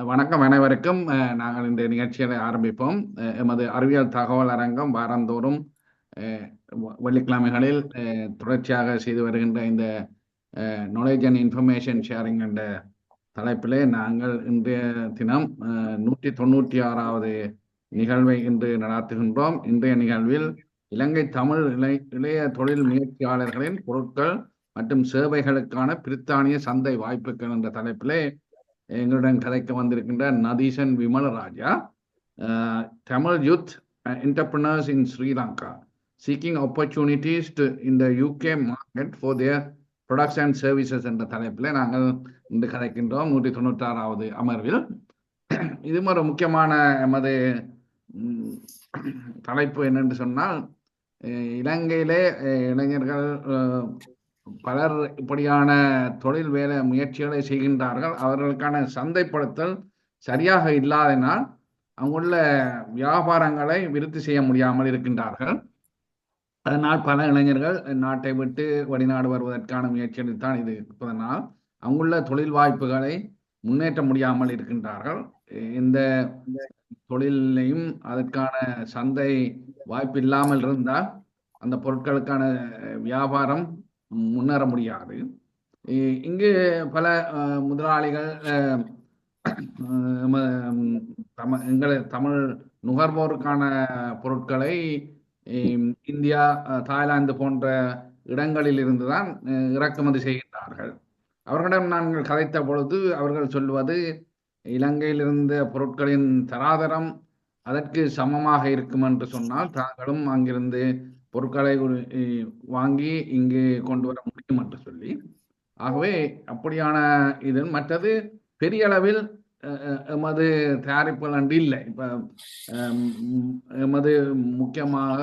வணக்கம் அனைவருக்கும். நாங்கள் இந்த நிகழ்ச்சியை ஆரம்பிப்போம். எமது அறிவியல் தகவல் அரங்கம் வாரந்தோறும் வெள்ளிக்கிழமைகளில் தொடர்ச்சியாக செய்து வருகின்ற இந்த நாலேஜ் அண்ட் இன்ஃபர்மேஷன் ஷேரிங் என்ற தலைப்பிலே நாங்கள் இன்றைய தினம் 196வது நிகழ்வை இன்று நடாத்துகின்றோம். இன்றைய நிகழ்வில் இலங்கை தமிழ் இளைய தொழில் முயற்சியாளர்களின் பொருட்கள் மற்றும் சேவைகளுக்கான பிரித்தானிய சந்தை வாய்ப்புகள் என்ற தலைப்பிலே எங்களுடன் கதைக்க வந்திருக்கின்ற Natheesan Vimalaraja. Tamil youth entrepreneurs in Sri Lanka seeking opportunities in the UK market for their products and services என்ற தலைப்பில் நாங்கள் இன்று கதைக்கின்றோம் 196வது அமர்வில். இது ஒரு முக்கியமான எமது தலைப்பு என்னென்று சொன்னால், இலங்கையிலே இளைஞர்கள் பலர் இப்படியான தொழில் வேலை முயற்சிகளை செய்கின்றார்கள். அவர்களுக்கான சந்தைப்படுத்தல் சரியாக இல்லாதனால் அங்குள்ள வியாபாரங்களை விருத்தி செய்ய முடியாமல் இருக்கின்றார்கள். அதனால் பல இளைஞர்கள் நாட்டை விட்டு வெளிநாடு வருவதற்கான முயற்சிகளில் தான் இது இருப்பதனால் அங்குள்ள தொழில் வாய்ப்புகளை முன்னேற்ற முடியாமல் இருக்கின்றார்கள். இந்த தொழிலையும் அதற்கான சந்தை வாய்ப்பு இல்லாமல் இருந்தால் அந்த பொருட்களுக்கான வியாபாரம் முன்னேற முடியாது. இங்கு பல முதலாளிகள் எங்களை தமிழ் நுகர்வோருக்கான பொருட்களை இந்தியா, தாய்லாந்து போன்ற இடங்களில் இருந்துதான் இறக்குமதி செய்கின்றார்கள். அவர்களிடம் நாங்கள் கதைத்த பொழுது அவர்கள் சொல்வது, இலங்கையில் இருந்த பொருட்களின் தராதரம் அதற்கு சமமாக இருக்கும் என்று சொன்னால் தாங்களும் அங்கிருந்து பொருட்களை வாங்கி இங்கு கொண்டு வர முடியும் என்று சொல்லி. ஆகவே அப்படியான இது. மற்றது பெரிய அளவில் எமது தயாரிப்புகள் அன்று இல்லை. இப்போ எமது முக்கியமாக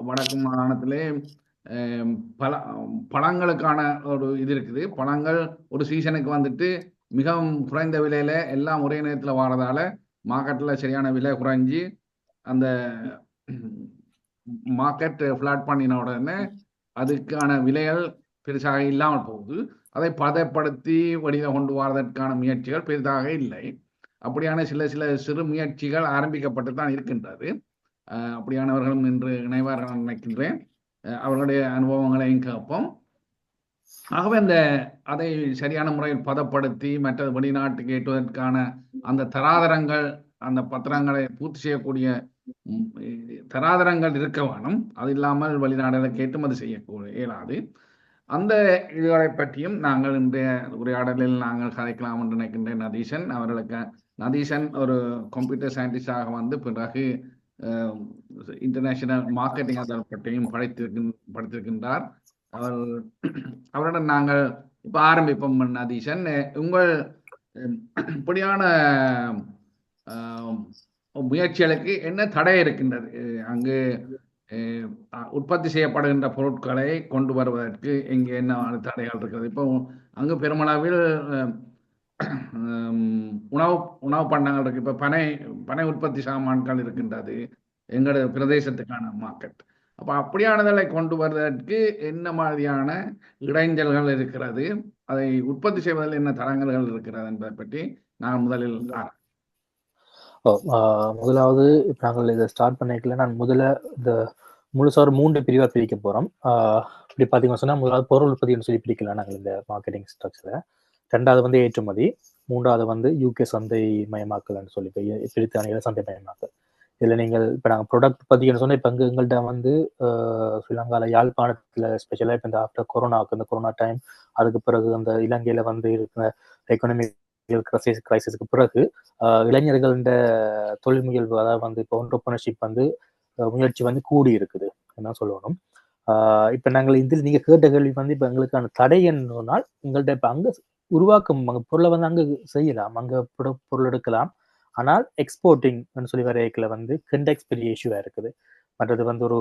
வடக்கு மாகாணத்திலே பழங்களுக்கான ஒரு இது இருக்குது. பழங்கள் ஒரு சீசனுக்கு வந்துட்டு மிகவும் குறைந்த விலையில எல்லாம் ஒரே நேரத்தில் வாரதால மார்க்கெட்டில் சரியான விலை குறைஞ்சி அந்த மார்க்கெட் ஃபிளாட் பண்ணின உடனே அதுக்கான விலைகள் பெருசாக இல்லாமல் போகுது. அதை பதப்படுத்தி வழியில் கொண்டு வரதற்கான முயற்சிகள் பெரிதாக இல்லை. அப்படியான சில சிறு முயற்சிகள் ஆரம்பிக்கப்பட்டு தான் இருக்கின்றது. அப்படியானவர்களும் இன்று இணைவார்கள் நினைக்கின்றேன். அவர்களுடைய அனுபவங்களையும் கேட்போம். ஆகவே அதை சரியான முறையில் பதப்படுத்தி மற்ற வெளிநாட்டுக்கு ஏற்றுவதற்கான அந்த தராதரங்கள், அந்த பத்திரங்களை பூர்த்தி செய்யக்கூடிய தராதரங்கள் இருக்க வேணும். அது இல்லாமல் வெளிநாடுகளுக்கு ஏற்றுமதி செய்யக்கூடிய இயலாது. அந்த இதுகளை பற்றியும் நாங்கள் இன்றைய உரையாடலில் நாங்கள் கதைக்கலாம் என்று நினைக்கின்றேன். நதீசன் ஒரு கம்ப்யூட்டர் சயின்டிஸ்டாக வந்து பிறகு இன்டர்நேஷனல் மார்க்கெட்டிங் அதை பற்றியும் படித்திருக்கின்றார். அவருடன் நாங்கள் இப்போ ஆரம்பிப்போம். நதீசன், உங்கள் இப்படியான முயற்சிகளுக்கு என்ன தடை இருக்கின்றது? அங்கு உற்பத்தி செய்யப்படுகின்ற பொருட்களை கொண்டு வருவதற்கு இங்கே என்ன தடைகள் இருக்கிறது? இப்போ அங்கு பெருமளவில் உணவு பண்டங்கள் இருக்கு. இப்போ பனை உற்பத்தி சாமான்கள் இருக்கின்றது எங்களோட பிரதேசத்துக்கான மார்க்கெட். அப்போ அப்படியானதை கொண்டு வருவதற்கு என்ன மாதிரியான இடைஞ்சல்கள் இருக்கிறது, அதை உற்பத்தி செய்வதில் என்ன தடங்கல்கள் இருக்கிறது என்பதை பற்றி நாங்கள் முதலில் முதலாவது இப்போ நாங்கள் இதை ஸ்டார்ட் பண்ணிக்கல. நான் முதல்ல இந்த முழுசாக ஒரு 3 பிரிவாக பிரிக்க போகிறோம். இப்படி பார்த்தீங்கன்னு சொன்னால், முதலாவது பொருள் உற்பத்தின்னு சொல்லி பிரிக்கலாம் நாங்கள் இந்த மார்க்கெட்டிங் ஸ்ட்ரக்சரை. 2வது வந்து ஏற்றுமதி, 3வது வந்து யூகே சந்தை மயமாக்கல்னு சொல்லி பிரித்தானியில் சந்தை மயமாக்கல். இதில் நீங்கள் இப்போ நாங்கள் ப்ராடக்ட் பார்த்தீங்கன்னு சொன்னால், இப்போ எங்கள்கிட்ட வந்து ஸ்ரீலங்காவில் யாழ்ப்பாணத்தில் ஸ்பெஷலாக இப்போ இந்த ஆஃப்டர் கொரோனாவுக்கு, இந்த கொரோனா டைம், அதுக்கு பிறகு அந்த இலங்கையில் வந்து இருக்கிற எக்கனாமிக் கிரைசிஸ்க்கு பிறகு இளைஞர்கள தொழில் முயல்வு, அதாவது வந்து இப்போ என்டர்பிரினர்ஷிப் வந்து முயற்சி வந்து கூடி இருக்குது என்ன சொல்லணும். இப்போ நாங்கள் இதில் நீங்கள் கேட்ட கேள்வி வந்து இப்போ எங்களுக்கான தடை என்றால், எங்கள்கிட்ட இப்போ அங்கே உருவாக்கும் அங்கே பொருளை வந்து அங்கே செய்யலாம், அங்கே பொருள் எடுக்கலாம். ஆனால் எக்ஸ்போர்ட்டிங் சொல்லி வரையக்கில் வந்து கண்டெக்ஸ் பெரிய இஷ்யூவாக இருக்குது. மற்றது வந்து ஒரு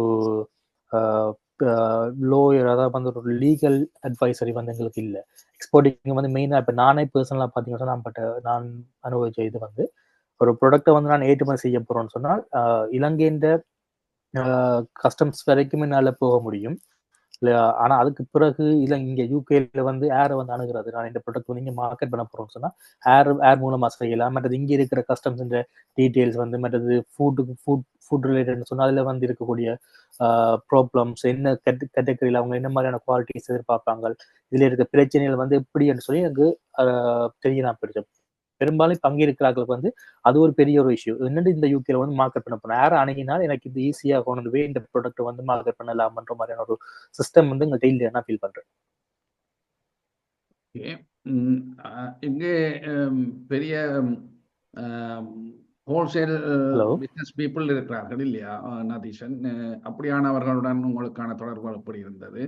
லோயர், அதாவது வந்து ஒரு லீகல் அட்வைசரி வந்து எங்களுக்கு இல்லை. எக்ஸ்போர்ட்டிங் வந்து மெயினாக இப்போ நானே பர்சனலாக பார்த்தீங்கன்னா நான் அனுபவிச்ச இது வந்து, ஒரு ப்ராடக்டை வந்து நான் ஏற்றுமதி செய்ய போகிறோன்னு சொன்னால் இலங்கையின் கஸ்டம்ஸ் வரைக்கும் என்னால் போக முடியும். ஆனா அதுக்கு பிறகு இல்ல இங்க யூகேல வந்து ஏரை வந்து அணுகிறது, நான் இந்த ப்ராடக்ட் வந்து இங்க மார்க்கெட் பண்ண போறோம்னு சொன்னா ஏர் மூலமா செய்யலாம். மற்றது இங்க இருக்கிற கஸ்டம்ஸ் டீடைல்ஸ் வந்து மற்றது ஃபுட் ரிலேட்டட்னு சொன்னா அதுல வந்து இருக்கக்கூடிய ப்ராப்ளம்ஸ் என்ன கேட்டகரியில் அவங்க என்ன மாதிரியான குவாலிட்டிஸ் எதிர்பார்ப்பாங்க, இதுல இருக்க பிரச்சனைகள் வந்து எப்படி என்று சொல்லி எனக்கு தெரிய நான் பிடிச்சேன். பெரும்பாலும் இப்ப அங்கே இருக்கிறார்களுக்கு வந்து அது ஒரு பெரிய ஒரு இஷ்யூ. என்னட்டு இந்த யூகேல வந்து மார்க்கெட் பண்ண போறேன், யாரை அணுகினால் எனக்கு இது ஈஸியா கொண்டு போய் இந்த ப்ராடக்ட் வந்து மார்க்கெட் பண்ணலாம்ன்ற மாதிரியான ஒரு சிஸ்டம் வந்து எங்கள்கிட்ட இல்லை, நான் ஃபீல் பண்றேன். இங்கே பெரிய ஹோல்சேல் ஹலோ, பிஸ்னஸ் பீப்புள் இருக்கிறார்கள் இல்லையா நதீஷன்? அப்படியானவர்களுடன் உங்களுக்கான தொடர்பு எப்படி இருந்தது?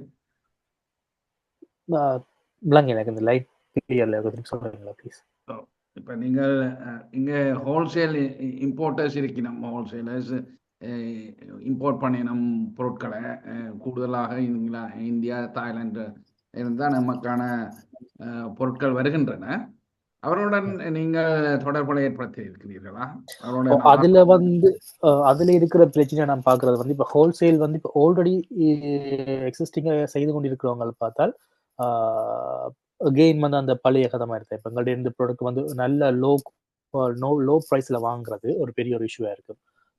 விளங்க எனக்கு இந்த லைட் கிளியர்ல சொல்றீங்களா ப்ளீஸ்? இப்போ நீங்கள் இங்கே ஹோல்சேல் இம்போர்ட்டர்ஸ் இருக்கணும், ஹோல்சேலர்ஸ் இம்போர்ட் பண்ணினோம் பொருட்களை கூடுதலாக இந்தியா தாய்லாந்து இருந்தால் நமக்கான பொருட்கள் வருகின்றன. அவருடன் நீங்கள் தொடர்புகளை ஏற்படுத்தி இருக்கிறீர்களா? அதுல இருக்கிற பிரச்சனை நான் பாக்குறது வந்து இப்ப ஹோல்சேல் வந்து இப்ப ஆல்ரெடி எக்ஸிஸ்டிங்கா செய்து கொண்டிருக்கிறவங்க பார்த்தால் அகெயின் வந்து அந்த பழைய கதை மாதிரி தான். இப்ப எங்கள்ட்ட இந்த ப்ராடக்ட் வந்து நல்ல லோ ப்ரைஸ்ல வாங்குறது ஒரு பெரிய ஒரு இஷ்யூவா இருக்கு.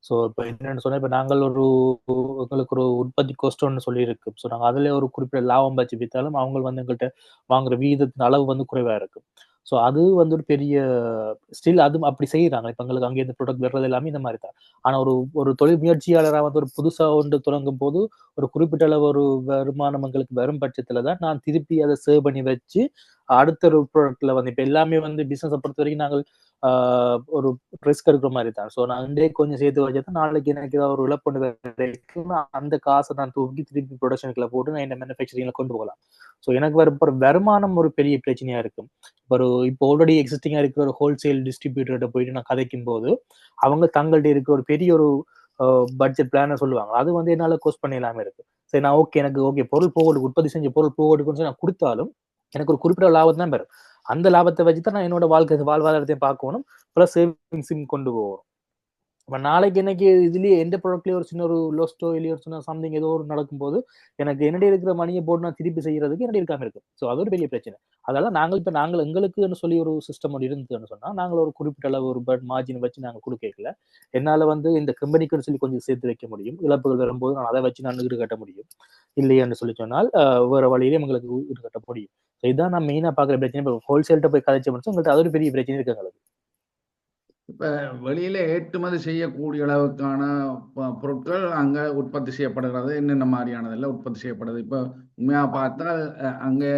ஸோ இப்போ என்னன்னு சொன்னா இப்போ நாங்கள் எங்களுக்கு ஒரு உற்பத்தி கோஸ்டோன்னு சொல்லி இருக்கு. ஸோ நாங்கள் அதுல ஒரு குறிப்பிட்ட லாபம் வச்சு வித்தாலும் அவங்க வந்து எங்கள்கிட்ட வாங்குற வீதத்தின் அளவு வந்து குறைவா இருக்கு. ஸோ அது வந்து ஒரு பெரிய ஸ்டில் அது அப்படி செய்யறாங்க. இப்ப எங்களுக்கு அங்கே இந்த ப்ராடக்ட் வர்றது எல்லாமே இந்த மாதிரி தான். ஆனா ஒரு தொழில் முயற்சியாளராக வந்து ஒரு புதுசா ஒன்று தொடங்கும் போது ஒரு குறிப்பிட்ட அளவு ஒரு வருமானம் எங்களுக்கு வரும் பட்சத்துல தான் நான் திருப்பி அதை சேவ் பண்ணி வச்சு அடுத்த ஒரு ப்ராடக்ட்ல வந்து இப்ப எல்லாமே வந்து பிசினஸை பொறுத்த வரைக்கும் நாங்கள் ஒரு ரிஸ்க் எடுக்கிற மாதிரி தான். ஸோ நான் இன்றைய கொஞ்சம் சேர்த்து வச்சா நாளைக்கு எனக்கு ஏதாவது ஒரு இழப்பு வரைக்கும் அந்த காசை நான் தூக்கி திருப்பி ப்ரொடக்ஷனுக்குள்ள போட்டு நான் இந்த மேனுஃபேக்சரிங்ல கொண்டு போகலாம். ஸோ எனக்கு வர வருமானம் ஒரு பெரிய பிரச்சனையா இருக்கும். இப்போ ஆல்ரெடி எக்ஸிஸ்டிங்கா இருக்கிற ஒரு ஹோல்சேல் டிஸ்ட்ரிபியூட்டர்கிட்ட போயிட்டு நான் கதைக்கும் போது அவங்க தங்கள்கிட்ட இருக்கிற ஒரு பெரிய ஒரு பட்ஜெட் பிளான சொல்லுவாங்க. அது வந்து என்னால கோஸ்ட் பண்ணிடலாம இருக்கு. சரி நான் எனக்கு பொருள் போகட்டுக்கு, உற்பத்தி செஞ்ச பொருள் போகட்டுக்குன்னு நான் கொடுத்தாலும் எனக்கு ஒரு குறிப்பிட்ட லாபம் தான் பெறும். அந்த லாபத்தை வச்சுதான் நான் என்னோட வாழ்வாதாரத்தையும் பார்க்கணும், பிளஸ் சேவிங்ஸும் கொண்டு போகணும். இப்ப நாளைக்கு எனக்கு இதுலயே எந்த ப்ராடக்ட்லயே ஒரு சின்ன ஒரு லோஸ்டோ இல்லையோ ஒரு சின்ன சம்திங் ஏதோ ஒரு நடக்கும்போது எனக்கு என்னிடையே இருக்கிற மணியை போட்டு நான் திருப்பி செய்யறதுக்கு என்னிடையே இருக்காம இருக்கும். ஸோ அது ஒரு பெரிய பிரச்சனை. அதெல்லாம் நாங்கள் எங்களுக்குன்னு சொல்லி ஒரு சிஸ்டம் இருந்ததுன்னு சொன்னா நாங்கள் ஒரு குறிப்பிட்ட அளவு ஒரு மார்ஜின் வச்சு நாங்கள் கொடுக்கல. என்னால வந்து இந்த கம்பெனிக்குன்னு சொல்லி கொஞ்சம் சேர்த்து வைக்க முடியும். இழப்புகள் வரும்போது நான் அதை வச்சு நான் ஈடுகட்ட முடியும். இல்லையான்னு சொல்லி சொன்னால் வேற வழியிலே எங்களுக்கு ஈடுகட்ட முடியும். இதுதான் நான் மெயினா பாக்குற பிரச்சனை. இப்போ ஹோல்சேல்கிட்ட போய் கதைச்ச முடிச்சு உங்கள்கிட்ட அது ஒரு பெரிய பிரச்சனை இருக்கு எங்களுக்கு. இப்போ வெளியில ஏற்றுமதி செய்யக்கூடிய அளவுக்கான பொருட்கள் அங்கே உற்பத்தி செய்யப்படுகிறது. என்னென்ன மாதிரியானதெல்லாம் உற்பத்தி செய்யப்படுது? இப்போ உண்மையாக பார்த்தால் அங்கே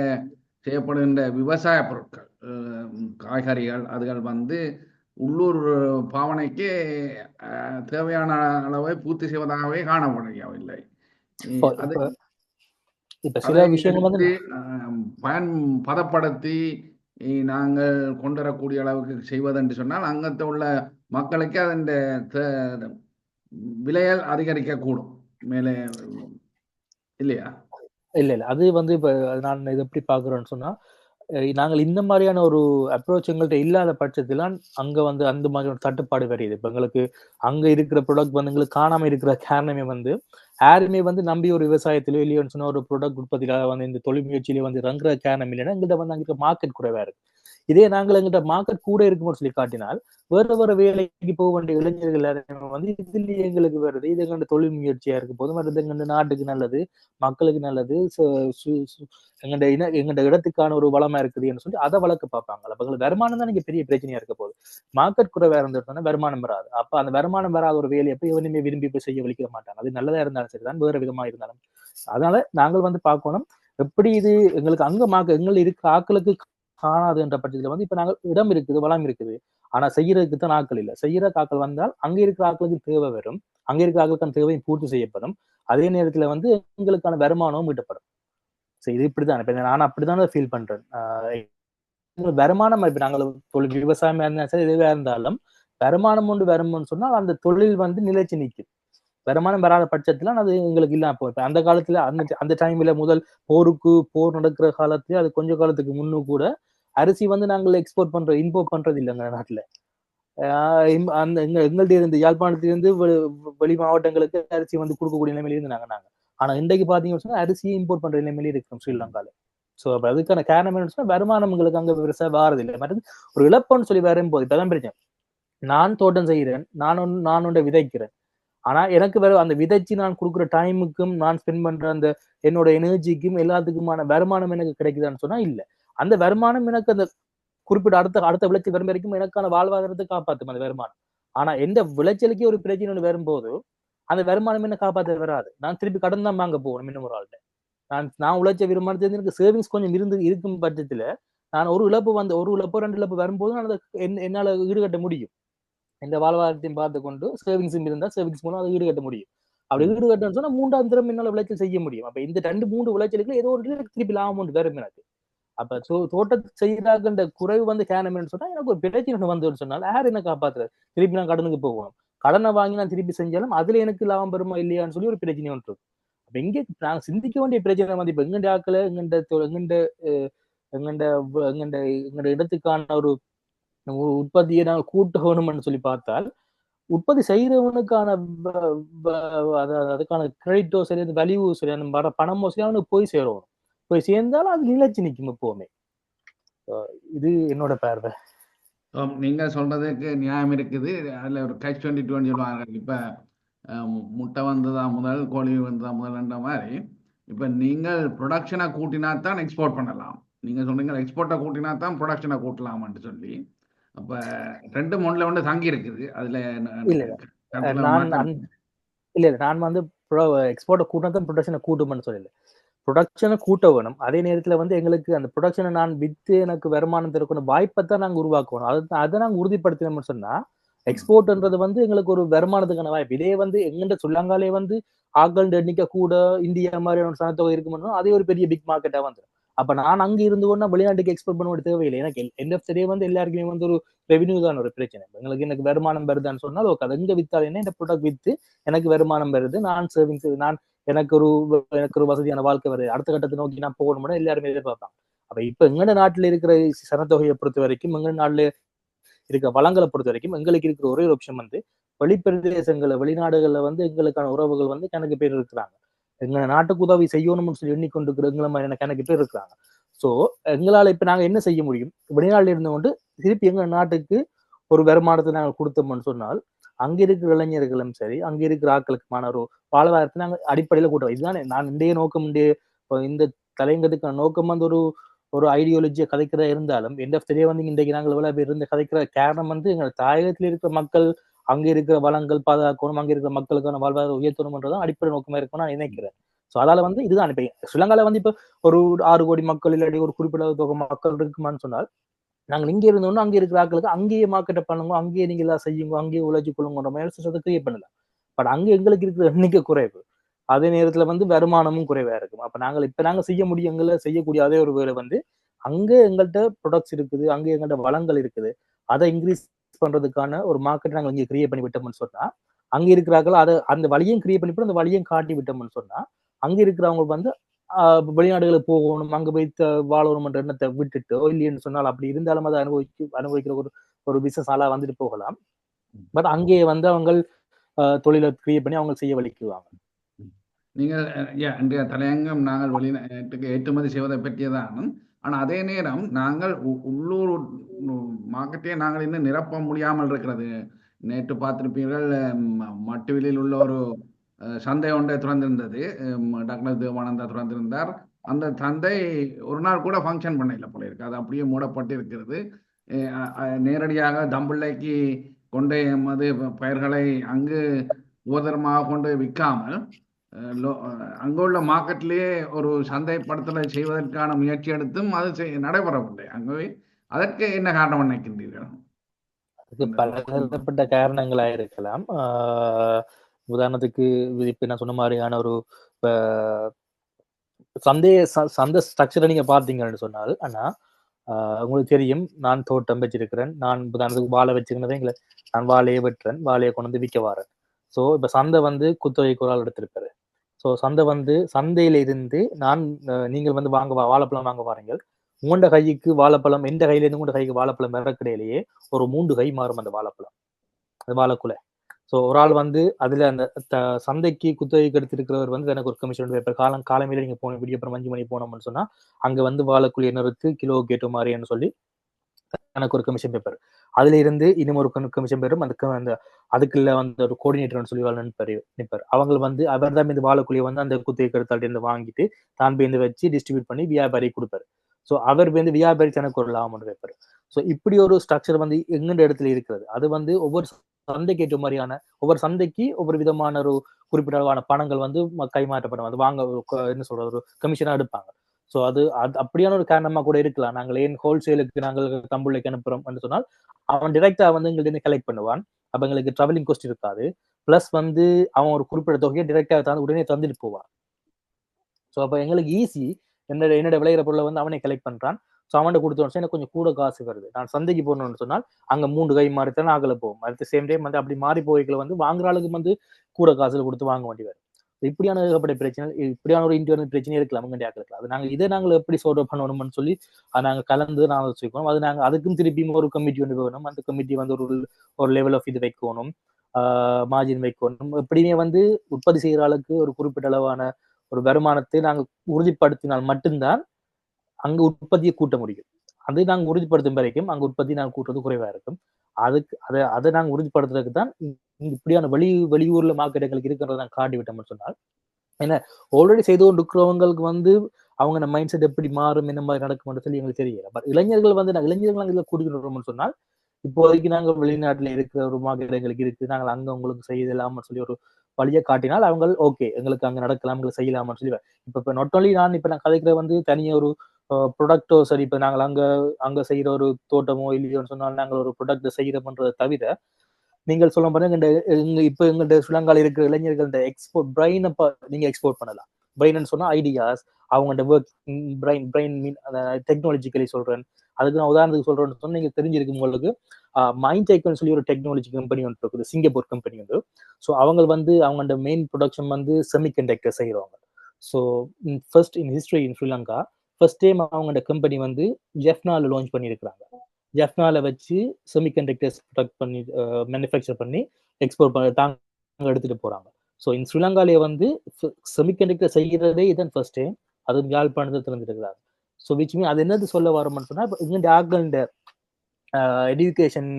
செய்யப்படுகின்ற விவசாய பொருட்கள், காய்கறிகள், அதுகள் வந்து உள்ளூர் பாவனைக்கு தேவையான அளவை பூர்த்தி செய்வதாகவே காண முடியவில்லை. அது இப்ப சில விஷயங்கள் வந்து பயன் பதப்படுத்தி நாங்கள் கொண்டு வரக்கூடிய அளவுக்கு செய்வதென்று சொன்னால் அங்கத்த உள்ள மக்களுக்கு அதன் விலைகள் அதிகரிக்க கூடும் மேலே, இல்லையா? இல்ல அது வந்து இப்ப நான் இதை எப்படி பாக்குறேன்னு சொன்னா நாங்கள் இந்த மாதிரியான ஒரு அப்ரோச் எங்கள்கிட்ட இல்லாத பட்சத்துல அங்க வந்து அந்த மாதிரி ஒரு தட்டுப்பாடு வருது. இப்ப எங்களுக்கு அங்க இருக்கிற ப்ராடக்ட் வந்து எங்களுக்கு காணாம இருக்கிற காரணமே வந்து யாருமே வந்து நம்பி ஒரு விவசாயத்திலயோ இல்லையோன்னு சொன்னா ஒரு ப்ராடக்ட் உற்பத்தியில வந்து இந்த தொழில் முயற்சியிலேயே வந்து இறங்குற காரணம் இல்லைன்னா எங்கள்கிட்ட வந்து அங்க மார்க்கெட் குறைவா இருக்கு. இதே நாங்கள் எங்கிட்ட மார்க்கெட் கூட இருக்கும்னு சொல்லி காட்டினால் வேற வேலைக்கு போக வேண்டிய இளைஞர்கள் எல்லாருமே வந்து இதுலயே எங்களுக்கு வருது, இது எங்க தொழில் முயற்சியா இருக்கு போதும், அது எங்க நாட்டுக்கு நல்லது, மக்களுக்கு நல்லது, எங்கட இடத்துக்கான ஒரு வளமா இருக்குதுன்னு சொல்லி அதை வளர்க்க பார்ப்பாங்க. அப்ப வருமானம் தான் நீங்க பெரிய பிரச்சனையா இருக்க போகுது. மார்க்கெட் குறைவா இருந்ததுன்னா வருமானம் வராது. அப்ப அந்த வருமானம் வராத ஒரு வேலையை போய் இவனுமே விரும்பி போய் செய்ய வலிக்க மாட்டாங்க. அது நல்லதா இருந்தாலும் சரிதான், வேற விதமா இருந்தாலும். அதனால நாங்கள் வந்து பார்க்கணும் எப்படி இது எங்களுக்கு அங்க எங்களுக்கு இருக்க ஆக்களுக்கு காணாதுன்ற பட்சத்துல வந்து இப்ப நாங்கள் இடம் இருக்குது, வளம் இருக்குது, ஆனா செய்யறதுக்கு தான் ஆட்கள் இல்லை. செய்யற ஆட்கள் வந்தால் அங்க இருக்கிற ஆட்களுக்கு தேவை வரும், அங்க இருக்கிற ஆட்களுக்கான தேவையும் பூர்த்தி செய்யப்படும், அதே நேரத்துல வந்து எங்களுக்கான வருமானமும் ஈட்டப்படும். இது இப்படிதான் இப்ப நான் அப்படிதான் ஃபீல் பண்றேன். வருமானம் இப்ப நாங்கள் தொழில் விவசாயமா இருந்தாலும் சரி எதுவா இருந்தாலும் வருமானம் ஒன்று வரும்னு சொன்னால் அந்த தொழில் வந்து நிலைச்சு நிற்கும். வருமானம் வராத பட்சத்துல அது எங்களுக்கு இல்லாம போய் அந்த காலத்துல அந்த டைம்ல முதல் போர் நடக்கிற காலத்துல அது கொஞ்ச காலத்துக்கு முன்னு கூட அரிசி வந்து நாங்கள் இம்போர்ட் பண்றது இல்லைங்க நாட்டுல. அந்த எங்கள்ட்ட இருந்து யாழ்ப்பாணத்திலிருந்து வெளி மாவட்டங்களுக்கு அரிசி வந்து கொடுக்கக்கூடிய நிலைமையில இருந்தாங்க நாங்க. ஆனா இன்றைக்கு பாத்தீங்கன்னு சொன்னா அரிசியை இம்போர்ட் பண்ற நிலைமையில இருக்கிறோம் ஸ்ரீலங்கால. சோ அப்ப அதுக்கான காரணம் என்னன்னு சொன்னா வருமானம் உங்களுக்கு அங்க பெருசா வாரது இல்லை. மற்றது ஒரு இழப்புன்னு சொல்லி வரும்போது இப்பதான் பிரச்சனை. நான் தோட்டம் செய்கிறேன், நான் ஒன்றை விதைக்கிறேன். ஆனா எனக்கு வேற அந்த விதைச்சு நான் கொடுக்குற டைமுக்கும் நான் ஸ்பெண்ட் பண்ற அந்த என்னோட எனர்ஜிக்கும் எல்லாத்துக்குமான வருமானம் எனக்கு கிடைக்குதான்னு சொன்னா இல்ல. அந்த வருமானம் எனக்கு அந்த குறிப்பிட்ட அடுத்த அடுத்த விளைச்சல் வரும் வரைக்கும் எனக்கான வாழ்வாதாரத்தை காப்பாத்தும் அந்த வருமானம். ஆனா எந்த விளைச்சலுக்கே ஒரு பிரச்சனை ஒன்று வரும்போது அந்த வருமானம் என்ன காப்பாற்ற வராது. நான் திருப்பி கடன் தான் வாங்க போகணும் இன்னும் ஒரு ஆள்கிட்ட. நான் உழைச்ச வருமானத்துல எனக்கு சேவிங்ஸ் கொஞ்சம் இருக்கும் பட்சத்துல நான் ஒரு இழப்பு 2 இழப்பு வரும்போது நான் அதை என்னால ஈடுகட்ட முடியும். இந்த வாழ்வாதாரத்தையும் பார்த்து கொண்டு சேவிங்ஸும் இருந்தா சேவிங்ஸ் மூலம் அதை ஈடுகட்ட முடியும். அப்படி ஈடுகட்டணும்னு சொன்னா 3ஆம் தரம் என்னால விளைச்சல் செய்ய முடியும். அப்ப இந்த 3 விளைச்சலுக்கு ஏதோ ஒன்று திருப்பி லாபம் ஒன்று வரும் எனக்கு. அப்ப தோட்டத்தை செய்யறாங்கன்ற குறைவு வந்து காரணம்னு சொன்னா எனக்கு ஒரு பிரச்சனை வந்து சொன்னால் யார் என்ன காப்பாத்துறது? திருப்பி நான் கடனுக்கு போகணும். கடனை வாங்கி நான் திருப்பி செஞ்சாலும் அதுல எனக்கு லாபம் பெறுமா இல்லையான்னு சொல்லி ஒரு பிரச்சனை ஒன்று இருக்கு. அப்ப இங்கே நாங்க சிந்திக்க வேண்டிய பிரச்சனை வந்து இப்ப எங்கண்ட ஆக்களை எங்கண்ட இடத்துக்கான ஒரு உற்பத்தியை நாங்க கூட்டணும்னு சொல்லி பார்த்தால் உற்பத்தி செய்யறவனுக்கான அதுக்கான கிரெடிட்டோ சரி அந்த வேல்யூ சரி அந்த வர பணமோ சரி அவனுக்கு போய் சேரும். போய் சேர்ந்தாலும் அது நிலைச்சு நிற்கும் எப்பவுமே. இது என்னோட பார்வை. நீங்க சொல்றதுக்கு நியாயம் இருக்குது. அதுல ஒரு catch 22 சொல்லுவாங்க. இப்ப முட்டை வந்ததா முதல், கோழி வந்ததா முதல்ன்ற மாதிரி இப்ப நீங்கள் ப்ரொடக்ஷனை கூட்டினா தான் எக்ஸ்போர்ட் பண்ணலாம். நீங்க சொல்றீங்க எக்ஸ்போர்ட்டை கூட்டினா தான் ப்ரொடக்ஷனை கூட்டலாம்னு சொல்லி. அப்ப 2 ஒண்ணுல ஒன்று தங்கி இருக்குது. அதுல நான் வந்து எக்ஸ்போர்ட்டை கூட்டினா தான் ப்ரொடக்ஷனை கூட்டும்னு சொல்லல. ப்ரொடக்ஷனை கூட்ட வேணும். அதே நேரத்துல வந்து எங்களுக்கு அந்த ப்ரொடக்ஷனை நான் வித்து எனக்கு வருமானம் தரக்கூடிய வாய்ப்பை தான் நாங்க உருவாக்கணும். அதை நாங்க உறுதிப்படுத்தினோம்னு சொன்னா எக்ஸ்போர்ட்ன்றது வந்து எங்களுக்கு ஒரு வருமானத்துக்கான வாய்ப்பு. இதே வந்து எங்கிட்ட சொல்லங்காலே வந்து ஆக்கள் எண்ணிக்கை கூட இந்தியா மாதிரியான சனத்தொகை இருக்குமோ அதே ஒரு பெரிய பிக் மார்க்கெட்டா வந்துடும். அப்ப நான் அங்க இருந்து கொண்டா வெளிநாட்டுக்கு எக்ஸ்போர்ட் பண்ண வேண்டிய தேவையில்லை. எனக்கு எண்ட் ஆஃப் த டே வந்து எல்லாருக்குமே வந்து ஒரு ரெவன்யூ தான் ஒரு பிரச்சனை. எனக்கு வருமானம் வருதான்னு சொன்னால் ஓகே அது எங்க வித்தால் என்ன இந்த ப்ராடக்ட் வித்து எனக்கு வருமானம் வருது, நான் சேவிங்ஸ் எனக்கு ஒரு வசதியான வாழ்க்கை வருது, அடுத்த கட்டத்தை நோக்கி நான் போகணும்னா எல்லாருமே எதிர்பார்ப்பாங்க. அப்ப இப்ப எங்கட நாட்டுல இருக்கிற சனத்தொகையை பொறுத்த வரைக்கும் எங்க நாட்டுல இருக்கிற வளங்களை பொறுத்த வரைக்கும் எங்களுக்கு இருக்கிற ஒரே ஆப்ஷன் வந்து வெளிநாடுகள்ல வந்து எங்களுக்கான உறவுகள் வந்து கணக்கு பேர் இருக்கிறாங்க. எங்க நாட்டுக்கு உதவி செய்யணும்னு சொல்லி எண்ணிக்கொண்டிருக்கிற எங்களை மாதிரியான கணக்கு பேர் இருக்கிறாங்க. சோ எங்களால இப்ப நாங்க என்ன செய்ய முடியும்? வெளிநாட்டுல இருந்து கொண்டு திருப்பி எங்க நாட்டுக்கு ஒரு வருமானத்தை நாங்கள் கொடுத்தோம்னு சொன்னால் அங்க இருக்கிற இளைஞர்களும் சரி அங்க இருக்கிற ஆட்களுக்குமான ஒரு வாழ்வாதாரத்தை நாங்கள் அடிப்படையில கூட்டுவோம். இதுதானே நான் இன்றைய நோக்கம் இந்த தலைங்கத்துக்கான நோக்கம் வந்து ஒரு ஐடியாலஜியை கதைக்கிறதா இருந்தாலும் எண்ட் ஆஃப் த டே வந்து இன்றைக்கு நாங்கள் எவ்வளவு பேர் இருந்து கதைக்கிற காரணம் வந்து எங்கள் தாயகத்தில் இருக்கிற மக்கள் அங்க இருக்கிற வளங்கள் பாதுகாக்கணும், அங்க இருக்கிற மக்களுக்கான வாழ்வாதார உயர்த்தணும்ன்றதான் அடிப்படை நோக்கமா இருக்கும் நான் நினைக்கிறேன். சோ அதால வந்து இதுதான் இப்ப ஸ்ரீலங்கால வந்து இப்ப ஒரு 6 கோடி மக்கள் இல்லாட்டி ஒரு குறிப்பிட்ட தொகை மக்கள் இருக்குமான்னு சொன்னால் நாங்கள் இங்க இருந்தோம்னா அங்க இருக்கிற ஆட்களுக்கு அங்கேயே மார்க்கெட்டை பண்ணுங்க, அங்கேயே நீங்க எல்லாம் செய்யுங்க, அங்கேயே உழைச்சி கொள்ளுங்கிற மாதிரி கிரியேட் பண்ணலாம். பட் அங்க எங்களுக்கு இருக்கிற எண்ணிக்கை குறைவு, அதே நேரத்துல வந்து வருமானமும் குறைவா இருக்கும். அப்ப நாங்க செய்ய முடியும் எங்களை செய்யக்கூடிய அதே ஒரு வேலை வந்து அங்க எங்கள்கிட்ட ப்ரொடக்ட்ஸ் இருக்குது, அங்க எங்கள்கிட்ட வளங்கள் இருக்குது, அதை இன்க்ரீஸ் பண்றதுக்கான ஒரு மார்க்கெட் நாங்கள் இங்க கிரியேட் பண்ணி விட்டோம்னு சொன்னா அங்க இருக்கிறார்கள் அதை அந்த வழியும் கிரியேட் பண்ணி அந்த வழியும் காட்டி விட்டோம்னு சொன்னா அங்க இருக்கிறவங்க வந்து வெளிநாடுகளுக்கு போகணும், அங்க போய் வாழணும்ன்ற எண்ணத்தை விட்டுட்டு இல்லைன்னு சொன்னால் அப்படி இருந்தாலும் அதை அனுபவிக்கிற ஒரு பிசினஸ் ஆளா வந்துட்டு போகலாம். பட் அங்கேயே வந்து அவங்க தொழிலை கிரியேட் பண்ணி அவங்க செய்ய வலிக்குவாங்க. நீங்கள் இன்றைய தலையங்கம் நாங்கள் வெளிநாட்டுக்கு ஏற்றுமதி செய்வதை பற்றியதான். ஆனால் அதே நேரம் நாங்கள் உள்ளூர் மார்க்கெட்டே நாங்கள் இன்னும் நிரப்ப முடியாமல் இருக்கிறது. நேற்று பார்த்திருப்பீர்கள் மட்டுவிலில் உள்ள ஒரு சந்தை ஒன்றை திறந்திருந்தது. டாக்டர் தேவானந்தா திறந்திருந்தார். அந்த சந்தை ஒரு நாள் கூட ஃபங்க்ஷன் பண்ண இல்லை போல இருக்கு. அது அப்படியே மூடப்பட்டு இருக்கிறது. நேரடியாக தம்பிள்ளைக்கு கொண்டே எமது பயிர்களை அங்கு உபதரமாக கொண்டு விற்காமல் அங்குள்ள மார்க்கெட்லேயே ஒரு சந்தைப்படுத்தலை செய்வதற்கான முயற்சி எடுத்தும் அது நடைபெறவில்லை. அங்கே அதற்கு என்ன காரணம் நினைக்கின்றீர்கள்? அதுக்கு பலதரப்பட்ட காரணங்களா இருக்கலாம். உதாரணத்துக்கு இப்ப நான் சொன்ன மாதிரியான ஒரு சந்தை ஸ்ட்ரக்சரை நீங்க பாத்தீங்கன்னு சொன்னால் ஆனா உங்களுக்கு தெரியும் நான் தோட்டம் வச்சிருக்கிறேன், நான் உதாரணத்துக்கு வாழை வச்சிருக்கிறதே நான் வாழையை வெட்டுறேன், வாழையை கொண்டு வந்து விற்க வாரேன். ஸோ இப்ப சந்தை வந்து குத்தகைக்கு ஒரு ஆள் எடுத்திருப்பாரு. ஸோ சந்தை வந்து சந்தையில இருந்து நீங்கள் வந்து வாழைப்பழம் வாங்க வாரீங்க, உங்களோட கைக்கு வாழைப்பழம் எந்த கையில இருந்து உங்களோட கைக்கு வாழைப்பழம் வரக்கிடையிலேயே ஒரு 3 கை மாறும் அந்த வாழைப்பழம், அந்த வாழைக்குலை. ஸோ ஒரு ஆள் வந்து அதுல அந்த சந்தைக்கு குத்தகைக்கு எடுத்திருக்கிறவர் வந்து எனக்கு ஒரு கமிஷன் பேப்பர் காலமையில நீங்க போன விடியப்புறம் 5 மணி போனோம்னு சொன்னா அங்க வந்து வாழக்கூடிய நிறுத்து கிலோ கேட்டு மாதிரின்னு சொல்லி எனக்கு ஒரு கமிஷன் பேப்பர். அதுல இருந்து இன்னும் ஒரு கமிஷன் பேரும் அந்த அதுக்குள்ள வந்து ஒரு கோஆர்டினேட்டர்னு சொல்லி நிற்பார். அவங்க வந்து அவர் தான் இந்த வாழக்குழியை வந்து அந்த குத்தகை கருத்தாட்டி இருந்து வாங்கிட்டு தான் பேருந்து வச்சு டிஸ்ட்ரிபியூட் பண்ணி வியாபாரி கொடுப்பாரு. ஸோ அவர் வந்து வியாபாரி எனக்கு ஒரு லாபம் வைப்பாரு. ஸோ இப்படி ஒரு ஸ்ட்ரக்சர் வந்து எங்கெண்ட இடத்துல இருக்கிறது. அது வந்து ஒவ்வொரு சந்தைக்கு ஏற்ற மாதிரியான ஒவ்வொரு சந்தைக்கு ஒவ்வொரு விதமான ஒரு குறிப்பிட்ட அளவான பணங்கள் வந்து கைமாற்றப்படும். அது வாங்க என்ன சொல்றது ஒரு கமிஷனா எடுப்பாங்க. ஸோ அது அப்படியான ஒரு காரணமா கூட இருக்கலாம். நாங்கள் ஏன் ஹோல்சேலுக்கு நாங்கள் தம்புள்ளைக்கு அனுப்புறோம் என்று சொன்னால் அவன் டிரெக்டா வந்து எங்கள்கிட்ட கலெக்ட் பண்ணுவான். அப்ப எங்களுக்கு டிராவலிங் காஸ்ட் இருக்காது. பிளஸ் வந்து அவன் ஒரு குறிப்பிட்ட தொகையை டிரெக்டா உடனே தந்துட்டு போவான். ஸோ அப்ப எங்களுக்கு ஈஸி. என்னோட விளையிற பொருளை வந்து அவனே கலெக்ட் பண்றான். ஸோ அவன்கிட்ட கொடுத்தோம் எனக்கு கொஞ்சம் கூட காசு வருது. நான் சந்தைக்கு போகணும்னு சொன்னால் அங்க 3 கை மாறித்தான் ஆகல போகும். அட் த சேம் டைம் வந்து அப்படி மாறி போய்களை வந்து வாங்குற ஆளுக்கு வந்து கூட காசுல கொடுத்து வாங்க வேண்டி வரும். இப்படியான ஏகப்பட்ட பிரச்சனை, இப்படியான ஒரு இன்டர்னல் பிரச்சனை இருக்கலாம் இருக்கலாம். அது நாங்கள் எப்படி சார்ட் அவுட் பண்ணணும்னு சொல்லி நாங்க கலந்து நாங்கள் வச்சுக்கோம். அது நாங்க அதுக்கும் திருப்பியும் ஒரு கமிட்டி வந்து வேணும். அந்த கமிட்டி வந்து ஒரு லெவல் ஆஃப் இது வைக்கணும், மார்ஜின் வைக்கணும். எப்படியுமே வந்து உற்பத்தி செய்யற ஆளுக்கு ஒரு குறிப்பிட்ட அளவான ஒரு வருமானத்தை நாங்கள் உறுதிப்படுத்தினால் மட்டும்தான் அங்க உற்பத்தியை கூட்ட முடியும். அது நாங்கள் உறுதிப்படுத்தும் வரைக்கும் அங்க உற்பத்தி நாங்கள் கூட்டுறது குறைவா இருக்கும். அதை நாங்கள் உறுதிப்படுத்துறதுக்கு தான் இப்படியான வெளியூர்ல மார்க்கெட் எங்களுக்கு இருக்கிறத நாங்கள் காட்டி விட்டோம்னு சொன்னால் ஏன்னா ஆல்ரெடி செய்து கொண்டு இருக்கிறவங்களுக்கு வந்து அவங்க மைண்ட் செட் எப்படி மாறும் என்ன மாதிரி நடக்கும்னு சொல்லி எங்களுக்கு தெரியல. பட் இளைஞர்கள் வந்து இளைஞர்கள் இதுல கூட்டிட்டு சொன்னால் இப்போதைக்கு நாங்கள் வெளிநாட்டுல இருக்கிற ஒரு மார்க்கெட் எங்களுக்கு இருக்கு, நாங்கள் அங்க உங்களுக்கு செய்யலாம்னு சொல்லி ஒரு வழியை காட்டினால் அவங்க ஓகே எங்களுக்கு அங்க நடக்கலாம் எங்களுக்கு செய்யலாம்னு சொல்லி இப்ப நாட் ஓன்லி நான் கதைக்கிற வந்து தனியா ஒரு ப்ரொடக்டோ சரி இப்ப நாங்கள் அங்க செய்யற ஒரு தோட்டமோ இல்லையோன்னு சொன்னால் நாங்கள் ஒரு ப்ரொடக்ட் செய்யறோம்ன்றதை தவிர நீங்கள் சொல்ல பாருங்க இப்ப எங்கள்ட்ட ஸ்ரீலங்கால இருக்கிற இளைஞர்கள் இந்த எக்ஸ்போர்ட் பிரைனை நீங்க எக்ஸ்போர்ட் பண்ணலாம். பிரைன்னு சொன்னா ஐடியாஸ் அவங்களோட ஒர்க் பிரைன் மீன் டெக்னாலஜிக்கலி சொல்றேன். அதுக்கு நான் உதாரணத்துக்கு சொல்றேன்னு சொன்னா நீங்க தெரிஞ்சிருக்கும் உங்களுக்கு மைண்ட் டெக்னு சொல்லி ஒரு டெக்னாலஜி கம்பெனி ஒன்று இருக்குது, சிங்கப்பூர் கம்பெனி வந்து. ஸோ அவங்க வந்து அவங்களோட மெயின் ப்ரொடக்ஷன் வந்து செமிகண்டக்டர் செய்யறவங்க. So first in history in Sri Lanka first time அவங்களோட கம்பெனி வந்து ஜெஃப்னால லான்ச் பண்ணியிருக்கிறாங்க. ஜெஃப்னால வச்சு செமிகண்டக்டர்ஸ் ப்ரொடக்ட் பண்ணி மேனுஃபேக்சர் பண்ணி எக்ஸ்போர்ட் பண்ண தாங்க எடுத்துட்டு போறாங்க. ஸோ இந்த ஸ்ரீலங்காலேயே வந்து செமிகண்டக்டர் செய்யறதே இதன் ஃபர்ஸ்ட் டைம். அது யாழ்ப்பாணத்தை திறந்துருக்கிறாங்க. ஸோ விச் மீன் அது என்னது சொல்ல வரோம்னு சொன்னா இங்க ஆக்களோட எஜுகேஷன்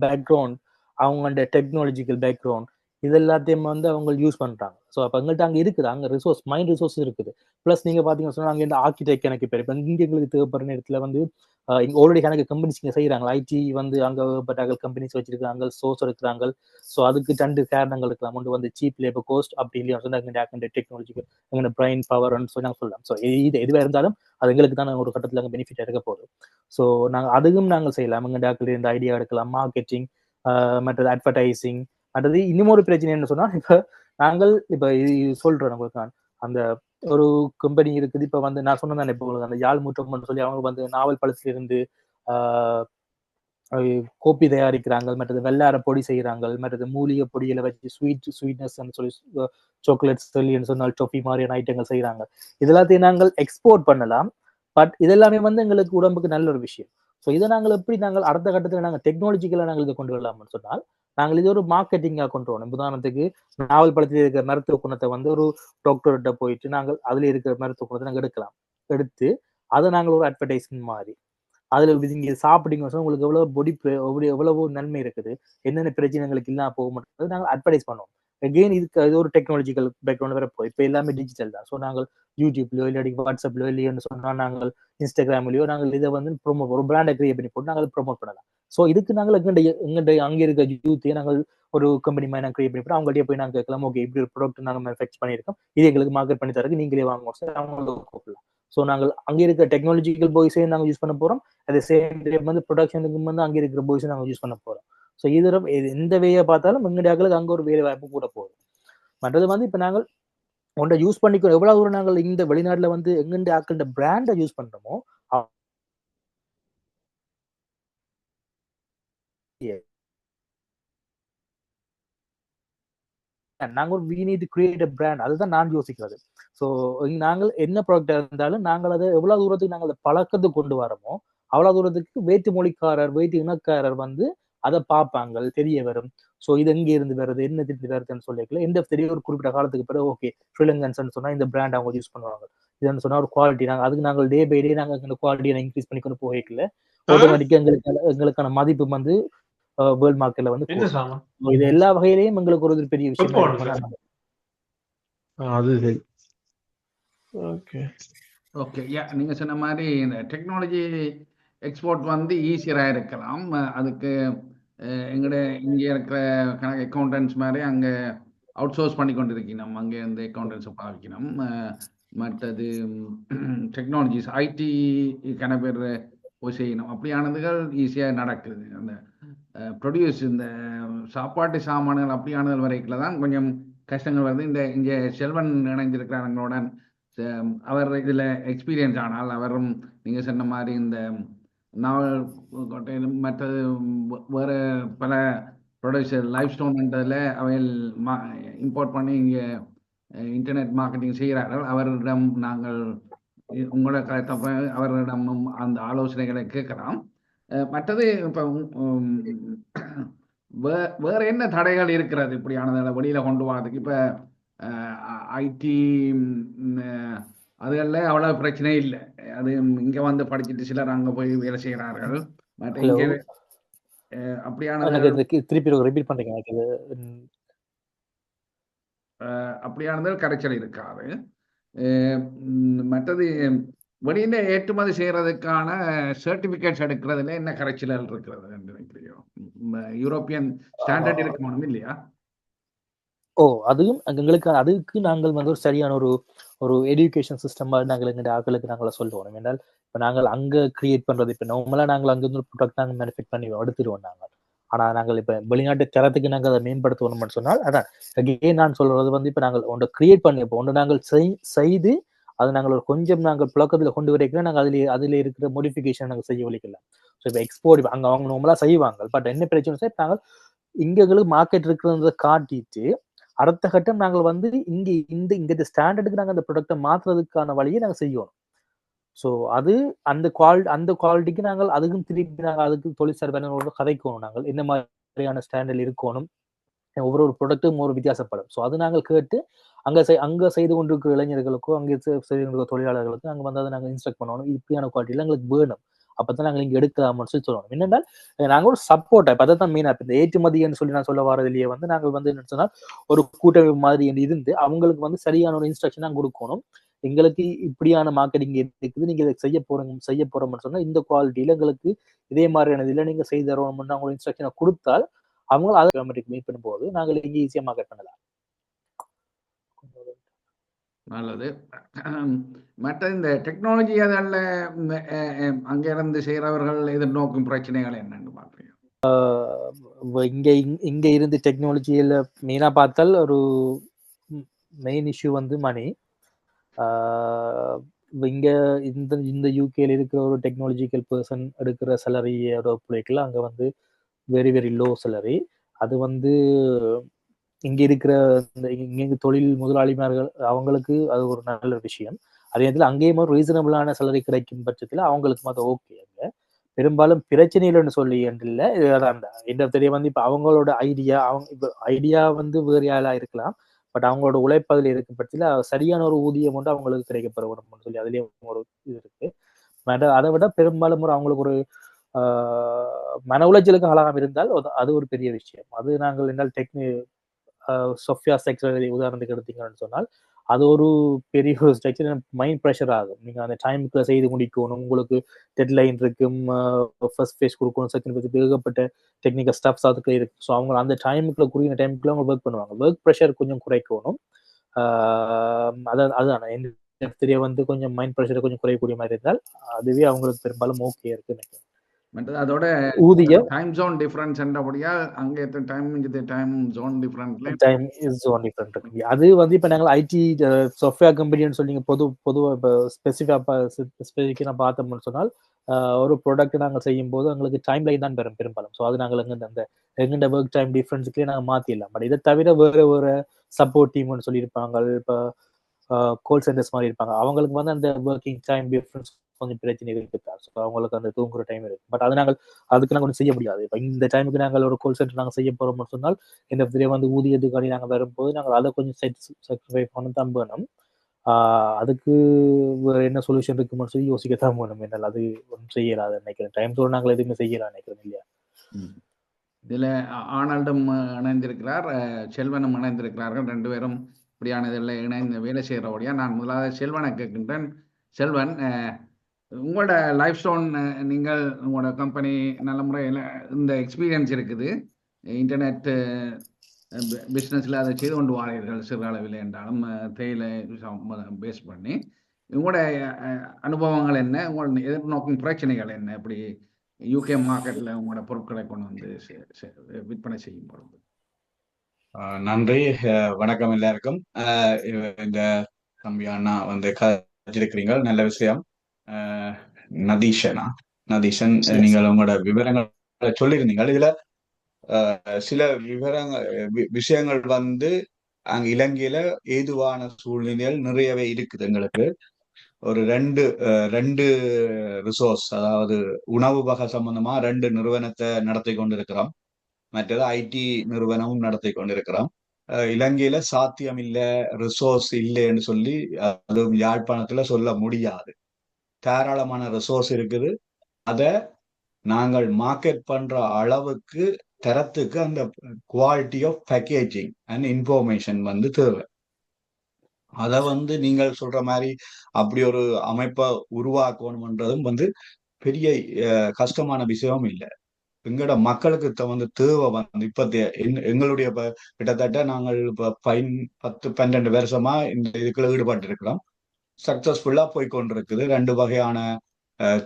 பேக்ரவுண்ட் அவங்களோட டெக்னாலஜிக்கல் பேக்ரவுண்ட் இது எல்லாத்தையும் வந்து அவங்க யூஸ் பண்றாங்க. ஸோ அப்போ எங்கள்கிட்ட அங்கே இருக்குது, அங்கே ரிசோர்ஸ் மைண்ட் ரிசோர்ஸ் இருக்குது. பிளஸ் நீங்க பாத்தீங்கன்னா சொன்னா அங்கே இந்த ஆர்கிடெக்ட் எனக்கு பேர் இப்போ இங்கே எங்களுக்கு தேவைப்படுற நேரத்தில் வந்து இங்க ஆல்ரெடி எனக்கு கம்பெனிஸ் இங்கே செய்யறாங்க. ஐடி வந்து அங்கே பட்டாக கம்பெனிஸ் வச்சிருக்காங்க, சோர்ஸ் இருக்கிறாங்க. ஸோ அதுக்கு 2 காரணங்கள் இருக்கலாம். ஒன்று வந்து சீப் லேபர் கோஸ்ட், அப்படி இல்லையா சொன்னா எங்க டெக்னாலஜிக்கல் எங்க பிரைன் பவர்னு சொல்லி நாங்கள் சொல்லலாம். ஸோ இது எதுவாக இருந்தாலும் அது எங்களுக்கு தான் ஒரு கட்டத்தில் அங்கே பெனிஃபிட் இருக்க போகுது. ஸோ நாங்கள் அதுவும் நாங்கள் செய்யலாம். எங்க டாக்டர் இந்த ஐடியா எடுக்கலாம், மார்க்கெட்டிங், மற்றது அட்வர்டைசிங். மற்றது இன்னும் ஒரு பிரச்சனை என்ன சொன்னா இப்ப நாங்கள் இப்ப சொல்றோம் உங்களுக்கு அந்த ஒரு கம்பெனி இருக்குது. இப்ப வந்து நான் சொன்னேன் இப்போ உங்களுக்கு அந்த யாழ் மூட்டம் சொல்லி அவங்க வந்து நாவல் பழத்துல இருந்து கோப்பி தயாரிக்கிறாங்க, மற்றது வெள்ளார பொடி செய்யறாங்க, மற்றது மூலிகை பொடிகளை வச்சு ஸ்வீட்னஸ் சொல்லி சாக்லேட்ஸ் சொல்லின்னு சொன்னால் டொஃபி மாதிரியான ஐட்டங்கள் செய்யறாங்க. இதெல்லாத்தையும் நாங்கள் எக்ஸ்போர்ட் பண்ணலாம். பட் இதெல்லாமே வந்து எங்களுக்கு உடம்புக்கு நல்ல ஒரு விஷயம். ஸோ இதை நாங்கள் எப்படி நாங்கள் அடுத்த கட்டத்தில் நாங்கள் டெக்னாலஜிக்கலா நாங்கள் இதை கொண்டு வரலாம்னு சொன்னால் நாங்கள் இது ஒரு மார்க்கெட்டிங்காக கொண்டு வரணும். உதாரணத்துக்கு நாவல் பழத்தில் இருக்கிற மருத்துவ குணத்தை வந்து ஒரு டாக்டர்கிட்ட போயிட்டு நாங்கள் அதுல இருக்கிற மருத்துவ குணத்தை நாங்கள் எடுத்து அதை நாங்கள் ஒரு அட்வர்டைஸ்மெண்ட் மாதிரி அதுல நீங்க சாப்பிட்டீங்க உங்களுக்கு எவ்வளவு எவ்வளவோ நன்மை இருக்குது, என்னென்ன பிரச்சனைகளுக்கு இல்லாம போக மாட்டேங்குது நாங்கள் அட்வர்டைஸ் பண்ணுவோம். அகெயின் இதுக்கு அது ஒரு டெக்னாலஜிக்கல் பேக்ரவுண்ட் வேற போய் இப்போ எல்லாமே டிஜிட்டல் தான். ஸோ நாங்கள் யூடியூப்லயோ இல்லாட்டி வாட்ஸ்அப்லயோ இல்லையோன்னு சொன்னா நாங்கள் இன்ஸ்டாகிராம்லயோ நாங்கள் இதை வந்து ஒரு பிராண்டை கிரியேட் பண்ணி போட்டு நாங்கள் ப்ரொமோட் பண்ணலாம். ஸோ இதுக்கு நாங்கள் எங்கள்கிட்ட அங்கே இருக்க யூத்தையே நாங்கள் ஒரு கம்பெனி மாதிரி நாங்கள் கிரியேட் பண்ணி அவங்கள்ட்டே போய் நாங்கள் கேட்கலாம், ஓகே இப்படி ஒரு ப்ராடக்ட் நாங்கள் மேனுஃபேக்சர் பண்ணியிருக்கோம், இது எங்களுக்கு மார்க்கெட் பண்ணி தரக்கு நீங்களே வாங்குவோம், அவங்களுக்கு கூப்பிடலாம். ஸோ நாங்கள் அங்கே இருக்க டெக்னாலஜிக்கல் பாய்ஸே நாங்கள் யூஸ் பண்ண போறோம். அட் சேம் டைம் வந்து ப்ரொடக்ஷனுக்கு வந்து அங்கே இருக்கிற பாய்ஸை நாங்கள் யூஸ் பண்ண போறோம். ஸோ இது எந்த வேயை பார்த்தாலும் எங்களுடைய அங்கே ஒரு வேலை வாய்ப்பு கூட போகுது. மற்றது வந்து இப்ப நாங்கள் ஒன்றை யூஸ் பண்ணிக்கிறோம். எவ்வளவு தூரம் நாங்கள் இந்த வெளிநாட்டுல வந்து எங்கெண்ட ஆக்களோட பிராண்டை யூஸ் பண்றோமோ நாங்கள் ஒரு we need to create a brand. அதுதான் நான் யோசிக்கிறது. ஸோ நாங்கள் என்ன ப்ராடக்ட் இருந்தாலும் நாங்கள் அதை எவ்வளவு தூரத்துக்கு நாங்கள் அதை பழக்கத்துக்கு கொண்டு வரோமோ அவ்வளவு தூரத்துக்கு வேற்று மொழிக்காரர் வேற்று இனக்காரர் வந்து அதை பார்ப்பாங்க, தெரிய வரும். ஸோ இது எங்கே இருந்து வருது, என்ன திருப்பி வருதுன்னு சொல்லிக்கல எந்த தெரிய ஒரு குறிப்பிட்ட காலத்துக்கு பிறகு ஓகே ஸ்ரீலங்கன்ஸ் சொன்னா இந்த பிராண்ட் அவங்க யூஸ் பண்ணுவாங்க, இதுன்னு சொன்னா ஒரு குவாலிட்டி நாங்கள் அதுக்கு நாங்கள் டே பை டே நாங்கள் அந்த குவாலிட்டியை இன்க்ரீஸ் பண்ணி கொண்டு போகல ஆட்டோமேட்டிக்காக எங்களுக்கான மதிப்பு வந்து வேர்ல்ட் மார்க்கெட்ல வந்து இது எல்லா வகையிலையும் எங்களுக்கு ஒரு பெரிய விஷயம். அது சரி. ஓகே ஓகே யா நீங்க சொன்ன மாதிரி இந்த டெக்னாலஜி எக்ஸ்போர்ட் வந்து ஈஸியராக இருக்கலாம். அதுக்கு எங்கட இங்கே இருக்கிற கணக்கு அக்கௌண்டன்ஸ் மாதிரி அங்கே அவுட் சோர்ஸ் பண்ணி கொண்டு இருக்கணும், அங்கே இந்த அக்கௌண்டன்ஸை பாவிக்கணும். மற்றது டெக்னாலஜிஸ் ஐடி கணக்கு பேர் போய் செய்யணும். அப்படியானதுகள் ஈஸியாக நடக்குது. அந்த ப்ரொடியூஸ் இந்த சாப்பாட்டு சாமான்கள் அப்படியானது வரைக்கும் தான் கொஞ்சம் கஷ்டங்கள் வருது. இந்த இங்கே செல்வன் இணைஞ்சிருக்கிறாங்களுடன் அவர் இதில் எக்ஸ்பீரியன்ஸ் ஆனால் அவரும் நீங்கள் சொன்ன மாதிரி இந்த நாவல் மற்றது வேறு பல ப்ரொடியூசர் லைஃப் ஸ்டோன்ன்றதில் அவையில் இம்போர்ட் பண்ணி இங்கே இன்டர்நெட் மார்க்கெட்டிங் செய்கிறார்கள். அவரிடம் நாங்கள் உங்களோட கருத்தை அவரிடமும் அந்த ஆலோசனைகளை கேட்கலாம். மற்றது இப்போ வேற என்ன தடைகள் இருக்கிறது இப்படியானதை வெளியில கொண்டு வரதுக்கு? இப்போ ஐடி அதுகளில் அவ்வளோ பிரச்சனை இல்லை. அது இங்கே வந்து படிச்சுட்டு சிலர் அங்கே போய் வேலை செய்கிறார்கள். மற்ற இங்கே அப்படியானது திருப்பி ரிப்பீட் பண்றீங்க, அப்படியானது கரைச்சல் இருக்காது. மற்றது வெளியில ஏற்றுமதி செய்யறதுக்கான சர்டிபிகேட்ஸ் எடுக்கிறதுல என்ன கரைச்சல் இருக்கிறது என்று நினைக்கிறோம்? யூரோப்பியன் ஸ்டாண்டர்ட் இருக்கணும் இல்லையா? அதுவும் எங்களுக்கு அதுக்கு நாங்கள் வந்து ஒரு சரியான ஒரு எஜுகேஷன் சிஸ்டம் மாதிரி நாங்கள் எங்களுடைய ஆட்களுக்கு நாங்கள் சொல்லுவோம். ஏன்னால் இப்போ நாங்கள் அங்கே கிரியேட் பண்றது, இப்போ நார்மலா நாங்கள் அங்கிருந்து ஒரு ப்ராடக்ட் நாங்கள் மேனுஃபேக்சர் பண்ணி எடுத்துருவோம் நாங்கள். ஆனால் நாங்கள் இப்போ வெளிநாட்டு தரத்துக்கு நாங்கள் அதை மேம்படுத்தணும்னு சொன்னால் அதான் அகெயின் நான் சொல்றது வந்து இப்போ நாங்கள் ஒன்றை கிரியேட் பண்ணி இப்போ ஒன்று நாங்கள் செய்து அது நாங்கள் ஒரு கொஞ்சம் நாங்கள் புழக்கத்தில் கொண்டு வரைக்கிறோம். நாங்கள் அதில் இருக்கிற மோடிஃபிகேஷன் நாங்கள் செய்ய வலிக்கலாம். ஸோ இப்போ எக்ஸ்போர்ட் அங்கே அவங்க நார்மலாக செய்வாங்க. பட் என்ன பிரச்சனை சார், நாங்கள் இங்கே எங்களுக்கு மார்க்கெட் இருக்கிறத காட்டிட்டு அடுத்த கட்டம் நாங்கள் வந்து இங்கே இந்த ஸ்டாண்டர்டுக்கு நாங்கள் அந்த ப்ராடக்டை மாற்றுறதுக்கான வழியை நாங்கள் செய்யணும். ஸோ அது அந்த குவாலிட்டிக்கு நாங்கள் அதுக்கும் திருப்பி நாங்கள் அதுக்கு தொழிற்சாலை பேனரோட கதைக்கணும். நாங்கள் என்ன மாதிரியான ஸ்டாண்டர்ட் இருக்கணும், ஒவ்வொரு ப்ராடக்ட்டும் ஒரு வித்தியாசப்படும். ஸோ அது நாங்கள் கேட்டு அங்கே செய்து கொண்டிருக்கிற இளைஞர்களுக்கோ அங்கே செய்து கொண்டிருக்கிற தொழிலாளர்களுக்கும் அங்கே வந்து அதை நாங்கள் இன்ஸ்ட்ரக்ட் பண்ணணும். இப்படியான குவாலிட்டியில் எங்களுக்கு வேணும், அப்பதான் நாங்கள் இங்கே எடுக்கலாம்னு சொல்லி சொல்லணும். என்னென்னால் நாங்கள் ஒரு சப்போர்ட் இப்போ அதை தான் மெயினாக இப்போ இந்த ஏற்றுமதின்னு சொல்லி நான் சொல்ல வரதுலேயே வந்து நாங்கள் வந்து என்ன சொன்னால் ஒரு கூட்டமைப்பு மாதிரி இருந்து அவங்களுக்கு வந்து சரியான ஒரு இன்ஸ்ட்ரக்ஷன் நாங்கள் கொடுக்கணும். எங்களுக்கு இப்படியான மார்க்கெட்டிங் இருக்குது, நீங்க இதை செய்ய போறோம்னு சொன்னா இந்த குவாலிட்டியில எங்களுக்கு இதே மாதிரியான இதுல நீங்க செய்து தரோம்னு அவங்க இன்ஸ்ட்ரக்ஷனை கொடுத்தால் அவங்க அதை மீட் பண்ணும்போது நாங்கள் இங்கே ஈஸியா மார்க்கெட் பண்ணலாம். நல்லது. மற்ற இந்த டெக்னாலஜி அதில் அங்கே இருந்து செய்கிறவர்கள் எதிர்நோக்கும் பிரச்சனைகள் என்னன்னு பார்க்குறீங்க? இங்க இருந்து டெக்னாலஜியில் மெயினாக பார்த்தால் ஒரு மெயின் இஷ்யூ வந்து மணி. இங்க இந்த யூகேல இருக்கிற ஒரு டெக்னாலஜிக்கல் பர்சன் எடுக்கிற சேலரியோட பிள்ளைகள் அங்கே வந்து வெரி வெரி லோ சேலரி. அது வந்து இங்க இருக்கிற இங்க தொழில் முதலாளிமார்கள் அவங்களுக்கு அது ஒரு நல்ல விஷயம். அதே நேரத்தில் அங்கேயும் ஒரு ரீசனபிளான சேலரி கிடைக்கும் பட்சத்தில் அவங்களுக்கு அது ஓகே. அங்க பெரும்பாலும் பிரச்சனைகள்னு சொல்லி இல்லை, அதான் இந்த தெரிய வந்து இப்போ அவங்களோட ஐடியா வந்து வேறு யாரா இருக்கலாம், பட் அவங்களோட உழைப்பதில் இருக்கும் பட்சத்தில் சரியான ஒரு ஊதியம் வந்து அவங்களுக்கு கிடைக்கப்பெறணும்னு சொல்லி அதுலேயும் ஒரு இது இருக்கு. அதை விட பெரும்பாலும் அவங்களுக்கு ஒரு மன உளைச்சலுக்கு ஆளாகாம இருந்தால் அது ஒரு பெரிய விஷயம். அது நாங்கள் என்னால் சொஃபியா ஸ்ட்ரக்சர் உதாரணத்துக்கு எடுத்தீங்கன்னு சொன்னால் அது ஒரு பெரிய ஒரு ஸ்ட்ரக்சர். மைண்ட் ப்ரெஷர் ஆகும். நீங்க அந்த டைமுக்குள்ள செய்து முடிக்கணும், உங்களுக்கு டெட்லைன் இருக்கும், ஃபர்ஸ்ட் ஃபேஸ் கொடுக்கணும், செகண்ட் ஃபேஸ் ஏகப்பட்ட டெக்னிக்கல் ஸ்டாஃப்ஸ் அதுக்குள்ள இருக்கு. ஸோ அவங்க அந்த டைமுக்குள்ள குறிய டைமுக்குள்ள அவங்க ஒர்க் பண்ணுவாங்க. ஒர்க் ப்ரெஷர் கொஞ்சம் குறைக்கணும். அதுதான் தெரிய வந்து கொஞ்சம் மைண்ட் ப்ரெஷரை கொஞ்சம் குறையக்கூடிய மாதிரி இருந்தால் அதுவே அவங்களுக்கு பெரும்பாலும் ஓகே இருக்கு. அதோட ஊதியம் டைம் ஜோன் டிஃபரன்ஸ் என்றபடியா அங்கே டைம் ஜோன் டிஃபரண்ட் இருக்கு. அது வந்து இப்போ நாங்கள் ஐடி சாஃப்ட்வேர் கம்பெனின்னு சொல்லி பொதுவாக இப்போ ஸ்பெசிஃபிக்காக பார்த்தோம்னு சொன்னால் ஒரு ப்ராடக்ட் நாங்கள் செய்யும் போது எங்களுக்கு டைம் லைன் தான் பெரும்பாலும். ஸோ அது நாங்கள் எங்கெண்ட ஒர்க் டைம் டிஃபரன்ஸுக்குள்ளே நாங்கள் மாற்றிடலாம். பட் இதை தவிர வேறு சப்போர்ட் டீம்னு சொல்லியிருப்பாங்க, இப்போ கால் சென்டர்ஸ் மாதிரி இருப்பாங்க, அவங்களுக்கு வந்து அந்த ஒர்க்கிங் டைம் டிஃபரன்ஸ் கொஞ்சம் பிரச்சனைகள் இருக்குதான். ஸோ அவங்களுக்கு அந்த தூங்குற டைம் இருக்கு. பட் அது அதுக்கு நாங்கள் ஒன்றும் செய்ய முடியாது. இப்போ இந்த டைமுக்கு நாங்கள் ஒரு கால் சென்டர் நாங்கள் செய்ய போகிறோம்னு சொன்னால் இந்த இடத்துல வந்து ஊதியத்துக்காண்டி நாங்கள் வரும்போது நாங்கள் அதை கொஞ்சம் சாக்ரிஃபை பண்ண தான் வேணும். அதுக்கு வேறு என்ன சொல்யூஷன் இருக்குன்னு சொல்லி யோசிக்கத்தான் வேணும். என்னால் அது ஒன்றும் செய்யலாது நினைக்கிறேன். டைம் சொல்ல நாங்கள் எதுவுமே செய்யலாம் நினைக்கிறோம் இல்லையா? இதில் ஆனல்டும் இணைந்திருக்கிறார், செல்வனும் இணைந்திருக்கிறார்கள். ரெண்டு பேரும் இப்படியான இதில் இணைந்து வேலை செய்கிறபடியா நான் முதலாவது செல்வனை கேட்கின்றேன். செல்வன், உங்களோட லைஃப் ஸ்டோன், நீங்கள் உங்களோட கம்பெனி நல்ல முறையில் இந்த எக்ஸ்பீரியன்ஸ் இருக்குது, இன்டர்நெட் பிஸ்னஸில் அதை செய்து கொண்டு வாரீர்கள் சிறு அளவில் என்றாலும் தேயிலை பேஸ் பண்ணி. உங்களுடைய அனுபவங்கள் என்ன, உங்களோட எதிர்நோக்கும் பிரச்சனைகள் என்ன, இப்படி யூகே மார்க்கெட்டில் உங்களோட பொருட்களை கொண்டு வந்து விற்பனை செய்யும் பொழுது? நன்றி, வணக்கம் எல்லாருக்கும். இந்த தம்பி அண்ணா வந்து கதைச்சிருக்கிறீங்க, நல்ல விஷயம். நதீஷன், நீங்கள் உங்களோட விவரங்களை சொல்லியிருந்தீங்க. இதுல சில விஷயங்கள் வந்து அங்க இலங்கையில ஏதுவான சூழ்நிலைகள் நிறையவே இருக்குது. எங்களுக்கு ஒரு ரெண்டு ரிசோர்ஸ், அதாவது உணவு வகை சம்பந்தமா 2 நிறுவனத்தை நடத்தி கொண்டிருக்கிறோம். மற்றது ஐடி நிறுவனமும் நடத்தி கொண்டிருக்கிறோம். இலங்கையில சாத்தியம் இல்லை, ரிசோர்ஸ் இல்லைன்னு சொல்லி அதுவும் யாழ்ப்பாணத்துல சொல்ல முடியாது. தாராளமான ரிசோர்ஸ் இருக்குது. அதை நாங்கள் மார்க்கெட் பண்ற அளவுக்கு தரத்துக்கு அந்த quality of packaging and information வந்து தேவை. அதை வந்து நீங்கள் சொல்ற மாதிரி அப்படி ஒரு அமைப்பை உருவாக்கணும்ன்றதும் வந்து பெரிய கஷ்டமான விஷயமும் இல்லை. எங்களோட மக்களுக்கு வந்து தேவை வந்து இப்போதைய எங்களுடைய கிட்டத்தட்ட நாங்கள் இப்போ 10-12 வருஷமா இந்த இதுக்குள்ள ஈடுபட்டு இருக்கிறோம். சக்சஸ்ஃபுல்லா போய்கொண்டிருக்குது. 2 வகையான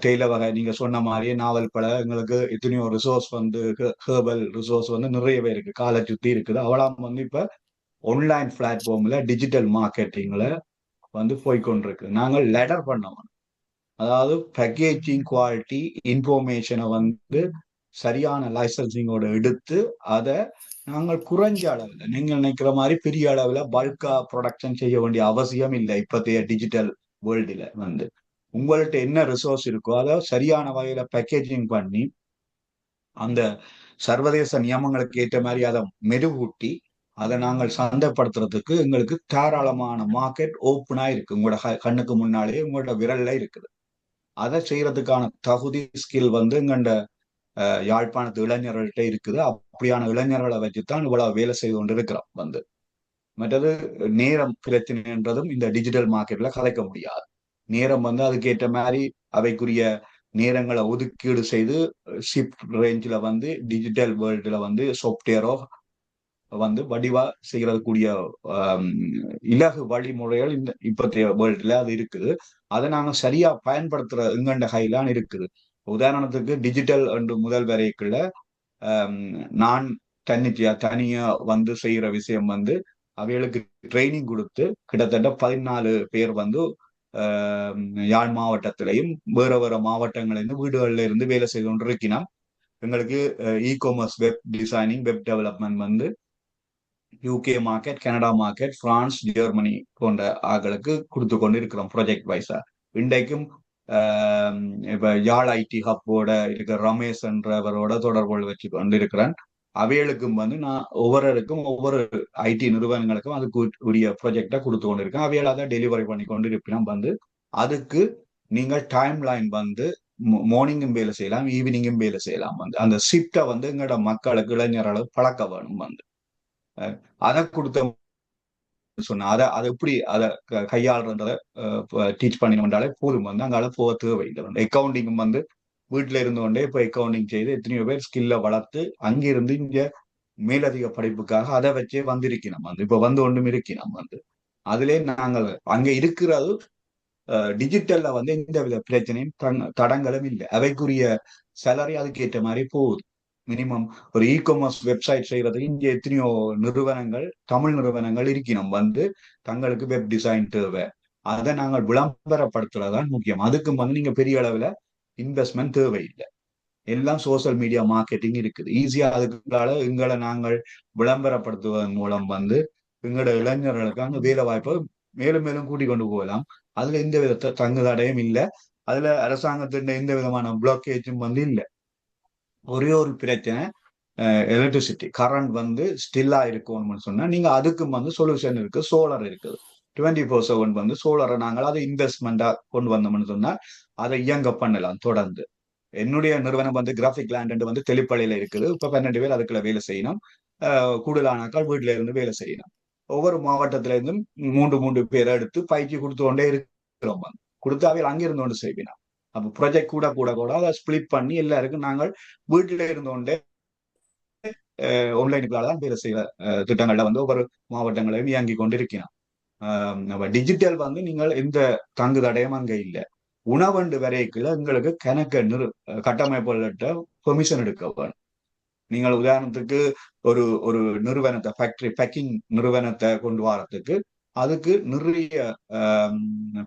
தேயிலை வகை, நீங்க சொன்ன மாதிரியே நாவல் பழ, எங்களுக்கு எத்தனையோ ரிசோர்ஸ் வந்து ஹேர்பல் ரிசோர்ஸ் வந்து நிறையவே இருக்கு, காலை சுத்தி இருக்குது. அவளாம் வந்து இப்ப ஆன்லைன் பிளாட்ஃபார்ம்ல டிஜிட்டல் மார்க்கெட்டிங்ல வந்து போய்கொண்டிருக்கு. நாங்கள் லெட்டர் பண்ணோம், அதாவது பேக்கேஜிங் குவாலிட்டி இன்ஃபர்மேஷனை வந்து சரியான லைசன்சிங்கோட எடுத்து அதை நாங்கள் குறைஞ்ச அளவில், நீங்க நினைக்கிற மாதிரி பெரிய அளவில் பல்கா ப்ரொடக்ஷன் செய்ய வேண்டிய அவசியம் இல்லை. இப்போதைய டிஜிட்டல் வேர்ல்டுல வந்து உங்கள்கிட்ட என்ன ரிசோர்ஸ் இருக்கோ அதை சரியான வகையில பேக்கேஜிங் பண்ணி அந்த சர்வதேச நியமங்களுக்கு ஏற்ற மாதிரி அதை மெருகூட்டி அதை நாங்கள் சந்தைப்படுத்துறதுக்கு எங்களுக்கு தாராளமான மார்க்கெட் ஓப்பனா இருக்கு. உங்களோட கண்ணுக்கு முன்னாலே உங்களோட விரல்ல இருக்குது. அதை செய்யறதுக்கான தகுதி ஸ்கில் வந்து எங்கண்ட யாழ்ப்பாணத்து இளைஞர்கள்ட்ட இருக்குது. அப்படியான இளைஞர்களை வச்சுதான் இவ்வளவு வேலை செய்து கொண்டு இருக்கிறோம் வந்து. மற்றது நேரம் பிரச்சனைன்றதும் இந்த டிஜிட்டல் மார்க்கெட்ல கலைக்க முடியாது. நேரம் வந்து அதுக்கேற்ற மாதிரி அவைக்குரிய நேரங்களை ஒதுக்கீடு செய்து ஷிஃப்ட் ரேஞ்சில் வந்து டிஜிட்டல் வேர்ல்டுல வந்து சாஃப்ட்வேரோ வந்து வடிவா செய்யறதுக்கூடிய இலகு வழிமுறைகள் இந்த இப்போதைய வேர்ல்டுல அது இருக்குது. அதை நாங்கள் சரியா பயன்படுத்துற எங்கண்ட கையிலான் இருக்குது. உதாரணத்துக்கு டிஜிட்டல் என்று முதல் வரைக்குள்ள நான் தனியா வந்து செய்யற விஷயம் வந்து அவைகளுக்கு ட்ரைனிங் கொடுத்து கிட்டத்தட்ட 14 பேர் வந்து யாழ் மாவட்டத்திலையும் வேற மாவட்டங்களிலிருந்து வீடுகள்ல இருந்து வேலை செய்து கொண்டு இருக்கிறோம். எங்களுக்கு e-commerce, web designing, web development வந்து UK market, Canada market, France, Germany போன்ற ஆட்களுக்கு கொடுத்து கொண்டு இருக்கிறோம் ப்ராஜெக்ட் வைஸா. இன்றைக்கும் இப்ப யாழ் ஐடி ஹப்போட இருக்கிற ரமேஷ் என்றவரோட தொடர்பு வச்சு கொண்டு இருக்கிறேன். அவைகளுக்கும் வந்து நான் ஒவ்வொரு ஐடி நிறுவனங்களுக்கும் அதுக்கு உரிய ப்ராஜெக்டை கொடுத்து கொண்டு இருக்கேன். அவையால் அதை டெலிவரி பண்ணி கொண்டு இருப்பினும் வந்து அதுக்கு நீங்கள் டைம் லைன் வந்து மார்னிங்கும் வேலை செய்யலாம், ஈவினிங்கும் வேலை செய்யலாம். வந்து அந்த ஷிஃப்டை வந்து எங்களோட மக்களுக்கு இளைஞர்களுக்கு பழக்க வேணும். வந்து அதை கொடுத்த சொன்ன அதை எப்படி அதை கையாளுன்றதை டீச் பண்ணினோம்னாலே போதும். வந்து அங்கால போக தேவையில்லை. வந்து அக்கௌண்டிங் வந்து வீட்டுல இருந்து கொண்டே இப்ப அக்கௌண்டிங் செய்து எத்தனையோ பேர் ஸ்கில்ல வளர்த்து அங்கிருந்து இங்க மேலதிக படிப்புக்காக அதை வச்சே வந்திருக்கணும். வந்து இப்ப வந்து ஒன்றும் இருக்கணும். வந்து அதுல நாங்கள் அங்க இருக்கிறது டிஜிட்டல்ல வந்து எந்த வித பிரச்சனையும் தடங்களும் இல்லை. அவைக்குரிய சேலரி அதுக்கு ஏற்ற மாதிரி போகுது. மினிமம் ஒரு இ-காமர்ஸ் வெப்சைட் செய்யறதுக்கு இங்க எத்தனையோ நிறுவனங்கள், தமிழ் நிறுவனங்கள் இருக்கணும். வந்து தங்களுக்கு வெப் டிசைன் தேவை, அதை நாங்கள் விளம்பரப்படுத்துறதுதான் முக்கியம். அதுக்கும் வந்து நீங்க பெரிய அளவுல இன்வெஸ்ட்மெண்ட் தேவையில்லை. எல்லாம் சோசியல் மீடியா மார்க்கெட்டிங் இருக்குது. ஈஸியா அதுக்குள்ளால எங்களை நாங்கள் விளம்பரப்படுத்துவதன் மூலம் வந்து எங்களோட இளைஞர்களுக்கான வேலை வாய்ப்பை மேலும் மேலும் கூட்டிக் கொண்டு போகலாம். அதுல எந்த வித தங்கு தடையும் இல்லை. அதுல அரசாங்கத்தின் எந்த விதமான பிளாக்கேஜும் வந்து இல்லை. ஒரே ஒரு பிரச்சனை, எலக்ட்ரிசிட்டி கரண்ட் வந்து ஸ்டில்லா இருக்கணும்னு சொன்னா நீங்க அதுக்கும் வந்து சொல்யூஷன் இருக்கு. சோலார் இருக்குது. 24/7 வந்து சோலாரை நாங்கள் அதை இன்வெஸ்ட்மெண்டா கொண்டு வந்தோம்னு சொன்னா அதை இயங்க பண்ணலாம் தொடர்ந்து. என்னுடைய நிறுவனம் வந்து கிராஃபிக் லேண்ட் வந்து தெளிப்பள்ளியில இருக்குது. இப்ப 12 பேர் அதுக்குள்ள வேலை செய்யணும். கூடுதலானாக்கள் வீட்டுல இருந்து வேலை செய்யணும். ஒவ்வொரு மாவட்டத்தில இருந்தும் 3 பேரை எடுத்து பயிற்சி கொடுத்து கொண்டே இருக்கிறோம். கொடுத்தாவே அங்கிருந்து கொண்டு செய்வினோம். அப்ப ப்ராஜெக்ட் கூட கூட கூட அதை ஸ்பிளிட் பண்ணி எல்லாருக்கும் நாங்கள் வீட்டில இருந்தோண்டே ஆன்லைனுக்குள்ளால தான் வேலை செய்யற திட்டங்கள்ல வந்து ஒவ்வொரு மாவட்டங்களையும் இயங்கி கொண்டிருக்கிறோம். டிஜிட்டல் வந்து நீங்கள் எந்த தங்கு தடையும் அங்க இல்லை. உணவண்டு வரைக்குள்ள எங்களுக்கு கணக்கு கட்டமைப்புகள்கிட்ட பெர்மிஷன் எடுக்க வேணும். நீங்கள் உதாரணத்துக்கு ஒரு ஒரு நிறுவனத்தை ஃபேக்டரி பேக்கிங் நிறுவனத்தை கொண்டு வரத்துக்கு அதுக்கு நிறைய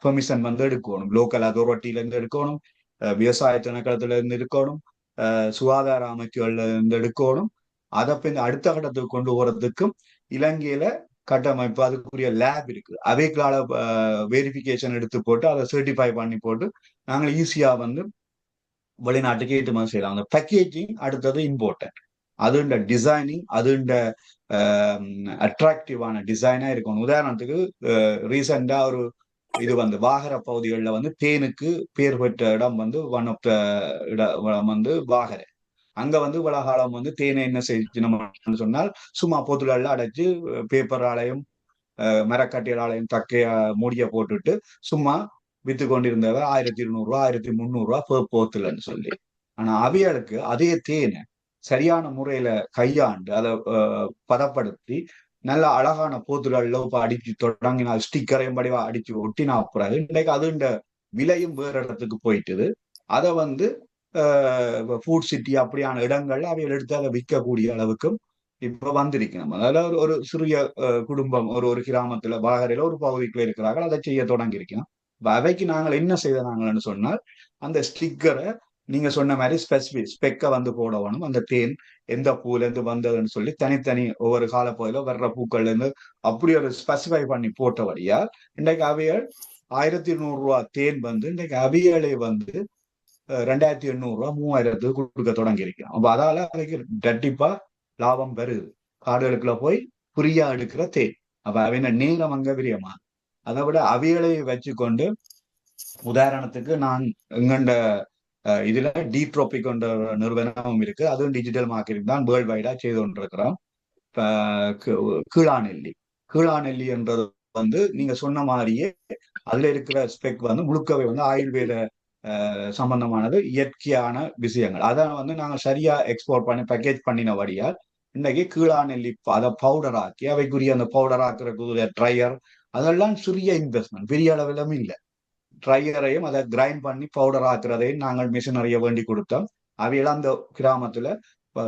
பெர்மிஷன் வந்து எடுக்கணும். லோக்கல் அத்தாரிட்டியில இருந்து எடுக்கணும், விவசாய திணைக்களத்துல இருந்து எடுக்கணும், சுகாதார அமைப்புகள்ல இருந்து எடுக்கணும். அதை பின் அடுத்த கட்டத்துக்கு கொண்டு போறதுக்கும் இலங்கையில கட்டமைப்பு அதுக்குரிய லேப் இருக்கு. அவைகளால வெரிஃபிகேஷன் எடுத்து போட்டு அதை சர்டிஃபை பண்ணி போட்டு நாங்கள் ஈஸியா வந்து வெளிநாட்டுக்கு ஏற்றுமதி செய்யலாம். அந்த பேக்கேஜிங் அடுத்தது இம்பார்ட்டன்ட். அதுண்ட டிசைனிங் அதுண்ட அட்ராக்டிவான டிசைனா இருக்கணும். உதாரணத்துக்கு ரீசெண்டா ஒரு இது வந்து வாகர பகுதிகளில் வந்து தேனுக்கு பேர் பெற்ற இடம் வந்து ஒன் ஆஃப் த இடம் வந்து வாகர. அங்க வந்து உலகாலம் வந்து தேனை என்ன செய்யணும்னு சொன்னால் சும்மா பொதுளெல்லாம் அடைச்சு பேப்பராலையும் மரக்கட்டியலாலையும் தக்கைய மூடிய போட்டுட்டு சும்மா வித்து கொண்டிருந்தவ 1200 ரூபா 1300 ரூபா போத்துலன்னு சொல்லி. ஆனா அவைகளுக்கு அதே தேனை சரியான முறையில கையாண்டு அதை பதப்படுத்தி நல்ல அழகான போத்துலள்ல இப்ப அடிச்சு தொடங்கினால் ஸ்டிக்கரையும் படிவா அடிச்சு ஒட்டினா பிறகு இன்றைக்கு அதுண்ட விலையும் வேற இடத்துக்கு போயிட்டுது. அதை வந்து ஃபுட் சிட்டி அப்படியான இடங்கள்ல அவைகள் எடுத்து அதை விற்கக்கூடிய அளவுக்கும் இப்ப வந்திருக்கணும். அதாவது ஒரு சிறிய குடும்பம் ஒரு கிராமத்துல பாகரையில ஒரு பகுதிக்குள்ள இருக்கிறார்கள், அதை செய்ய தொடங்கி இருக்கணும். அவைக்கு நாங்கள் என்ன செய்தாங்கன்னு சொன்னால் அந்த ஸ்டிக்கரை நீங்க சொன்ன மாதிரி ஸ்பெக்கை வந்து போடணும். அந்த தேன் எந்த பூல இருந்து வந்ததுன்னு சொல்லி தனித்தனி ஒவ்வொரு காலப்பகுதியில வர்ற பூக்கள்ல இருந்து அப்படி ஒரு ஸ்பெசிஃபை பண்ணி போட்டபடியா இன்றைக்கு அவைகள் 1200 ரூபா தேன் வந்து இன்றைக்கு அவைகளை வந்து 2800 ரூபா 3000 கொடுக்க தொடங்கி இருக்கோம். அப்ப அதால அவைக்கு கண்டிப்பா லாபம் வருது. காடுகளுக்குள்ள போய் புரியா எடுக்கிற தேன். அப்ப அவைன நீளம் அங்க விரியமா. அதை விட அவைகளை வச்சுக்கொண்டு உதாரணத்துக்கு நான் எங்கண்ட இதுல டீட்ரோபிக் என்ற நிறுவனம் இருக்கு. அதுவும் டிஜிட்டல் மார்க்கெட்டிங் தான் வேர்ல்ட் வைடா செய்து கொண்டிருக்கிறோம். கீழாநெல்லி என்றது வந்து நீங்க சொன்ன மாதிரியே அதுல இருக்கிற ஸ்பெக் வந்து முழுக்கவை வந்து ஆயுர்வேத சம்பந்தமானது, இயற்கையான விஷயங்கள். அதை வந்து நாங்க சரியா எக்ஸ்போர்ட் பண்ணி பேக்கேஜ் பண்ணினபடியால் இன்னைக்கு கீழாநெல்லி அதை பவுடர் ஆக்கி அவைக்குரிய அந்த பவுடர் ஆக்குறதுக்குரிய ட்ரையர் அதெல்லாம் சிறிய இன்வெஸ்ட்மெண்ட், பெரிய அளவிலும் இல்லை. ட்ரையரையும் அதை கிரைண்ட் பண்ணி பவுடர் ஆக்குறதையும் நாங்கள் மிஷினரிய வேண்டி கொடுத்தோம். அவையெல்லாம் அந்த கிராமத்துல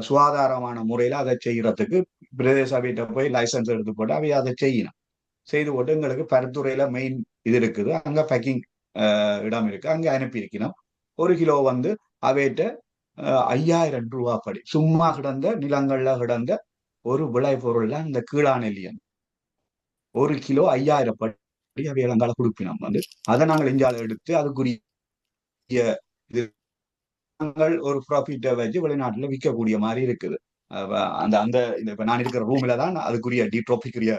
சுகாதாரமான முறையில அதை செய்யறதுக்கு பிரதேச சபையிட்ட போய் லைசன்ஸ் எடுத்து போட்டு அவை அதை செய்யணும். செய்து போட்டு எங்களுக்கு பருத்துறையில மெயின் இது இருக்குது, அங்க பேக்கிங் இடம் இருக்கு, அங்க அனுப்பி இருக்கணும். 1 கிலோ வந்து அவையிட்ட 5000 ரூபா படி சும்மா கிடந்த நிலங்கள்ல கிடந்த ஒரு விளை பொருள்ல அந்த கீழாநெல்லியன் 1 கிலோ 5000 படி அவையலங்கால கொடுப்பினோம். வந்து அதை நாங்கள் இஞ்சால எடுத்து அதுக்குரிய இது நாங்கள் ஒரு ப்ராஃபிட்டை வச்சு வெளிநாட்டுல விற்கக்கூடிய மாதிரி இருக்குது. அந்த அந்த இப்ப நான் இருக்கிற ரூம்ல தான் அதுக்குரிய டீட்ரோபிக்குரிய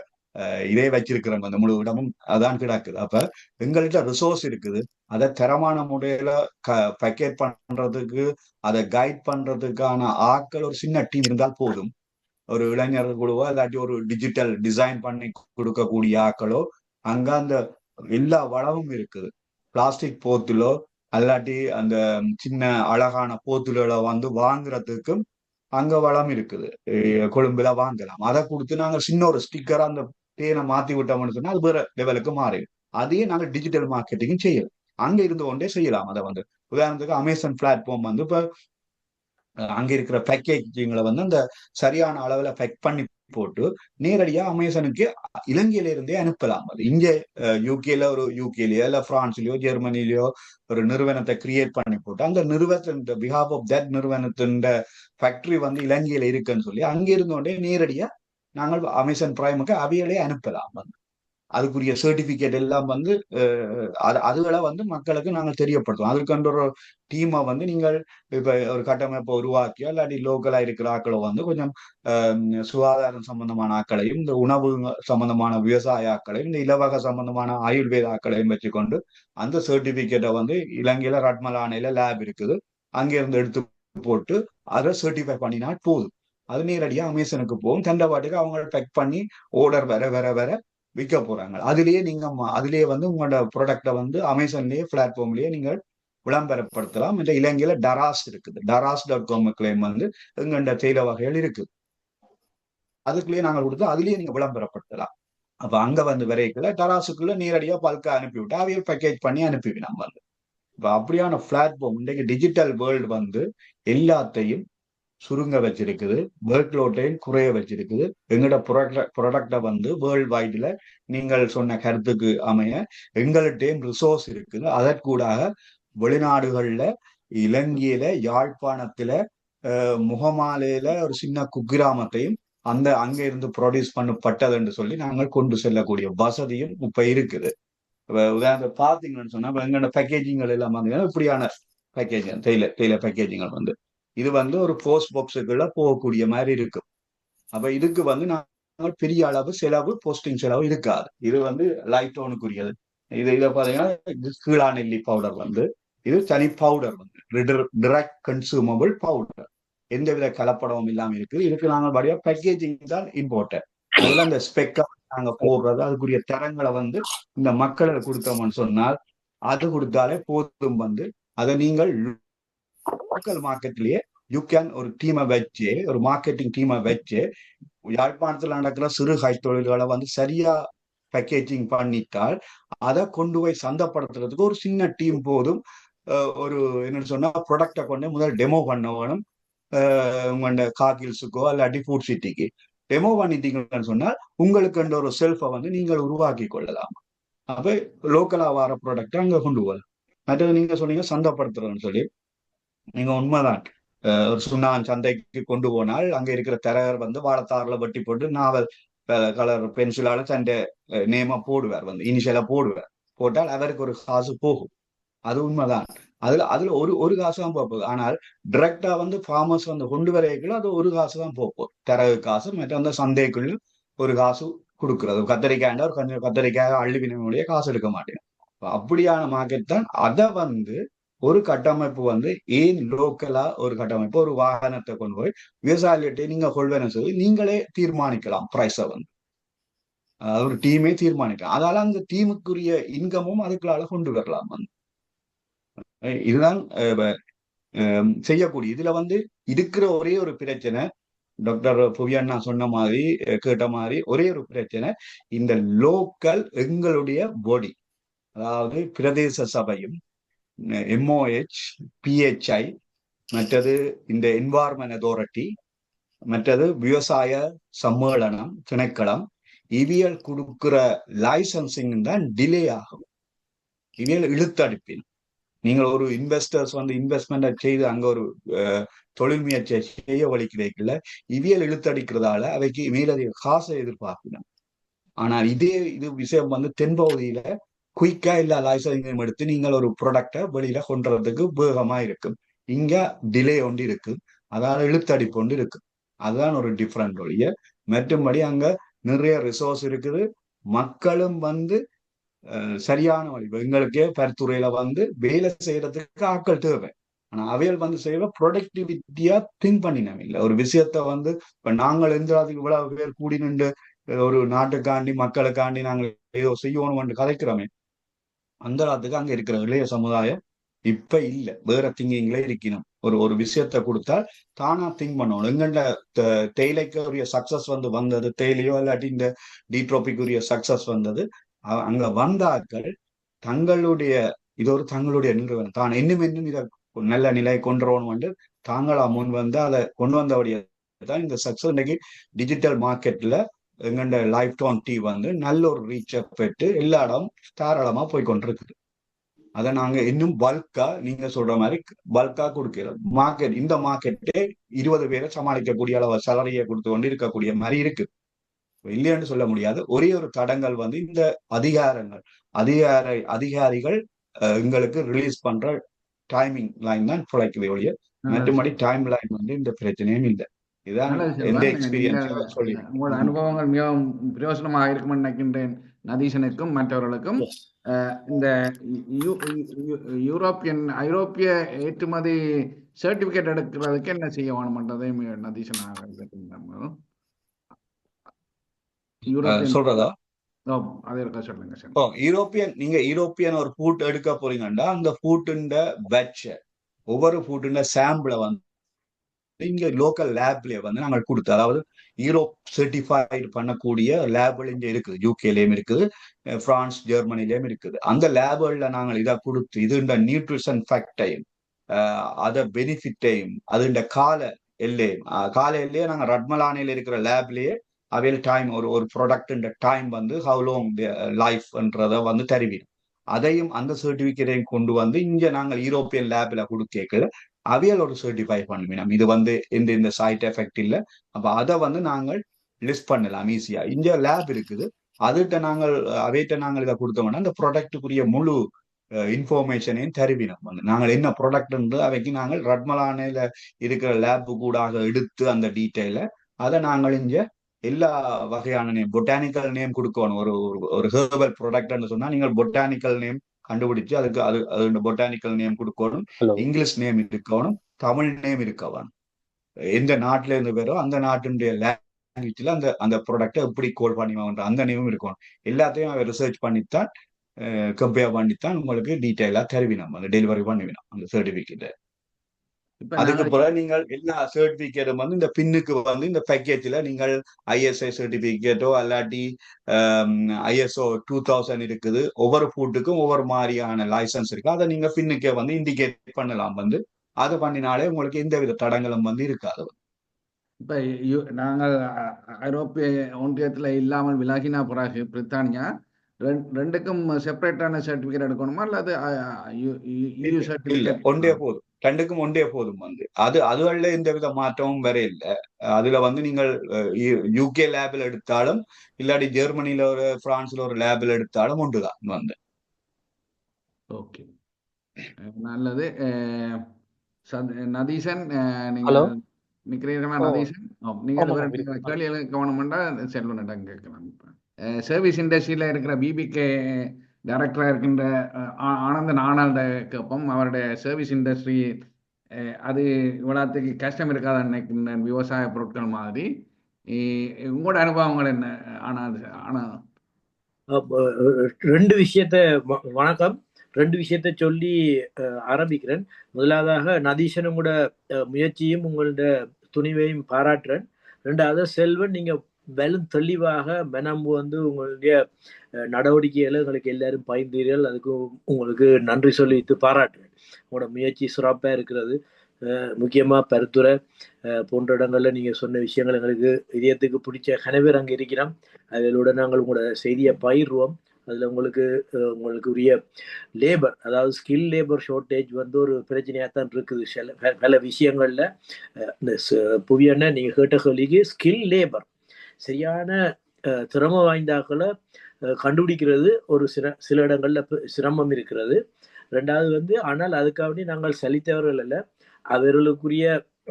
இதே வச்சிருக்கிறோம். அந்த முழு இடமும் அதான் கிடக்குது. அப்ப எங்கள்கிட்ட ரிசோர்ஸ் இருக்குது. அதை தரமான முறையில பேக்கேட் பண்றதுக்கு அதை கைட் பண்றதுக்கான ஆட்கள் ஒரு சின்ன டீம் இருந்தால் போதும். ஒரு இளைஞர் குழுவோ இல்லாட்டி ஒரு டிஜிட்டல் டிசைன் பண்ணி கொடுக்கக்கூடிய ஆட்களோ அங்க அந்த எல்லா வளமும் இருக்குது. பிளாஸ்டிக் போத்துலோ அல்லாட்டி அந்த சின்ன அழகான போத்துலோ வந்து வாங்குறதுக்கும் அங்க வளம் இருக்குது. கொழும்புல வாங்கலாம். அதை கொடுத்து நாங்க சின்ன ஒரு ஸ்டிக்கரா அந்த தேனை மாத்தி விட்டோம்னு சொன்னா அது வேற லெவலுக்கு மாறிடும். அதையே நாங்க டிஜிட்டல் மார்க்கெட்டிங் செய்யலாம். அங்க இருந்து கொண்டே செய்யலாம். அதை வந்து உதாரணத்துக்கு அமேசான் பிளாட்ஃபார்ம் வந்து இப்ப அங்க இருக்கிற பேக்கேஜிங்களை வந்து அந்த சரியான அளவுல பேக் பண்ணி போட்டு நேரடியா அமேசானுக்கு இலங்கையில இருந்தே அனுப்பலாம். அது இங்க யூகேலயோ இல்ல பிரான்ஸ்லயோ ஜெர்மனிலயோ ஒரு நிறுவனத்தை கிரியேட் பண்ணி போட்டு அந்த நிறுவனத்தின் பிஹாப் ஆஃப் தட் நிறுவனத்தின் ஃபேக்டரி வந்து இலங்கையில இருக்குன்னு சொல்லி அங்க இருந்தோடனே நேரடியா நாங்கள் அமேசான் பிரைமுக்கு அவையிலே அனுப்பலாம். அதுக்குரிய சர்டிபிகேட் எல்லாம் வந்து அதுகளை வந்து மக்களுக்கு நாங்கள் தெரியப்படுத்துவோம். அதுக்கு ஒரு டீமை வந்து நீங்கள் இப்ப ஒரு கட்டமைப்பை உருவாக்கியோ இல்லாட்டி லோக்கலா இருக்கிற ஆக்களோ வந்து கொஞ்சம் சுகாதாரம் சம்பந்தமான ஆக்களையும் இந்த உணவு சம்பந்தமான விவசாய ஆக்களையும் இந்த இலவக சம்பந்தமான ஆயுர்வேத ஆக்களையும் வச்சுக்கொண்டு அந்த சர்டிபிகேட்டை வந்து இலங்கையில ரட்மலானையில லேப் இருக்குது, அங்கிருந்து எடுத்து போட்டு அதை சர்டிஃபை பண்ணினால் போதும். அது நேரடியா அமேசானுக்கு போகும். தண்டவாட்டுக்கு அவங்க பேக் பண்ணி ஆர்டர் வர வர வர விற்க போறாங்க. அதுலயே நீங்க அதுலயே வந்து உங்களோட ப்ராடக்டை வந்து அமேசான்லயே பிளாட்ஃபார்ம்லயே நீங்கள் விளம்பரப்படுத்தலாம். இந்த இலங்கையில டராஸ் இருக்குது, daras.com வந்து எங்கண்ட தேயிலை வகைகள் இருக்குது. அதுக்குள்ளேயே நாங்கள் கொடுத்து அதுலயே நீங்க விளம்பரப்படுத்தலாம். அப்ப அங்க வந்து வரைக்குள்ள டராசுக்குள்ள நேரடியா பல்கா அனுப்பிவிட்டு அவைய பேக்கேஜ் பண்ணி அனுப்பிவி நம்ம வந்து. இப்ப அப்படியான பிளாட்ஃபார்ம் இன்றைக்கு டிஜிட்டல் வேர்ல்டு வந்து எல்லாத்தையும் சுருங்க வச்சிருக்குது, ஒர்க் லோட்டையும் குறைய வச்சிருக்குது. எங்களோட ப்ராடக்டை வந்து வேர்ல்டு வைட்ல நீங்கள் சொன்ன கருத்துக்கு அமைய எங்கள்கிட்டையும் ரிசோர்ஸ் இருக்குது. அதற்கூடாக வெளிநாடுகள்ல இலங்கையில யாழ்ப்பாணத்துல முகமாலையில ஒரு சின்ன குக்கிராமத்தையும் அங்க இருந்து ப்ரொடியூஸ் பண்ணப்பட்டது என்று சொல்லி நாங்கள் கொண்டு செல்லக்கூடிய வசதியும் இப்ப இருக்குது. உதாரணத்தை பாத்தீங்கன்னு சொன்னா எங்களோட பேக்கேஜிங்கள் எல்லாம் பாத்தீங்கன்னா இப்படியான பேக்கேஜ் தேயிலை பேக்கேஜிங்கள் வந்து இது வந்து ஒரு போஸ்ட் பாக்ஸுக்குள்ள போகக்கூடிய மாதிரி இருக்கும். அப்ப இதுக்கு வந்து நாங்கள் பெரிய அளவு செலவு போஸ்டிங் செலவு இருக்காது. இது வந்து லைட் டோனுக்குரியது. இதை பாத்தீங்கன்னா கீழா நெல்லி பவுடர் வந்து இது தனி பவுடர் வந்து டிரெக்ட் கன்சூமபிள் பவுடர், எந்தவித கலப்படமும் இல்லாம இருக்குது. இதுக்கு நாங்கள் வழியா பேக்கேஜிங் தான் இம்பார்ட்டன்ட். அதுல அந்த ஸ்பெக்கா நாங்க போடுறது அதுக்குரிய தரங்களை வந்து இந்த மக்களுக்கு கொடுத்தோம்னு சொன்னால் அது கொடுத்தாலே போதும். வந்து அதை நீங்கள் லோக்கல் மார்க்கெட்லயே யூ கேன் ஒரு டீமை வச்சு ஒரு மார்க்கெட்டிங் டீமை வச்சு யாழ்ப்பாணத்துல நடக்கிற சிறு கை தொழில்களை வந்து சரியா பேக்கேஜிங் பண்ணிட்டால் அதை கொண்டு போய் சந்தைப்படுத்துறதுக்கு ஒரு சின்ன டீம் போதும். ஒரு என்னன்னு சொன்னா ப்ராடக்டை கொண்டு முதல் டெமோ பண்ண வேணும். உங்களோட காகில்ஸுக்கோ இல்லாட்டி ஃபுட் சிட்டிக்கு டெமோ பண்ணிட்டீங்கன்னு சொன்னால் உங்களுக்கு ஒரு செல்ஃபை வந்து நீங்கள் உருவாக்கி கொள்ளலாம். அப்ப லோக்கலா வர ப்ராடக்டை அங்க கொண்டு போகலாம். மற்றது நீங்க சொன்னீங்க சந்தைப்படுத்துறதுன்னு சொல்லி, நீங்க உண்மைதான். ஒரு சுண்ணான் சந்தைக்கு கொண்டு போனால் அங்க இருக்கிற தரகர் வந்து வாழைத்தாறுல வெட்டி போட்டு நாவல் கலர் பென்சிலால தன்னை நேமா போடுவார், வந்து இனிஷியலா போடுவார். போட்டால் அவருக்கு ஒரு காசு போகும். அது உண்மைதான். அதுல ஒரு காசு தான் போகுது. ஆனால் டிரெக்டா வந்து ஃபார்மர்ஸ் வந்து கொண்டு வரைக்குள்ள அது ஒரு காசு தான் போகும், தரகு காசு. மற்ற அந்த சந்தைக்குள்ள ஒரு காசு கொடுக்குறது. கத்தரிக்காய் ஒரு கத்தரிக்காய் அள்ளிவினுடைய காசு எடுக்க மாட்டேன். அப்படியான மார்க்கெட் தான். அதை வந்து ஒரு கட்டமைப்பு வந்து ஏன் லோக்கலா ஒரு கட்டமைப்பு ஒரு வாகனத்தை கொண்டு போய் விவசாயிகிட்டே நீங்க கொள்வன சொல்லி நீங்களே தீர்மானிக்கலாம் பிரைஸை வந்து. ஒரு டீமே தீர்மானிக்கலாம். அதனால அந்த டீமுக்குரிய இன்கமும் அதுக்குள்ளால கொண்டு வரலாம் வந்து. இதுதான் செய்யக்கூடிய. இதுல வந்து இருக்கிற ஒரே ஒரு பிரச்சனை, டாக்டர் புவியண்ணா சொன்ன மாதிரி கேட்ட மாதிரி ஒரே ஒரு பிரச்சனை, இந்த லோக்கல் எங்களுடைய பாடி, அதாவது பிரதேச சபையும் MOH PHI மற்றது இந்த என்வாரன்மெண்ட் அத்தாரிட்டி மற்றது விவசாய சம்மேளனம் திணைக்களம் இவியல் கொடுக்கிற லைசன்சிங் தான் டிலே ஆகும். இவியல் இழுத்தடிப்பின் நீங்கள் ஒரு இன்வெஸ்டர்ஸ் வந்து இன்வெஸ்ட்மெண்ட் செய்து அங்க ஒரு தொழில் முயற்சியை செய்ய வலிக்கிறீர்கள, இவியல் இழுத்தடிக்கிறதால அவைக்கு மேலதிக காசை எதிர்பார்க்கணும். ஆனால் இது விஷயம் வந்து தென்பகுதியில குயிக்கா இல்ல லைசன்ஸையும் எடுத்து நீங்கள் ஒரு ப்ராடக்டை வெளியில கொண்டுறதுக்கு வேகமா இருக்கும். இங்க டிலே ஒன்று இருக்கு, அதாவது இழுத்தடிப்பு ஒன்று இருக்கு. அதுதான் ஒரு டிஃப்ரெண்ட் ஒழிய மற்றும்படி அங்க நிறைய ரிசோர்ஸ் இருக்குது. மக்களும் வந்து சரியான வழி எங்களுக்கே பரித்துறையில வந்து வேலை செய்யறதுக்கு ஆட்கள் தேவை. ஆனா அவைகள் வந்து செய்ய ப்ரொடக்டிவிட்டியா திங்க் பண்ணினோம் இல்லை. ஒரு விஷயத்த வந்து இப்ப நாங்கள் எந்திரத்துக்கு இவ்வளவு பேர் கூடி நின்று ஒரு நாட்டுக்காண்டி மக்களுக்காண்டி நாங்கள் ஏதோ செய்யணும் கதைக்கிறோமே, அந்த இடத்துக்கு அங்க இருக்கிற இளைய சமுதாயம் இப்ப இல்ல. வேற திங்கிங்ல இருக்கணும். ஒரு விஷயத்த கொடுத்தா தானா திங்க் பண்ணணும். எங்கண்ட தேயிலைக்குரிய சக்சஸ் வந்து வந்தது, தேயிலையோ இல்லாட்டி இந்த டீட்ரோபிக்குரிய சக்சஸ் வந்தது, அங்க வந்தாக்கள் தங்களுடைய இது ஒரு தங்களுடைய நிறுவனம் தான் இன்னும் இதை நல்ல நிலை கொண்டுறோம் வந்து தாங்களா முன் வந்து அதை கொண்டு வந்தபடிய தான் இந்த சக்சஸ். இன்னைக்கு டிஜிட்டல் மார்க்கெட்ல எங்கண்ட லைஃப் டான் டீ வந்து நல்ல ஒரு ரீச்சை பெற்று எல்லா இடம் தாராளமா போய் கொண்டிருக்குது. அதை நாங்க இன்னும் பல்கா நீங்க சொல்ற மாதிரி பல்கா கொடுக்கிறோம். மார்க்கெட் இந்த மார்க்கெட்டே 20 பேரை சமாளிக்கக்கூடிய அளவு சேலரியை கொடுத்து கொண்டு இருக்கக்கூடிய மாதிரி இருக்கு. இல்லைன்னு சொல்ல முடியாது. ஒரே ஒரு தடங்கள் வந்து இந்த அதிகாரிகள் எங்களுக்கு ரிலீஸ் பண்ற டைமிங் லைன் தான் குறைக்குது ஒழிய மற்றபடி டைம் லைன் வந்து இந்த பிரச்சனையும் இல்லை. இதுதான் நல்லது எந்த செல்வன். எக்ஸ்பீரியன்ஸா நீங்கள் சொல்லி. உங்களோட அனுபவங்கள் மிகவும் பிரயோசனமாக இருக்கும்னு நினைக்கின்றேன் நதீசனுக்கும் மற்றவர்களுக்கும். எஸ் இந்த ஐரோப்பிய ஏற்றுமதி சர்டிபிகேட் எடுக்கிறதுக்கு என்ன செய்ய வேணும்ன்றதை நதீசனாக கேட்டிருந்தாங்க. யூரோப்பியன் சொல்றதா? அதை இருக்க சொல்லுங்க சார். நீங்க யூரோப்பியன் ஒரு ஃபுட் எடுக்க போறீங்கன்னா அந்த ஃபுட்டுண்ட பேட்ச் ஒவ்வொரு ஃபுட்டுண்ட சாம்பிளை வந்து இங்க லோக்கல் லேப்லயே வந்து நாங்கள் கொடுத்து, அதாவது யூரோப் சர்டிஃபைடு பண்ணக்கூடிய லேபுகள் இங்க இருக்குது. யூகேலயும் இருக்குது, பிரான்ஸ் ஜெர்மனிலயும் இருக்குது. அந்த லேபுகள்ல நாங்கள் இதை கொடுத்து இதுண்ட நியூட்ரிஷன் ஃபேக்டையும் அத பெனிஃபிட்டையும் அதுண்ட கால எல்லையே நாங்க ரட்மலானையில இருக்கிற லேப்லயே அவையில் டைம் ஒரு ப்ராடக்ட் டைம் வந்து ஹவு லாங் லைஃப்ன்றத வந்து தருவிடும். அதையும் அந்த சர்டிபிகேட்டையும் கொண்டு வந்து இங்க நாங்கள் யூரோப்பியன் லேப்ல கொடுக்க அவையில் ஒரு சர்டிஃபை பண்ணுவோம். இது வந்து இந்த சைட் எஃபெக்ட் இல்லை. அப்ப அதை வந்து நாங்கள் லிஸ்ட் பண்ணலாம் ஈஸியா. இங்க லேப் இருக்குது, அவைகிட்ட நாங்கள் இதை கொடுத்தோம்னா அந்த ப்ராடக்டுக்குரிய முழு இன்ஃபர்மேஷனையும் தருவினோம். வந்து நாங்கள் என்ன ப்ராடக்ட் அவைக்கு நாங்கள் ரட்மலானையில இருக்கிற லேபு கூட எடுத்து அந்த டீட்டெயில அதை நாங்கள் இங்க எல்லா வகையான நேம் பொட்டானிக்கல் நேம் கொடுக்கணும். ஒரு ஹெர்பல் ப்ராடக்ட்னு சொன்னா நீங்கள் பொட்டானிக்கல் நேம் கண்டுபிடிச்சு அது பொட்டானிக்கல் நேம் கொடுக்கணும், இங்கிலீஷ் நேம் இருக்கணும், தமிழ் நேம் இருக்கணும். எந்த நாட்டுல இருந்து பேரோ அந்த நாட்டினுடைய லாங்குவேஜ்ல அந்த ப்ராடக்டை எப்படி கோல் பண்ணிவாங்க அந்த நேமும் இருக்கணும். எல்லாத்தையும் அவன் ரிசர்ச் பண்ணித்தான் கம்பேர் பண்ணித்தான் உங்களுக்கு டீட்டெயிலா தருவினோம், அந்த டெலிவரி பண்ணுவினோம் அந்த சர்டிபிகேட். அதுக்கு பிறகு நீங்கள் எல்லா சர்டிபிகேட்டும் வந்து இந்த பின்னுக்கு வந்து இந்த பேக்கேஜ்ல நீங்கள் ISI சர்டிபிகேட்டோ அல்லாட்டி ISO 2000 இருக்குது. ஒவ்வொரு ஃபுட்டுக்கும் ஒவ்வொரு மாதிரியான லைசன்ஸ் இருக்கு. அதை நீங்க பின்னுக்கே வந்து இண்டிகேட் பண்ணலாம். வந்து அது பண்ணினாலே உங்களுக்கு எந்த வித தடங்களும் வந்து இருக்காது. இப்ப நாங்கள் ஐரோப்பிய ஒன்றியத்துல இல்லாமல் விலகினா பிறகு பிரித்தானியா ரெண்டுக்கும் செப்பரேட்டான சர்டிபிகேட் எடுக்கணுமா அல்லது EU சர்டிபிகேட்? ஒன்றே போதும், ரெண்டுக்கும் ஒன்றே போதும். வந்து அதுல எந்த வித மாற்றமும் வர இல்லை. அதுல வந்து நீங்கள் UK லேபில் எடுத்தாலும் இல்லாட்டி ஜெர்மனில பிரான்ஸ்ல ஒரு லேபில் எடுத்தாலும் ஒன்றுதான். வந்து ஓகே, நல்லது. நதீசன் ஹலோ நிக்கிறீர்களா? நதீசன், நீங்க கேள்வி கவனம்டா செல்வனிடம் கேட்கலாம். சர்வீஸ் இண்டஸ்ட்ரியில இருக்கிற BBK டைரக்டராக இருக்கின்ற ஆனந்தன் ஆனல்ட கேட்போம். அவருடைய சர்வீஸ் இண்டஸ்ட்ரி அது இவ்வளோத்துக்கு கஷ்டம் இருக்காத நினைக்கின்ற விவசாய பொருட்கள் மாதிரி. உங்களோட அனுபவங்கள் என்ன? ரெண்டு விஷயத்த வணக்கம், ரெண்டு விஷயத்த சொல்லி ஆரம்பிக்கிறேன். முதலாவதாக நதீசனும் கூட முயற்சியும் உங்களோட துணிவையும் பாராட்டுறேன். ரெண்டாவது செல்வன், நீங்க வெளும் தெளிவாக மெனம்பு வந்து உங்களுடைய நடவடிக்கைகளை எங்களுக்கு எல்லாரும் பயந்தீர்கள். அதுக்கு உங்களுக்கு நன்றி சொல்லிட்டு பாராட்டுறேன். உங்களோட முயற்சி சிறப்பாக இருக்கிறது. முக்கியமாக பருத்துறை போன்ற இடங்கள்ல நீங்க சொன்ன விஷயங்கள் எங்களுக்கு இதயத்துக்கு பிடிச்ச கனவேர் அங்கே இருக்கிறோம். அதிலோட நாங்கள் உங்களோட செய்தியை பயிர்வோம். அதில் உங்களுக்கு உரிய லேபர், அதாவது ஸ்கில் லேபர் ஷார்ட்டேஜ் வந்து ஒரு பிரச்சனையாக தான் இருக்குது பல விஷயங்கள்ல. இந்த புவியண்ண நீங்க கேட்ட கேள்விக்கு ஸ்கில் லேபர் சரியான திறமை வாய்ந்தாக்களை கண்டுபிடிக்கிறது ஒரு சில இடங்கள்ல சிரமம் இருக்கிறது. ரெண்டாவது வந்து ஆனால் அதுக்காக நாங்கள் சலித்தவர்கள் அல்ல, அவர்களுக்குரிய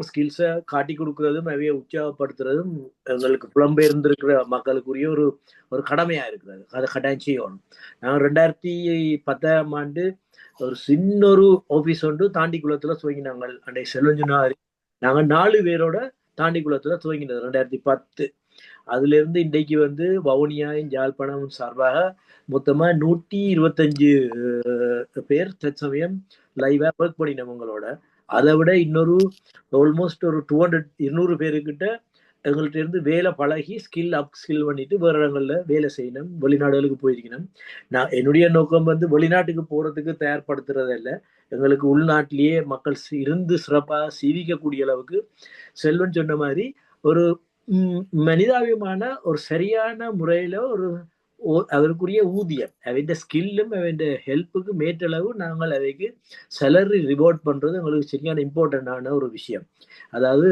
ஸ்கில்ஸை காட்டி கொடுக்கறதும் அவையை உற்சாகப்படுத்துறதும் எங்களுக்கு புலம்பெயர்ந்திருக்கிற மக்களுக்குரிய ஒரு கடமையா இருக்கிறது. அதை கட்டாயம் செய்யணும். நாங்கள் 2010ஆம் ஆண்டு ஒரு சின்ன ஆபீஸ் ஒன்று தாண்டிக்குளத்துல துவங்கினாங்க. அன்றைய செல்வஞ்சுனாரி நாங்கள் 4 பேரோட தாண்டிக்குளத்துல துவங்கினது 2010. அதுல இருந்து இன்றைக்கு வந்து வவுனியாவும் யாழ்ப்பாணமும் சார்பாக மொத்தமா 125 பேர் தற்சமயம் லைவா ஒர்க் பண்ணினவங்களோட. அதை விட இன்னொரு ஆல்மோஸ்ட் ஒரு 200 பேருக்கிட்ட எங்கள்கிட்ட இருந்து வேலை பழகி ஸ்கில் பண்ணிட்டு வேற இடங்கள்ல வேலை செய்யணும், வெளிநாடுகளுக்கு போயிருக்கணும். நான் என்னுடைய நோக்கம் வந்து வெளிநாட்டுக்கு போறதுக்கு தயார்படுத்துறது இல்லை, எங்களுக்கு உள்நாட்டிலேயே மக்கள் இருந்து சிறப்பாக சீவிக்கக்கூடிய அளவுக்கு செல்வன் சொன்ன மாதிரி ஒரு மனிதாபிமான ஒரு சரியான முறையில அவருக்குரிய ஊதியம், அவன் ஸ்கில்லும் அவன் ஹெல்ப்புக்கு மேற்றளவு நாங்கள் அவைக்கு சேலரி ரிவார்ட் பண்றது எங்களுக்கு சரியான இம்பார்ட்டன்டான ஒரு விஷயம். அதாவது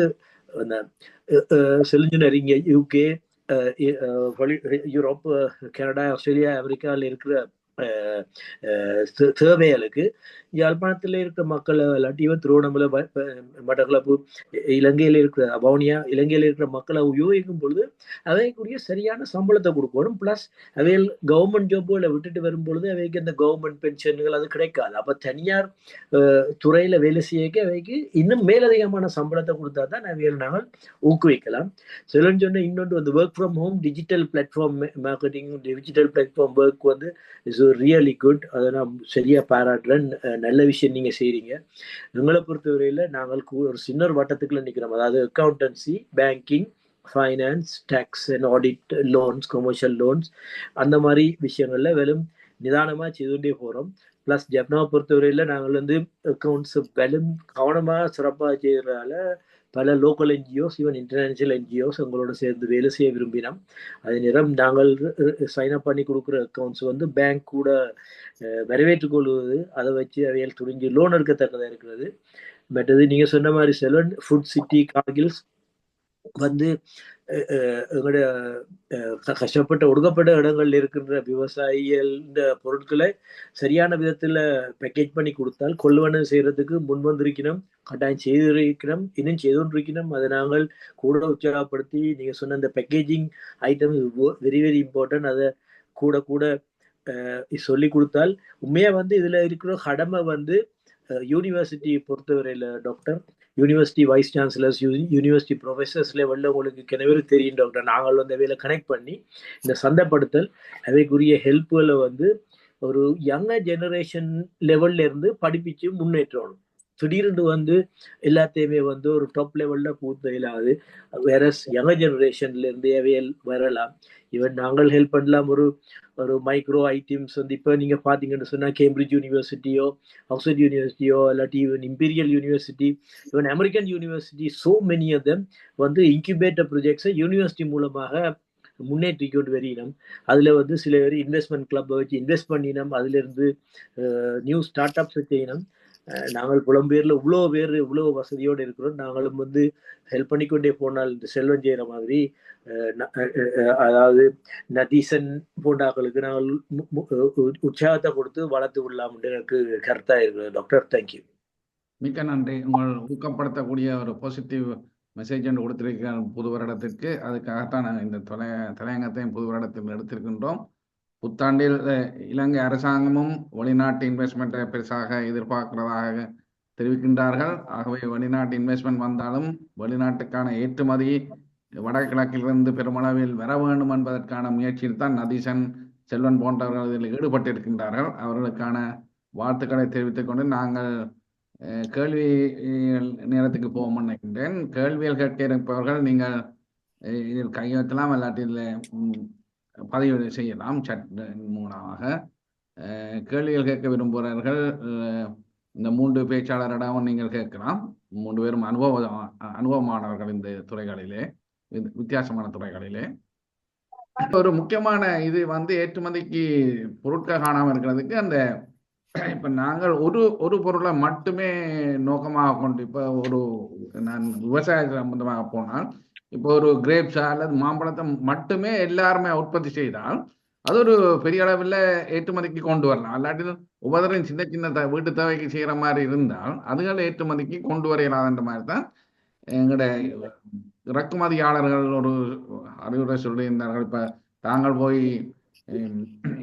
அந்த செல்லுநர் இங்க UK யூரோப், கனடா, ஆஸ்திரேலியா, அமெரிக்காவில் இருக்கிற தேவைகளுக்கு யாழ்ப்பாணத்தில் இருக்கிற மக்கள் இல்லாட்டி இவன் திருவண்ணாமலை, மட்டக்களப்பு, இலங்கையில் இருக்கிற வவுனியா, இலங்கையில் இருக்கிற மக்களை உபயோகிக்கும் பொழுது அவைக்குரிய சரியான சம்பளத்தை கொடுக்கணும். பிளஸ் அவைகள் கவர்மெண்ட் ஜாப்புகளை விட்டுட்டு வரும்பொழுது அவைக்கு அந்த கவர்மெண்ட் பென்ஷன்கள் அது கிடைக்காது. அப்போ தனியார் துறையில வேலை செய்ய அவைக்கு இன்னும் மேலதிகமான சம்பளத்தை கொடுத்தா தான் அவைகள் நாங்கள் ஊக்குவிக்கலாம். சிலன்னு சொன்ன இன்னொன்று வந்து work from home, digital platform marketing, digital platform work வந்து இஸ் ரியலி குட். அதை நான் சரியா பாராட்டுறேன். நல்ல விஷயம் நீங்க செய்றீங்க. எங்களை பொறுத்தவரையில நாங்கள் ஒரு சின்ன வட்டத்துக்குள்ள நிற்கிறோம். அதாவது accountancy, banking, finance, tax and audit, loans, commercial loans, அந்த மாதிரி விஷயங்கள்ல வெறும் நிதானமா செய்துட்டே போறோம். பிளஸ் ஜப்னாவை பொறுத்தவரையில நாங்கள் வந்து அக்கௌண்ட்ஸ் வெறும் கவனமாக சிறப்பாக செய்யறதால பல local NGOs, even international NGOs எங்களோட சேர்ந்து வேலை செய்ய விரும்பினோம். அதே நேரம் நாங்கள் சைன் அப் பண்ணி கொடுக்குற அக்கௌண்ட்ஸ் வந்து பேங்க் கூட வரவேற்றுக் கொள்வது, அதை வச்சு அவைகள் துணிஞ்சு லோன் எடுக்கத்தக்கதாக இருக்கிறது. மற்றது நீங்க சொன்ன மாதிரி செலன், ஃபுட் சிட்டி, கார்கில்ஸ் வந்து எங்களோட கஷ்டப்பட்ட ஒடுக்கப்பட்ட இடங்கள்ல இருக்கின்ற விவசாயிகள் இந்த பொருட்களை சரியான விதத்துல பேக்கேஜ் பண்ணி கொடுத்தால் கொள்வனவு செய்யறதுக்கு முன் வந்திருக்கணும். கட்டாயம் செய்திருக்கணும், இன்னும் செய்துകൊണ്ടിருக்கணும். அதை நாங்கள் கூட உற்சாகப்படுத்தி நீங்க சொன்ன இந்த packaging item very very important. அதை கூட கூட சொல்லி கொடுத்தால் உண்மையா வந்து இதுல இருக்கிற கடமை வந்து யூனிவர்சிட்டி பொறுத்தவரையில doctor, university wise chancellors, university professors லெவலில் உங்களுக்கு கிணவரு தெரியும் டாக்டர். நாங்கள் வந்து அவையில் கனெக்ட் பண்ணி இந்த சந்தைப்படுத்தல் அவைக்குரிய ஹெல்ப்புகளை வந்து ஒரு யங்கர் ஜெனரேஷன் லெவல்ல இருந்து படிப்பிச்சு முன்னேற்றணும். திடீர்னு வந்து எல்லாத்தையுமே வந்து ஒரு டாப் லெவல்ல பூத்த இல்லாது வேற யங்கர் ஜெனரேஷன்ல இருந்து அவையல் வரலாம். ஈவன் நாங்கள் ஹெல்ப் பண்ணலாம். ஒரு மைக்ரோ ஐட்டம்ஸ் வந்து இப்போ நீங்க பாத்தீங்கன்னு சொன்னா கேம்பிரிட்ஜ் யூனிவர்சிட்டியோ, ஆக்ஸ்போர்ட் யூனிவர்சிட்டியோ, இல்லாட்டி even Imperial university, even American university, so many of them வந்து இன்குபேட்டர் ப்ரொஜெக்ட்ஸை யூனிவர்சிட்டி மூலமாக முன்னேற்றிக்கொண்டு வரினோம். அதுல வந்து சில பேர் இன்வெஸ்ட்மெண்ட் கிளப்பை வச்சு இன்வெஸ்ட் பண்ணினோம். அதுல இருந்து நியூ ஸ்டார்ட் அப்ஸ் செய்யணும். நாங்கள் புலம்பெயர்ல இவ்வளவு வசதியோடு இருக்கிறோம். நாங்களும் வந்து ஹெல்ப் பண்ணிக்கொண்டே போனால் இந்த செல்வம் செய்யற மாதிரி அதாவது நதீசன் போண்டாக்களுக்கு நாங்கள் உற்சாகத்தை கொடுத்து வளர்த்து விடலாம் எனக்கு கருத்தா இருக்கிறது டாக்டர். தேங்க்யூ. மிக்க நன்றி. உங்கள் ஊக்கப்படுத்தக்கூடிய ஒரு பாசிட்டிவ் மெசேஜ் ஒன்று கொடுத்திருக்கிற புது வருடத்திற்கு. அதுக்காகத்தான் நாங்கள் இந்த தலையங்கத்தையும் புது வருடத்தில் எடுத்திருக்கின்றோம். புத்தாண்டில் இலங்கை அரசாங்கமும் வெளிநாட்டு இன்வெஸ்ட்மெண்ட்டை பெருசாக எதிர்பார்க்கிறதாக தெரிவிக்கின்றார்கள். ஆகவே வெளிநாட்டு இன்வெஸ்ட்மெண்ட் வந்தாலும் வெளிநாட்டுக்கான ஏற்றுமதி வடகிழக்கிலிருந்து பெருமளவில் வர வேண்டும் என்பதற்கான முயற்சியில் தான் நதீசன், செல்வன் போன்றவர்கள் இதில் ஈடுபட்டிருக்கின்றார்கள். அவர்களுக்கான வாழ்த்துக்களை தெரிவித்துக் கொண்டு நாங்கள் கேள்வி நேரத்துக்கு போவோம் நினைக்கின்றேன். கேள்விகள் கேட்க இருப்பவர்கள் நீங்கள் இதில் கையெழுத்தலாம், இல்லாட்டில் பதிவு செய்யலாம் சட் மூலமாக. கேள்விகள் கேட்க விரும்புகிறவர்கள் இந்த 3 பேச்சாளரிடம் நீங்கள் கேட்கலாம். 3 பேரும் அனுபவமானவர்கள் இந்த துறைகளிலே, வித்தியாசமான துறைகளிலே. ஒரு முக்கியமான இது வந்து ஏற்றுமதிக்கு பொருட்கள் காணாமல் இருக்கிறதுக்கு அந்த இப்ப நாங்கள் ஒரு பொருளை மட்டுமே நோக்கமாக கொண்டு இப்ப நான் விவசாய சம்பந்தமாக போனால் இப்போ ஒரு கிரேப்ஸா அல்லது மாம்பழத்தை மட்டுமே எல்லாருமே உற்பத்தி செய்தால் அது ஒரு பெரிய அளவில் ஏற்றுமதிக்கு கொண்டு வரலாம். அல்லாட்டி ஒவ்வொருத்தரையும் சின்ன சின்ன வீட்டு தேவைக்கு செய்யற மாதிரி இருந்தால் அதுகளை ஏற்றுமதிக்கு கொண்டு வர இயலாதுன்ற மாதிரி தான் எங்களோட இறக்குமதியாளர்கள் ஒரு அறிவுரை சொல்லியிருந்தார்கள். இப்ப தாங்கள் போய்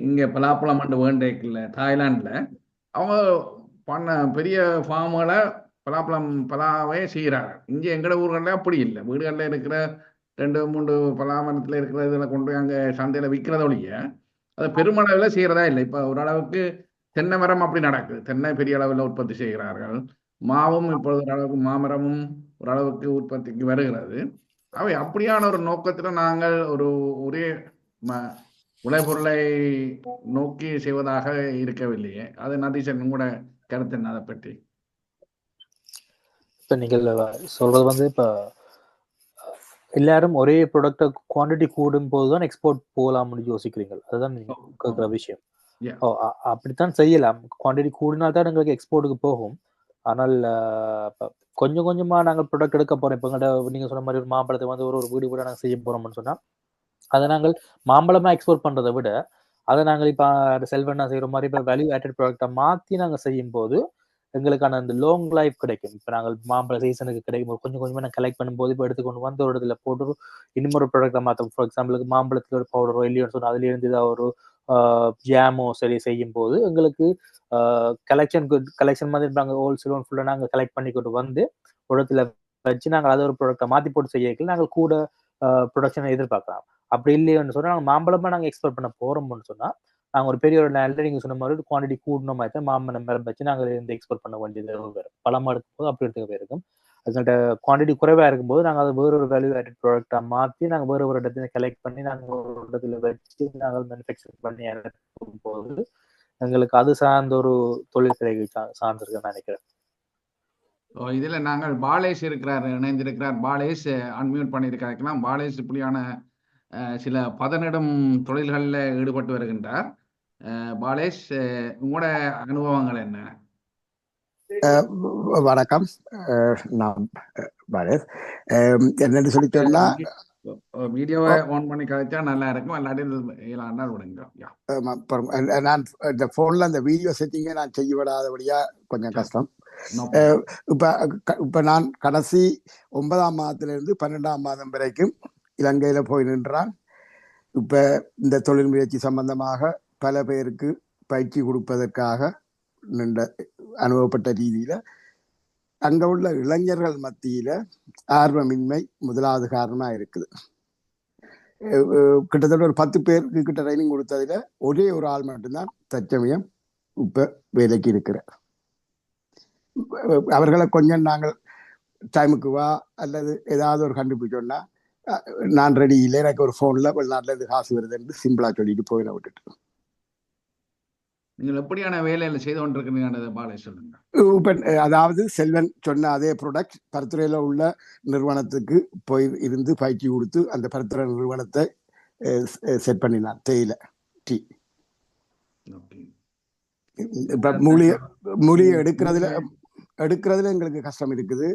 இங்க பலாப்பழம் வேண்டிய தாய்லாந்துல அவங்க பண்ண பெரிய ஃபார்முகளை பலாவே செய்கிறார்கள். இங்கே எங்கட ஊர்களில் அப்படி இல்லை. வீடுகளில் இருக்கிற 2-3 பலாமரத்தில் இருக்கிற இதில் கொண்டு போய் அங்கே சந்தையில் விற்கிறத ஒழிய அதை பெருமளவில் செய்கிறதா இல்லை. இப்போ ஓரளவுக்கு தென்னை மரம் அப்படி நடக்குது. தென்னை பெரிய அளவில் உற்பத்தி செய்கிறார்கள். மாவும் இப்பொழுது ஓரளவுக்கு மாமரமும் ஓரளவுக்கு உற்பத்திக்கு வருகிறது. அவை அப்படியான ஒரு நோக்கத்தில் நாங்கள் ஒரே விளைபொருளை நோக்கி செய்வதாக இருக்கவில்லையே. அது நதீசன் கூட கருத்து என்ன அதை பற்றி? இப்போ நீங்கள் சொல்றது வந்து இப்போ எல்லாரும் ஒரே ப்ராடக்டை குவான்டிட்டி கூடும் போதுதான் எக்ஸ்போர்ட் போகலாம்னு யோசிக்கிறீங்க. அதுதான் நீங்க கேட்குற விஷயம். அப்படித்தான் செய்யலாம். குவான்டிட்டி கூடினால்தான் எங்களுக்கு எக்ஸ்போர்ட்டுக்கு போகும். ஆனால் கொஞ்சம் கொஞ்சமா நாங்கள் ப்ராடக்ட் எடுக்க போறோம். இப்போ நீங்க சொன்ன மாதிரி ஒரு மாம்பழத்தை வந்து ஒரு வீடு நாங்கள் செய்ய போறோம்னு சொன்னா அதை நாங்கள் மாம்பழமா எக்ஸ்போர்ட் பண்றதை விட அதை நாங்கள் இப்போ செல்வண்ணா செய்யற மாதிரி இப்போ வேல்யூ ஆடட் ப்ராடக்டை மாற்றி நாங்கள் செய்யும் போது எங்களுக்கான அந்த லாங் லைஃப் கிடைக்கும். இப்போ நாங்கள் மாம்பழ சீசனுக்கு கிடைக்கும் கொஞ்சம் கொஞ்சமாக நான் கலெக்ட் பண்ணும்போது இப்போ எடுத்துக்கொண்டு வந்து ஒரு இடத்துல போட்டு இன்னொரு ப்ராடக்டை மாற்றோம். ஃபார் எக்ஸாம்பிளுக்கு மாம்பழத்தில் ஒரு பவுடரோ இல்லையோன்னு சொன்னால் அதுலேருந்து ஏதாவது ஒரு ஜாமோ சரி செய்யும் போது எங்களுக்கு கலெக்ஷன் மாதிரி நாங்கள் ஹோல்சேல் ஃபுல்லாக நாங்கள் கலெக்ட் பண்ணி கொண்டு வந்து ஒரு இடத்துல வச்சு நாங்கள் அதை ஒரு ப்ராடக்டை மாற்றி போட்டு செய்யல நாங்கள் கூட ப்ரொடக்ஷனை எதிர்பார்க்கலாம். அப்படி இல்லையோன்னு சொன்னால் நாங்கள் மாம்பழமா நாங்கள் எக்ஸ்போர்ட் பண்ண போகிறோம்னு சொன்னால் நாங்கள் ஒரு பெரிய ஒரு நல்ல நீங்கள் சொன்ன மாதிரி குவான்டிட்டி கூடணும் மாதிரி தான் மாம்பழம் மரம் வச்சு நாங்கள் இருந்து எக்ஸ்போர்ட் பண்ண வேண்டியது வரும். பழமாக எடுக்கும்போது அப்படி எடுத்துக்க இருக்கும். அதுக்கிட்ட குவான்டிட்டி குறைவாக இருக்கும்போது நாங்கள் அதை வேற ஒரு வேல்யூ ஆடட் ப்ராடக்டாக மாற்றி நாங்கள் வேறு ஒரு இடத்துல கலெக்ட் பண்ணி நாங்கள் ஒரு இடத்துல வச்சு நாங்கள் மேனுஃபேக்சர் பண்ணி அனுப்பும் போது எங்களுக்கு அது சார்ந்த ஒரு தொழில்துறை சார்ந்திருக்குன்னு நினைக்கிறேன். இதுல நாங்கள் பாலேஷ் இணைந்திருக்கிறார். பாலேஷ் அன்மியூட் பண்ணியிருக்கலாம். பாலேஷ் இப்படியான சில பதனிடும் தொழில்களில் ஈடுபட்டு வருகின்றார். பாலேஷ், உங்களோட அனுபவங்கள் என்ன? வணக்கம், நான் பாலேஷ். என்னன்னு சொல்லி சொன்னா வீடியோவை ஆன் பண்ணி கழிச்சா நல்லா இருக்கும். இல்லாட்டி விடுங்க. நான் இந்த போன்ல அந்த வீடியோ செட்டிங்கை நான் செய்ய விடாதபடியா கொஞ்சம் கஷ்டம். இப்ப நான் கடைசி 9ஆம் மாதத்திலிருந்து 12ஆம் மாதம் வரைக்கும் இலங்கையில போய் நின்றான். இப்ப இந்த தொழில் முயற்சி சம்பந்தமாக பல பேருக்கு பயிற்சி கொடுப்பதற்காக நின்ற அனுபவப்பட்ட ரீதியில அங்க உள்ள இளைஞர்கள் மத்தியில ஆர்வமின்மை முதலாவது காரணமா இருக்குது. கிட்டத்தட்ட ஒரு 10 பேருக்கு கிட்ட ட்ரைனிங் கொடுத்ததுல ஒரே ஒரு ஆள் மட்டும்தான் தற்சமயம் இப்ப வேலைக்கு இருக்கிறார். அவர்களை கொஞ்சம் நாங்கள் டைமுக்கு வா அல்லது ஏதாவது ஒரு கண்டுபிடிச்சோன்னா நான் ரெடி இல்லை, எனக்கு ஒரு போன்ல வெளிநாட்டுல இருந்து காசு வருதுன்னு சிம்பிளா சொல்லிட்டு போயிட விட்டுட்டு. நீங்கள் எப்படியான வேலையில செய்து கொண்டிருக்கிறீங்க பாலை சொல்லுங்க. இப்ப அதாவது செல்வன் சொன்ன அதே ப்ராடக்ட் பருத்துறையில உள்ள நிறுவனத்துக்கு போய் இருந்து பயிற்சி கொடுத்து அந்த பருத்துறை நிறுவனத்தை செட் பண்ணினான். தேயிலை டீ இப்ப மூலிகை எடுக்கிறதுல எங்களுக்கு கஷ்டம் இருக்குது.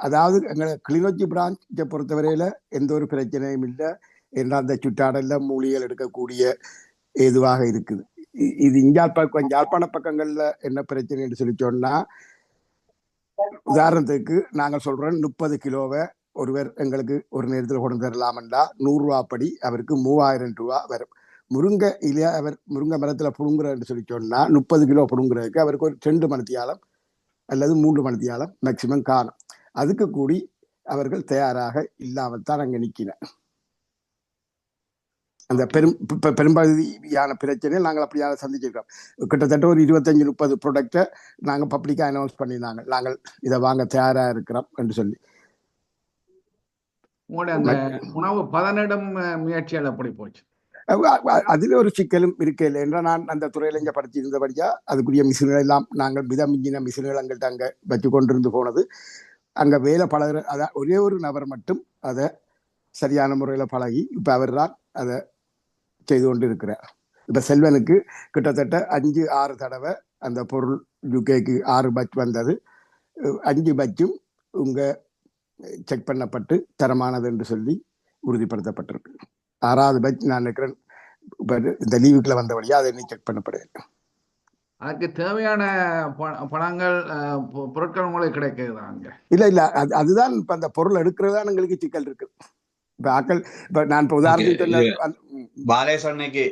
அதாவது எங்களை கிளிநொச்சி பிரான்ச்சை பொறுத்தவரையில எந்த ஒரு பிரச்சனையும் இல்லை. ஏன்னா அந்த சுற்றாடல்ல மூலிகைகள் எடுக்கக்கூடிய ஏதுவாக இருக்குது. இது யாழ்ப்பாண பக்கங்கள்ல என்ன பிரச்சனைன்னு சொல்லி சொன்னா, உதாரணத்துக்கு நாங்கள் சொல்றோம் 30 கிலோவை ஒருவர் எங்களுக்கு ஒரு நேரத்தில் கொண்டு தரலாம்டா 100 ரூபா படி அவருக்கு 3000 ரூபா வரும். முருங்கை இல்லையா அவர் முருங்கை மரத்துல புடுங்குறன்னு சொல்லி சொன்னா 30 கிலோ புடுங்குறதுக்கு அவருக்கு ஒரு 2 மணித்தியாலம் அல்லது 3 மணித்தியாலம் மேக்சிமம் காணும். அதுக்கு கூடி அவர்கள் தயாராக இல்லாமத்தான் அங்க நிக்கிறேன். அந்த பெரும்பகுதியான பிரச்சனையை நாங்கள் அப்படியாக சந்திச்சிருக்கோம். கிட்டத்தட்ட ஒரு 25-30 ப்ராடக்டை நாங்கள் பப்ளிக்காக அனௌன்ஸ் பண்ணியிருந்தாங்க, நாங்கள் இதை வாங்க தயாரா இருக்கிறோம் என்று சொல்லி. உணவு பதனிடும் முயற்சிகள் எப்படி போச்சு? அதுல ஒரு சிக்கலும் இருக்கே இல்லை என்றால் நான் அந்த துறையில இங்க படிச்சிருந்தபடியா அதுக்குரிய மிஷின்கள் எல்லாம் நாங்கள் மிதமிஞ்சின மிஷின்கள் எங்கள்கிட்ட அங்க வச்சு கொண்டிருந்து போனது. அங்க வேலை பழகிற அதான் ஒரே ஒரு நபர் மட்டும் அதை சரியான முறையில பழகி இப்ப அவர் தான் அதை செய்து கொண்டு இருக்கிறார். இப்ப செல்வனுக்கு கிட்டத்தட்ட 5-6 தடவை அந்த பொருள் யூகேக்கு 6 பட்ச் வந்தது. 5 பட்சும் உங்க செக் பண்ணப்பட்டு தரமானது என்று சொல்லி உறுதிப்படுத்தப்பட்டிருக்கு. 6வது பட்ச் நான் நினைக்கிறேன் இந்த லீவுக்குள்ள வந்தபடியா அதை செக் பண்ணப்படுது. அதுக்கு தேவையான பழங்கள் பொருட்கள் உங்களுக்கு கிடைக்குதாங்க? இல்ல அதுதான் இப்ப அந்த பொருள் எடுக்கிறதா எங்களுக்கு சிக்கல் இருக்கு. இப்ப ஆக்கள் இப்ப நான் இப்ப உதாரணத்துக்கு பாலேஷ் அன்னைக்கு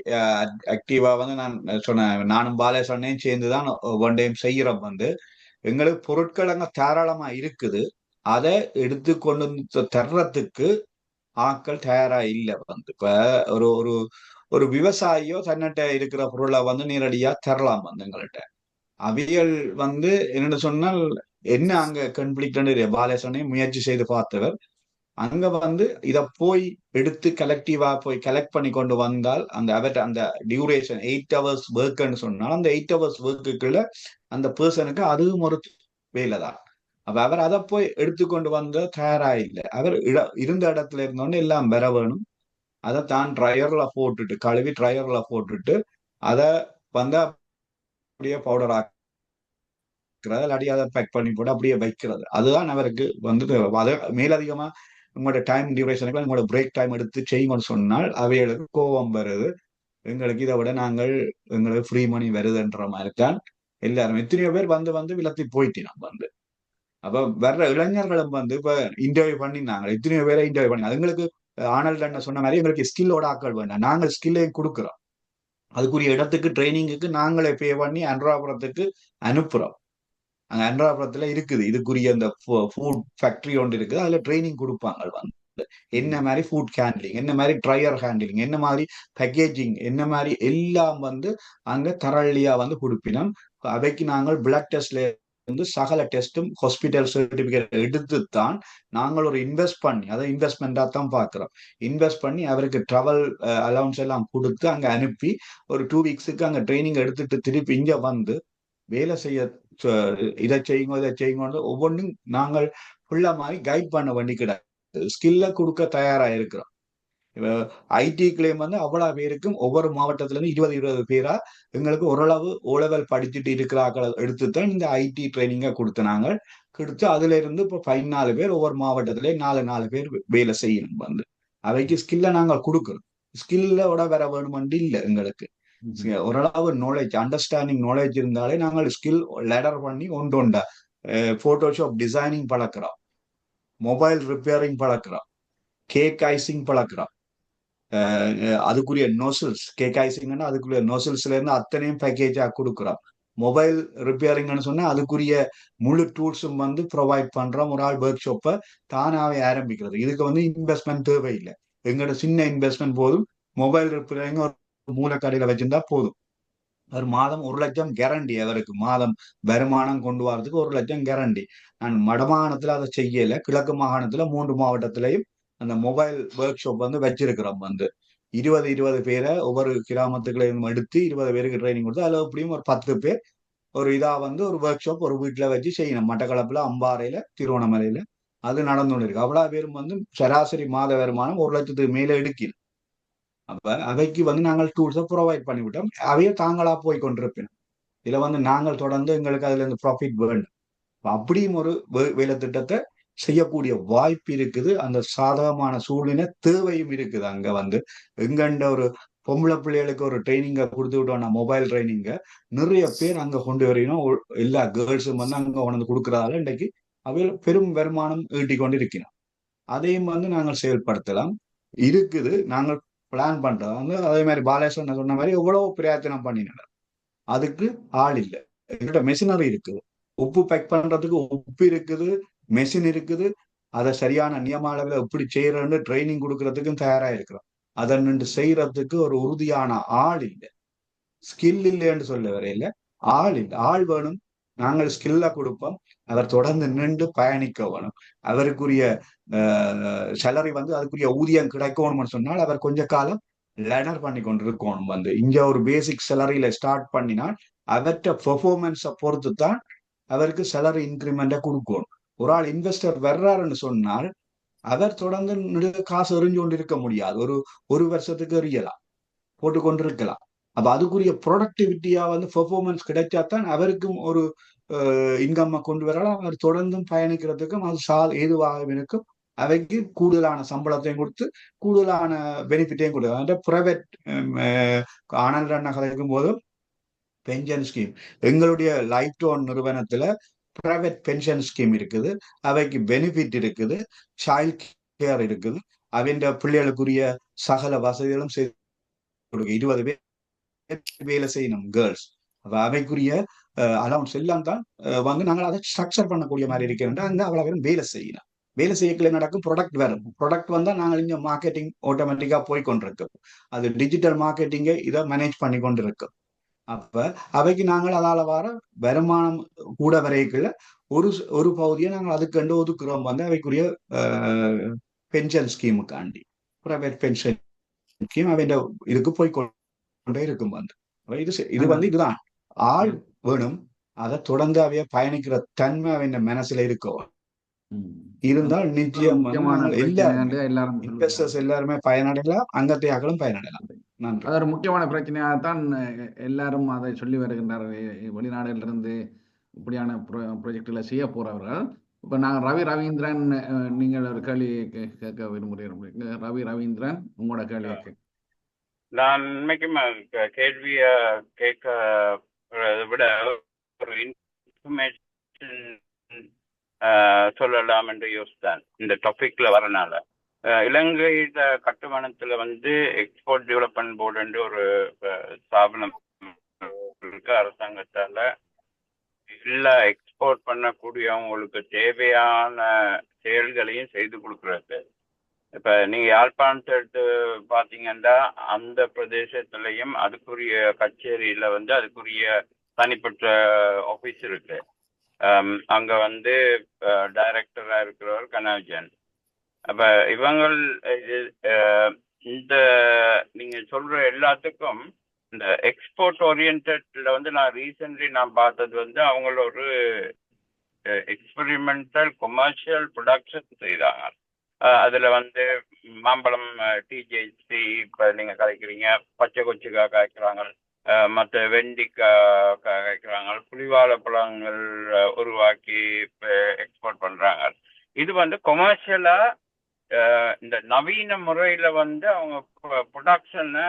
ஆக்டிவா நான் சொன்னேன், நானும் பாலேஷ் அண்ணையும் சேர்ந்துதான் ஒன் டைம் செய்யறோம். எங்களுக்கு பொருட்கள் அங்க தாராளமா இருக்குது. அதை எடுத்து கொண்டு தர்றதுக்கு ஆட்கள் தயாரா இல்லை. இப்ப ஒரு ஒரு ஒரு விவசாயியோ தன்னிட்ட இருக்கிற பொருளை நேரடியா தரலாம் எங்கள்கிட்ட. அவியல் என்னன்னு சொன்னால் என்ன அங்க கன்ஃபிளிக்ட் பாலேஷனே முயற்சி செய்து பார்த்தவர் அங்க இத போய் எடுத்து கலெக்டிவா போய் கலெக்ட் பண்ணி கொண்டு வந்தால் அந்த டியூரேஷன் 8 hours ஒர்க்னு சொன்னால் அந்த 8 hours ஒர்க்குள்ள அந்த பர்சனுக்கு அதுவும் ஒரு வேலை தான். அப்ப அவர் அதை போய் எடுத்துக்கொண்டு வந்த தயாரா இல்லை. அவர் இருந்த இடத்துல இருந்தோன்னு எல்லாம் வர வேணும். அதை தான் ட்ரையர்ல போட்டுட்டு கழுவி ட்ரையர்ல போட்டுட்டு அதை அப்படியே பவுடர் ஆக்குறது, இல்லாட்டி அதை பேக் பண்ணி போட்டு அப்படியே வைக்கிறது. அதுதான் அவருக்கு அதை மேலதிகமா உங்களோட டைம் டியூரேஷனுக்கு உங்களோட பிரேக் டைம் எடுத்து செய்யுங்கன்னு சொன்னால் அவைகளுக்கு கோபம் வருது. எங்களுக்கு இதை விட எங்களுக்கு ஃப்ரீ மணி வருதுன்ற மாதிரி தான் எல்லாரும் எத்தனையோ பேர் வந்து விலத்தி போயிட்டோம் வந்து. அப்ப வர்ற இளைஞர்களும் வந்து இப்ப இன்டர்வியூ பண்ணினாங்க, எத்தனையோ பேரை இன்டர்வியூ பண்ணி அதுங்களுக்கு ஆனல்ட் என்ன சொன்ன மாதிரி எங்களுக்கு ஸ்கில்லோட ஆக்கள் வேண்டாம், நாங்கள் ஸ்கில்லையும் கொடுக்குறோம். அதுக்குரிய இடத்துக்கு ட்ரைனிங்குக்கு நாங்களே பே பண்ணி அனுராபுரத்துக்கு அனுப்புறோம். அங்க அனுராபுரத்துல இருக்குது இதுக்குரிய அந்த ஃபுட் ஃபேக்டரி ஒன்று இருக்குது, அதுல ட்ரைனிங் கொடுப்பாங்க வந்து என்ன மாதிரி ஃபுட் ஹேண்ட்லிங், என்ன மாதிரி ட்ரையர் ஹேண்ட்லிங், என்ன மாதிரி பேக்கேஜிங், என்ன மாதிரி எல்லாம் வந்து அங்க தரளியா வந்து கொடுப்பினோம். அவைக்கு நாங்கள் பிளட் டெஸ்ட்ல இருந்து சகல டெஸ்டும் ஹாஸ்பிட்டல் சர்டிபிகேட் எடுத்துத்தான் நாங்கள் ஒரு இன்வெஸ்ட் பண்ணி, அதை இன்வெஸ்ட்மெண்டா தான் பாக்குறோம். இன்வெஸ்ட் பண்ணி அவருக்கு டிராவல் அலவுன்ஸ் எல்லாம் கொடுத்து அங்க அனுப்பி ஒரு 2 வீக்ஸுக்கு அங்க ட்ரைனிங் எடுத்துட்டு திருப்பி இங்க வந்து வேலை செய்ய இதை செய்யுங்க ஒவ்வொன்றும் நாங்கள் ஃபுல்லா மாதிரி கைட் பண்ண வேண்டி கிடையாது, ஸ்கில்ல கொடுக்க தயாரா இருக்கிறோம். ஐடி கிளைம் வந்து அவ்வளவு பேருக்கும் ஒவ்வொரு மாவட்டத்துல இருந்து 20 பேரா எங்களுக்கு ஓரளவு ஓலெவல் படிச்சுட்டு இருக்கிறார்கள் எடுத்துத்தான் இந்த ஐடி ட்ரைனிங்கை கொடுத்தனாங்க. கொடுத்து அதுல இருந்து இப்போ 14 பேர் ஒவ்வொரு மாவட்டத்திலே 4 பேர் வேலை செய்யணும் வந்து. அவைக்கு ஸ்கில்ல நாங்கள் கொடுக்குறோம். ஸ்கில்லோட வேற வேணுமென்று இல்லை, எங்களுக்கு ஓரளவு நாலேஜ் அண்டர்ஸ்டாண்டிங் நாலேஜ் இருந்தாலே நாங்கள் ஸ்கில் லெடர் பண்ணி ஒன்றா போட்டோஷாப் டிசைனிங் பழக்கிறோம், மொபைல் ரிப்பேரிங் பழக்கிறோம், கேக் ஐசிங் பழக்கிறோம். அதுக்குரிய நோசல்ஸ், கேக் ஐசிங்னா அதுக்குரிய நோசல்ஸ்ல இருந்து அத்தனையும் பேக்கேஜா கொடுக்குறோம். மொபைல் ரிப்பேரிங்னு சொன்னா அதுக்குரிய முழு டூல்ஸும் வந்து ப்ரொவைட் பண்றோம். ஒரு ஆள் ஒர்க் ஷாப்பை தானாவே ஆரம்பிக்கிறது, இதுக்கு வந்து இன்வெஸ்ட்மெண்ட் தேவையில்லை. எங்களோட சின்ன இன்வெஸ்ட்மெண்ட் போதும். மொபைல் ரிப்பேரிங் ஒரு மூலக்கடையில வச்சிருந்தா போதும். ஒரு மாதம் 1 லட்சம் கேரண்டி, அவருக்கு மாதம் வருமானம் கொண்டு வரதுக்கு 1 லட்சம் கேரண்டி. நான் வடமாகாணத்துல அதை செய்யல, கிழக்கு மாகாணத்துல 3 மாவட்டத்திலையும் அந்த மொபைல் ஒர்க் ஷாப் வந்து வச்சிருக்கிறோம் வந்து. 20 பேரை ஒவ்வொரு கிராமத்துக்குள்ள எடுத்து 20 பேருக்கு ட்ரைனிங் கொடுத்து அதுல எப்படியும் ஒரு 10 பேர் ஒரு இதா வந்து ஒரு ஒர்க் ஷாப் ஒரு வீட்டுல வச்சு செய்யணும். மட்டக்களப்புல, அம்பாறையில, திருவண்ணாமலையில அது நடந்து கொண்டு இருக்கு. அவ்வளவு பேரும் வந்து சராசரி மாத வருமானம் 1 லட்சத்துக்கு மேல எடுக்கணும். அப்ப அவைக்கு வந்து நாங்கள் டூல்ஸை ப்ரொவைட் பண்ணிவிட்டோம், அவையே தாங்களா போய் கொண்டிருப்போம். இதுல வந்து நாங்கள் தொடர்ந்து எங்களுக்கு அதுல இருந்து ப்ராஃபிட் வேண்டும். அப்படியும் ஒரு வேலை திட்டத்தை செய்யக்கூடிய வாய்ப்பு இருக்குது, அந்த சாதகமான சூழ்நிலை தேவையும் இருக்குது. அங்க வந்து எங்கண்ட ஒரு பொம்பளை பிள்ளைகளுக்கு ஒரு ட்ரைனிங்கை கொடுத்து விட்டோம்னா மொபைல் ட்ரைனிங்க நிறைய பேர் அங்க கொண்டு வரணும். எல்லா கேர்ள்ஸும் வந்து அங்க கொண்டு கொடுக்கறதால இன்றைக்கு அவையில் பெரும் வருமானம் ஈட்டி கொண்டு இருக்கணும். அதையும் வந்து நாங்கள் செயல்படுத்தலாம் இருக்குது. நாங்கள் பிளான் பண்றோம் வந்து அதே மாதிரி பாலேஸ்வரன் சொன்ன மாதிரி எவ்வளவு பிரயத்தனம் பண்ணினார், அதுக்கு ஆள் இல்லை. எங்கள்கிட்ட மெஷினரி இருக்குது, உப்பு பேக் பண்றதுக்கு உப்பு இருக்குது, மெஷின் இருக்குது, அதை சரியான நியம அளவில் எப்படி செய்யறன்னு ட்ரைனிங் கொடுக்கறதுக்கும் தயாரா இருக்கிறோம். அதை நின்று செய்யறதுக்கு ஒரு உறுதியான ஆள் இல்லை. ஸ்கில் இல்லைன்னு சொல்ல வரையில ஆள் இல்லை, ஆள் வேணும். நாங்கள் ஸ்கில்ல கொடுப்போம், அவர் தொடர்ந்து நின்று பயணிக்க வேணும். அவருக்குரிய சேலரி வந்து அதுக்குரிய ஊதியம் கிடைக்கணும்னு சொன்னால் அவர் கொஞ்ச காலம் லேர்னர் பண்ணி கொண்டு இருக்கணும் வந்து. இங்க ஒரு பேசிக் சேலரியில ஸ்டார்ட் பண்ணினால் அவற்ற பெர்ஃபார்மன்ஸை பொறுத்து தான் அவருக்கு சேலரி இன்க்ரிமெண்ட்டை கொடுக்கணும். ஒரு ஆள் இன்வெஸ்டர் வர்றாருன்னு சொன்னால் அவர் தொடர்ந்து காசு எறிஞ்சு கொண்டு இருக்க முடியாது. ஒரு வருஷத்துக்கு எறியலாம், போட்டுக்கொண்டு இருக்கலாம். அப்ப அதுக்குரிய ப்ரொடக்டிவிட்டியா வந்து பெர்ஃபார்மன்ஸ் கிடைச்சாதான் அவருக்கும் ஒரு இன்கம் கொண்டு வரலாம். அவர் தொடர்ந்தும் பயணிக்கிறதுக்கும் அது ஏதுவாக இருக்கும். அவைக்கு கூடுதலான சம்பளத்தையும் கொடுத்து கூடுதலான பெனிஃபிட்டையும் கொடுக்கும். பிரைவேட் ஆனந்த கதைக்கும் போதும் பென்ஷன் ஸ்கீம், எங்களுடைய லைஃப் டோன் நிறுவனத்துல பிரைவேட் பென்ஷன் ஸ்கீம் இருக்குது, அவைக்கு பெனிஃபிட் இருக்குது, சைல்ட் கேர் இருக்குது, அவன் பிள்ளைகளுக்குரிய சகல வசதிகளும் செய்து கொடுக்க. 20 பேர் வேலை செய்யணும் கேர்ள்ஸ். அவைக்குரிய அலவுன்ஸ் எல்லாம் தான் வந்து நாங்கள் அதை ஸ்ட்ரக்சர் பண்ணக்கூடிய மாதிரி இருக்கிறோம். அங்க அவ்வளவு பேரும் வேலை செய்யணும். வேலை செய்யக்கல நடக்கும், ப்ராடக்ட் வரும். ப்ராடக்ட் வந்தா நாங்கள் இங்க மார்க்கெட்டிங் ஆட்டோமேட்டிக்கா போய் கொண்டிருக்கோம். அது டிஜிட்டல் மார்க்கெட்டிங்கை இதை மேனேஜ் பண்ணி கொண்டிருக்கோம். அப்ப அவைக்கு நாங்கள் அதால வர வருமானம் கூட வரைக்குள்ள ஒரு பகுதியை நாங்கள் அதுக்கு ஒதுக்குறோம் வந்து அவைக்குரிய பென்ஷன் ஸ்கீமுக்காண்டி. பிரைவேட் பென்ஷன் ஸ்கீம் அவை இதுக்கு போய் கொண்டே இருக்கும் வந்து. இது வந்து இதுதான் ஆள் வேணும். அதை தொடர்ந்து அவைய பயணிக்கிற தன்மை அவன் மனசுல இருக்கும். இருந்தால் நிச்சயம் எல்லாரும் இன்வெஸ்டர்ஸ் எல்லாருமே பயனடையலாம், அங்கத்தையாக்களும் பயனடையலாம். அது ஒரு முக்கியமான பிரச்சனையாகத்தான் எல்லாரும் அதை சொல்லி வருகின்றார்கள். வெளிநாடுகளிலிருந்து இப்படியான ப்ரொஜெக்டுகளை செய்ய போறவர்கள் இப்போ நான் ரவி ரவீந்திரன், நீங்கள் ஒரு கேள்வி கேட்க விரும்புகிறேன். ரவி ரவீந்திரன், உங்களோட கேள்வியை கேட்க. நான் உண்மைக்கும் கேள்விய கேட்க விட ஒரு இன்ஃபர்மேஷன் சொல்லலாம் என்று யோசித்தேன் இந்த டாபிக்ல வரனால. இலங்கையில கட்டுமானத்துல எக்ஸ்போர்ட் டெவலப்மெண்ட் போர்டு என்று ஒரு ஸ்தாபனம் இருக்கு அரசாங்கத்தால. எல்லா எக்ஸ்போர்ட் பண்ணக்கூடியவங்களுக்கு தேவையான செயல்களையும் செய்து கொடுக்கறது. இப்ப நீங்க யாழ்ப்பாணத்தை எடுத்து பாத்தீங்கன்னா அந்த பிரதேசத்திலையும் அதுக்குரிய கச்சேரியில அதுக்குரிய தனிப்பட்ட ஆபீஸ் இருக்கு. அங்க டைரக்டரா இருக்கிறவர் கனவுஜன். அப்ப இவங்கள் இந்த நீங்க சொல்ற எல்லாத்துக்கும் இந்த எக்ஸ்போர்ட் ஓரியன்ட்ல நான் ரீசென்ட்லி பார்த்தது அவங்கள ஒரு எக்ஸ்பெரிமெண்டல் கொமர்ஷியல் ப்ரொடக்ஷன் செய்தாங்க. அதுல மாம்பழம் டிஜேசி இப்ப நீங்க கலைக்கிறீங்க, பச்சை கொச்சிக்காய் காய்க்கிறாங்க, மற்ற வெண்டிக்காய் காய்க்கிறாங்க, புலிவாழைப்பழங்கள் உருவாக்கி இப்ப எக்ஸ்போர்ட் பண்றாங்க. இது கொமர்ஷியலா இந்த நவீன முறையில அவங்க ப்ரொடக்ஷனை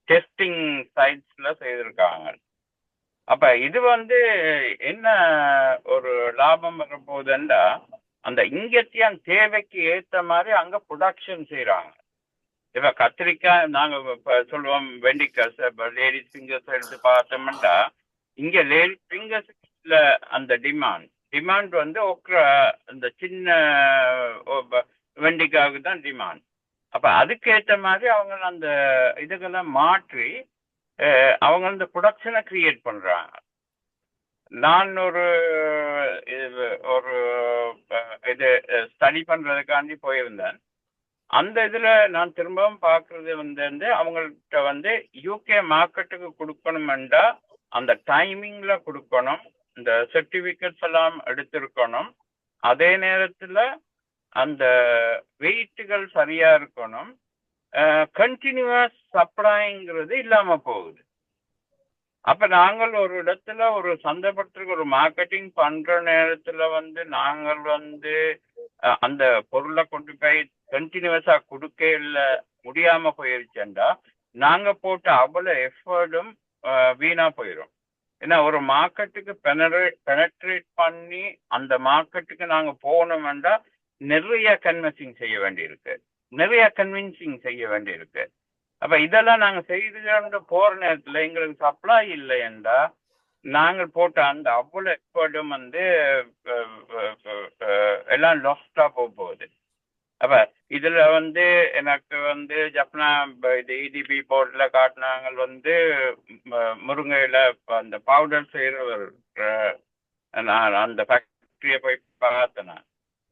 டெஸ்டிங் சைட்ஸ்ல செய்திருக்காங்க. அப்ப இது என்ன ஒரு லாபம் வர போகுதுன்னா அந்த இங்கத்தியான் தேவைக்கு ஏற்ற மாதிரி அங்க ப்ரொடக்ஷன் செய்யறாங்க. இப்ப கத்திரிக்காய் நாங்க இப்ப சொல்லுவோம் வெண்டிக்காய், லேடிஸ் ஃபிங்கர்ஸ் எடுத்து பார்த்தோம்னா இங்க லேடிஸ் ஃபிங்கர்ஸ்ல அந்த டிமாண்ட் இந்த சின்ன வெண்டிக்காவுக்கு தான் டிமாண்ட். அப்ப அதுக்கேற்ற மாதிரி அவங்க அந்த இதுக்கெல்லாம் மாற்றி அவங்க அந்த ப்ரொடக்ஷனை கிரியேட் பண்றாங்க. நான் ஒரு இது ஸ்டடி பண்றதுக்காண்டி போயிருந்தேன். அந்த இதுல நான் திரும்பவும் பாக்குறது அவங்கள்ட்ட யூகே மார்க்கெட்டுக்கு கொடுக்கணும்டா அந்த டைமிங்ல கொடுக்கணும், இந்த சர்டிபிகேட்ஸ் எல்லாம் எடுத்திருக்கணும், அதே நேரத்துல அந்த வெயிட்டுகள் சரியா இருக்கணும், கண்டினியூஸ் சப்ளைங்கிறது இல்லாம போகுது. அப்ப நாங்கள் ஒரு இடத்துல ஒரு சந்தைப்படுத்துறதுக்கு ஒரு மார்க்கெட்டிங் பண்ற நேரத்துல நாங்கள் அந்த பொருளை கொண்டு போய் கண்டினியூஸா கொடுக்க முடியாம போயிருச்சேன்டா நாங்க போட்ட அவ்வளவு எஃபர்டும் வீணா போயிடும். ஏன்னா ஒரு மார்க்கெட்டுக்கு பெனட்ரேட் பண்ணி அந்த மார்க்கெட்டுக்கு நாங்க போகணும்டா நிறைய கன்வின்சிங் செய்ய வேண்டியிருக்கு. அப்ப இதெல்லாம் நாங்க செய்து போற நேரத்துல எங்களுக்கு சப்ளை இல்லை என்றா நாங்கள் போட்ட அந்த அவ்வளவு எஃபர்டும் எல்லாம் லாஸ்டா போகுது. அப்ப இதுல எனக்கு ஜப்னா இது இடிபி போர்ட்ல காட்டினாங்க முருங்கையில அந்த பவுடர் செய்யறவர், நான் அந்த ஃபேக்டரிய போய் பார்த்தேன்.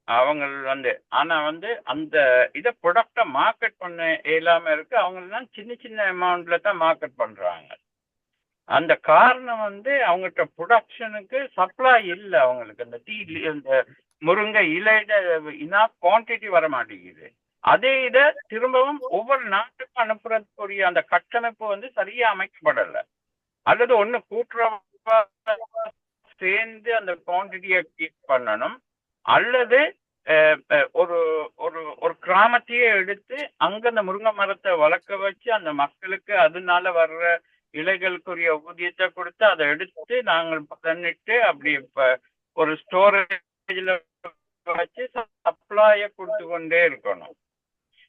அவங்க ஆனா அந்த இதை ப்ரொடக்ட மார்க்கெட் பண்ண இயலாம இருக்கு. அவங்க சின்ன சின்ன அமௌண்ட்ல தான் மார்க்கெட் பண்றாங்க. அந்த காரணம் அவங்ககிட்ட ப்ரொடக்ஷனுக்கு சப்ளை இல்லை. அவங்களுக்கு அந்த இந்த முருங்கை இலையில இனாஃப் குவான்டிட்டி வர மாட்டேங்குது. அதே இதை திரும்பவும் ஒவ்வொரு நாட்டுக்கும் அனுப்புறதுக்குரிய அந்த கட்டமைப்பு சரியா அமைக்கப்படலை. அல்லது ஒண்ணு கூட்டுறவா சேர்ந்து அந்த குவான்டிட்டியை கீப் பண்ணணும், அல்லது ஒரு ஒரு ஒரு கிராமத்தையே எடுத்து அங்க அந்த முருங்கை மரத்தை வளர்க்க வச்சு அந்த மக்களுக்கு அதனால வர்ற இலைகளுக்குரிய ஊதியத்தை கொடுத்து அதை எடுத்து நாங்கள் பண்ணிட்டு அப்படி ஒரு ஸ்டோரேஜ்ல வச்சு சப்ளைய கொடுத்து கொண்டே இருக்கணும்.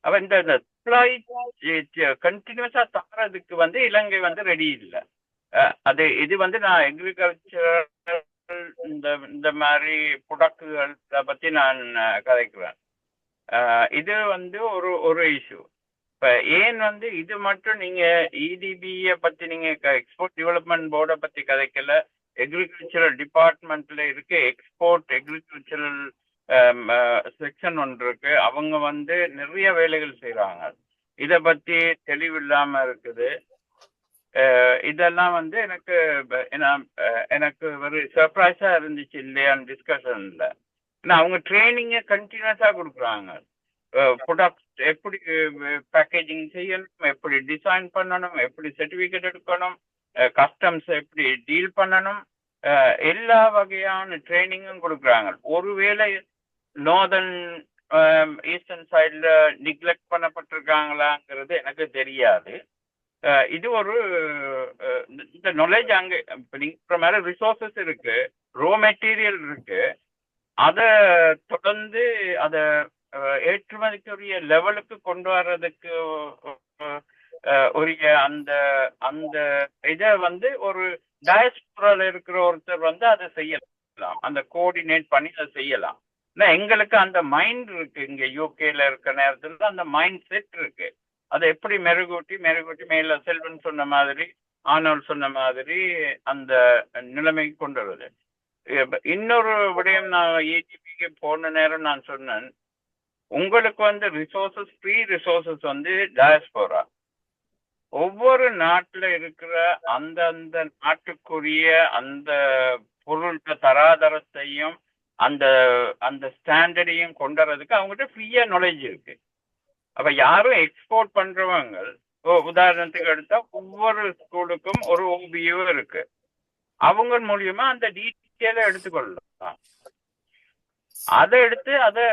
அப்ப இந்த சப்ளை கண்டினியூஸா தரதுக்கு இலங்கை ரெடி இல்லை. அது இது நான் எக்ரிகல்ச்சர் இந்த மாதிரி ப்ரொடக்ட்களை பத்தி நான் கதைக்கிறேன். இது ஒரு இஷ்யூ. இப்ப ஏன் இது மட்டும் நீங்க இடிபியை பத்தி நீங்க எக்ஸ்போர்ட் டெவலப்மெண்ட் போர்டை பத்தி கதைக்கல, எக்ரிகல்ச்சரல் டிபார்ட்மெண்ட்ல இருக்கு எக்ஸ்போர்ட் எக்ரிகல்ச்சரல் செக்ஷன் ஒன்று இருக்கு. அவங்க நிறைய வேலைகள் செய்யறாங்க. இத பத்தி தெளிவில்லாம இருக்குது. இதெல்லாம் எனக்கு ஒரு சர்ப்ரைஸா இருந்துச்சு இல்லையா டிஸ்கஷன்ல. ஏன்னா அவங்க ட்ரைனிங்க கண்டினியூஸா கொடுக்குறாங்க. ப்ரொடக்ட் எப்படி பேக்கேஜிங் செய்யணும், எப்படி டிசைன் பண்ணணும், எப்படி சர்டிபிகேட் எடுக்கணும், கஸ்டம்ஸ் எப்படி டீல் பண்ணணும், எல்லா வகையான ட்ரைனிங்கும் கொடுக்குறாங்க. ஒருவேளை நார்தர்ன் ஈஸ்டர்ன் சைடில் நிக்லெக்ட் பண்ணப்பட்டிருக்காங்களாங்கிறது எனக்கு தெரியாது. இது ஒரு இந்த நாலேஜ் அங்கே இப்போ நீங்கள் மேலே ரிசோர்ஸஸ் இருக்கு, ரோ மெட்டீரியல் இருக்கு, அதை தொடர்ந்து அதை ஏற்றுமதிக்குரிய லெவலுக்கு கொண்டு வர்றதுக்கு உரிய அந்த அந்த இதை ஒரு டயஸ்போரால இருக்கிற ஒருத்தர் அதை செய்யலாம், அந்த கோஆர்டினேட் பண்ணி அதை செய்யலாம். எங்களுக்கு அந்த மைண்ட் இருக்கு, இங்க யூகேல இருக்கிற நேரத்துல அந்த மைண்ட் செட் இருக்கு. அதை எப்படி மெருகூட்டி மேல செல்வன் சொன்ன மாதிரி, ஆனோல் சொன்ன மாதிரி அந்த நிலைமைக்கு கொண்டு வருது. இன்னொரு விடயம், நான் ஏஜிபிக்கு போன நேரம் நான் சொன்னேன், உங்களுக்கு ரிசோர்சஸ், ஃப்ரீ ரிசோர்சஸ் டயஸ்போரா. ஒவ்வொரு நாட்டுல இருக்கிற அந்த நாட்டுக்குரிய அந்த பொருள்கிட்ட தராதரத்தையும் அந்த அந்த ஸ்டாண்டர்டையும் கொண்டுறதுக்கு அவங்ககிட்ட ஃப்ரீயா நாலேஜ் இருக்கு. அப்ப யாரும் எக்ஸ்போர்ட் பண்றவங்க, உதாரணத்துக்கு எடுத்தா ஒவ்வொரு ஸ்கூலுக்கும் ஒரு ஓபியோ இருக்கு, அவங்க மூலியமா அந்த டீட்டெயிலை எடுத்துக்கொள்ளலாம். அதை எடுத்து அதை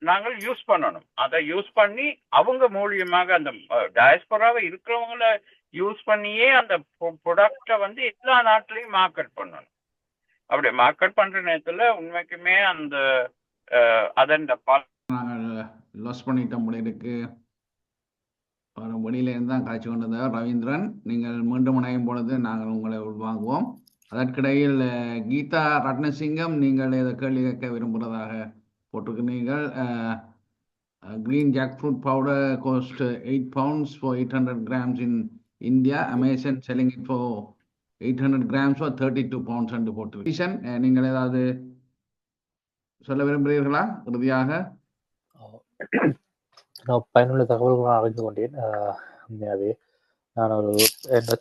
நாங்கள் யூஸ் பண்ணணும். அதை யூஸ் பண்ணி அவங்க மூலியமாக அந்த டயஸ்போராவை இருக்கிறவங்கள யூஸ் பண்ணியே அந்த ப்ரொடக்டை எல்லா நாட்டிலையும் மார்க்கெட் பண்ணணும். அப்படி மார்க்கெட் பண்ற நேரத்துல உண்மைக்குமே அந்த அதன் நாங்கள் லாஸ் பண்ணிட்டோம் முடியிருக்கு. வெளியில இருந்து தான் காய்ச்சி கொண்டது ரவீந்திரன். நீங்கள் மீண்டும் இணையும் பொழுது நாங்கள் உங்களை உள்வாங்குவோம். அதற்கிடையில் கீதா ரத்னசிங்கம், நீங்கள் இதை கேள்வி கேட்க விரும்புகிறதாக போட்டிருக்கிறீர்கள். Green jackfruit powder cost £8 for 800 grams in India. Amazon selling it for 800 grams for £32 என்று போட்டிருக்கீங்க. நீங்கள் ஏதாவது சொல்ல விரும்புகிறீர்களா? இறுதியாக நான் பயனுள்ள தகவல்கள் அறிந்து கொண்டேன். அது நான்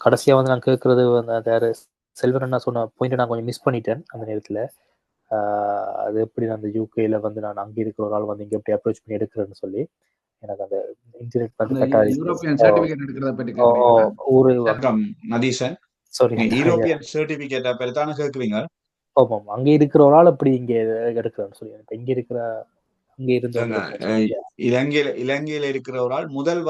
கடைசியாக நான் கேட்கறது வேறு செல்வன் என்ன சொன்ன பாயிண்ட் நான் கொஞ்சம் மிஸ் பண்ணிட்டேன் அந்த நேரத்தில். அது எப்படி அந்த யூகேல நான் அங்கே இருக்கிற ஒரு ஆள் இங்கே எப்படி அப்ரோச் பண்ணி எடுக்கிறேன்னு சொல்லி எனக்கு அந்த இன்டர்நெட் யூரோப்பியன் சர்டிபிகேட் எடுக்கிறத பற்றி ஒரு நதீஷன், சாரி யூரோப்பியன் சர்டிபிகேட் பற்றி தானே கேட்குறீங்க? ஆமாம், அங்கே இருக்கிற ஒரு ஆள் அப்படி இங்கே எடுக்கிறேன்னு சொல்லி எனக்கு இங்கே இருக்கிற இலங்கையில இருக்கிற ஒரு ஆள் முதல்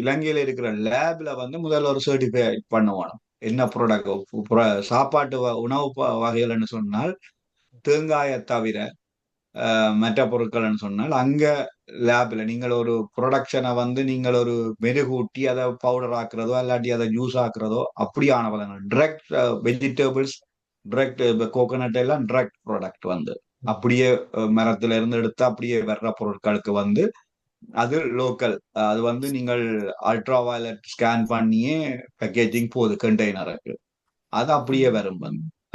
இலங்கையில இருக்கிற லேப்ல முதல் ஒரு சர்டிஃபை பண்ணுவானோ. என்ன ப்ராடக்ட், சாப்பாட்டு உணவு வகைகள்னு சொன்னால் தேங்காயை தவிர மற்ற பொருட்கள்னு சொன்னால் அங்க லேப்ல நீங்கள் ஒரு ப்ரொடக்ஷனை நீங்கள் ஒரு மெருகூட்டி அதை பவுடர் ஆக்குறதோ இல்லாட்டி அதை ஜூஸ் ஆக்குறதோ அப்படியான பதங்கள். டிரெக்ட் வெஜிடபிள்ஸ், டிரெக்ட் கோகோனட் எல்லாம் டிரெக்ட் ப்ராடக்ட் அப்படியே மரத்துல இருந்து எடுத்து அப்படியே வர்ற பொருட்களுக்கு அது லோக்கல். அது நீங்கள் அல்ட்ரா வயலட் ஸ்கேன் பண்ணியே பேக்கேஜிங் போகுது கண்டெய்னருக்கு, அது அப்படியே வரும்.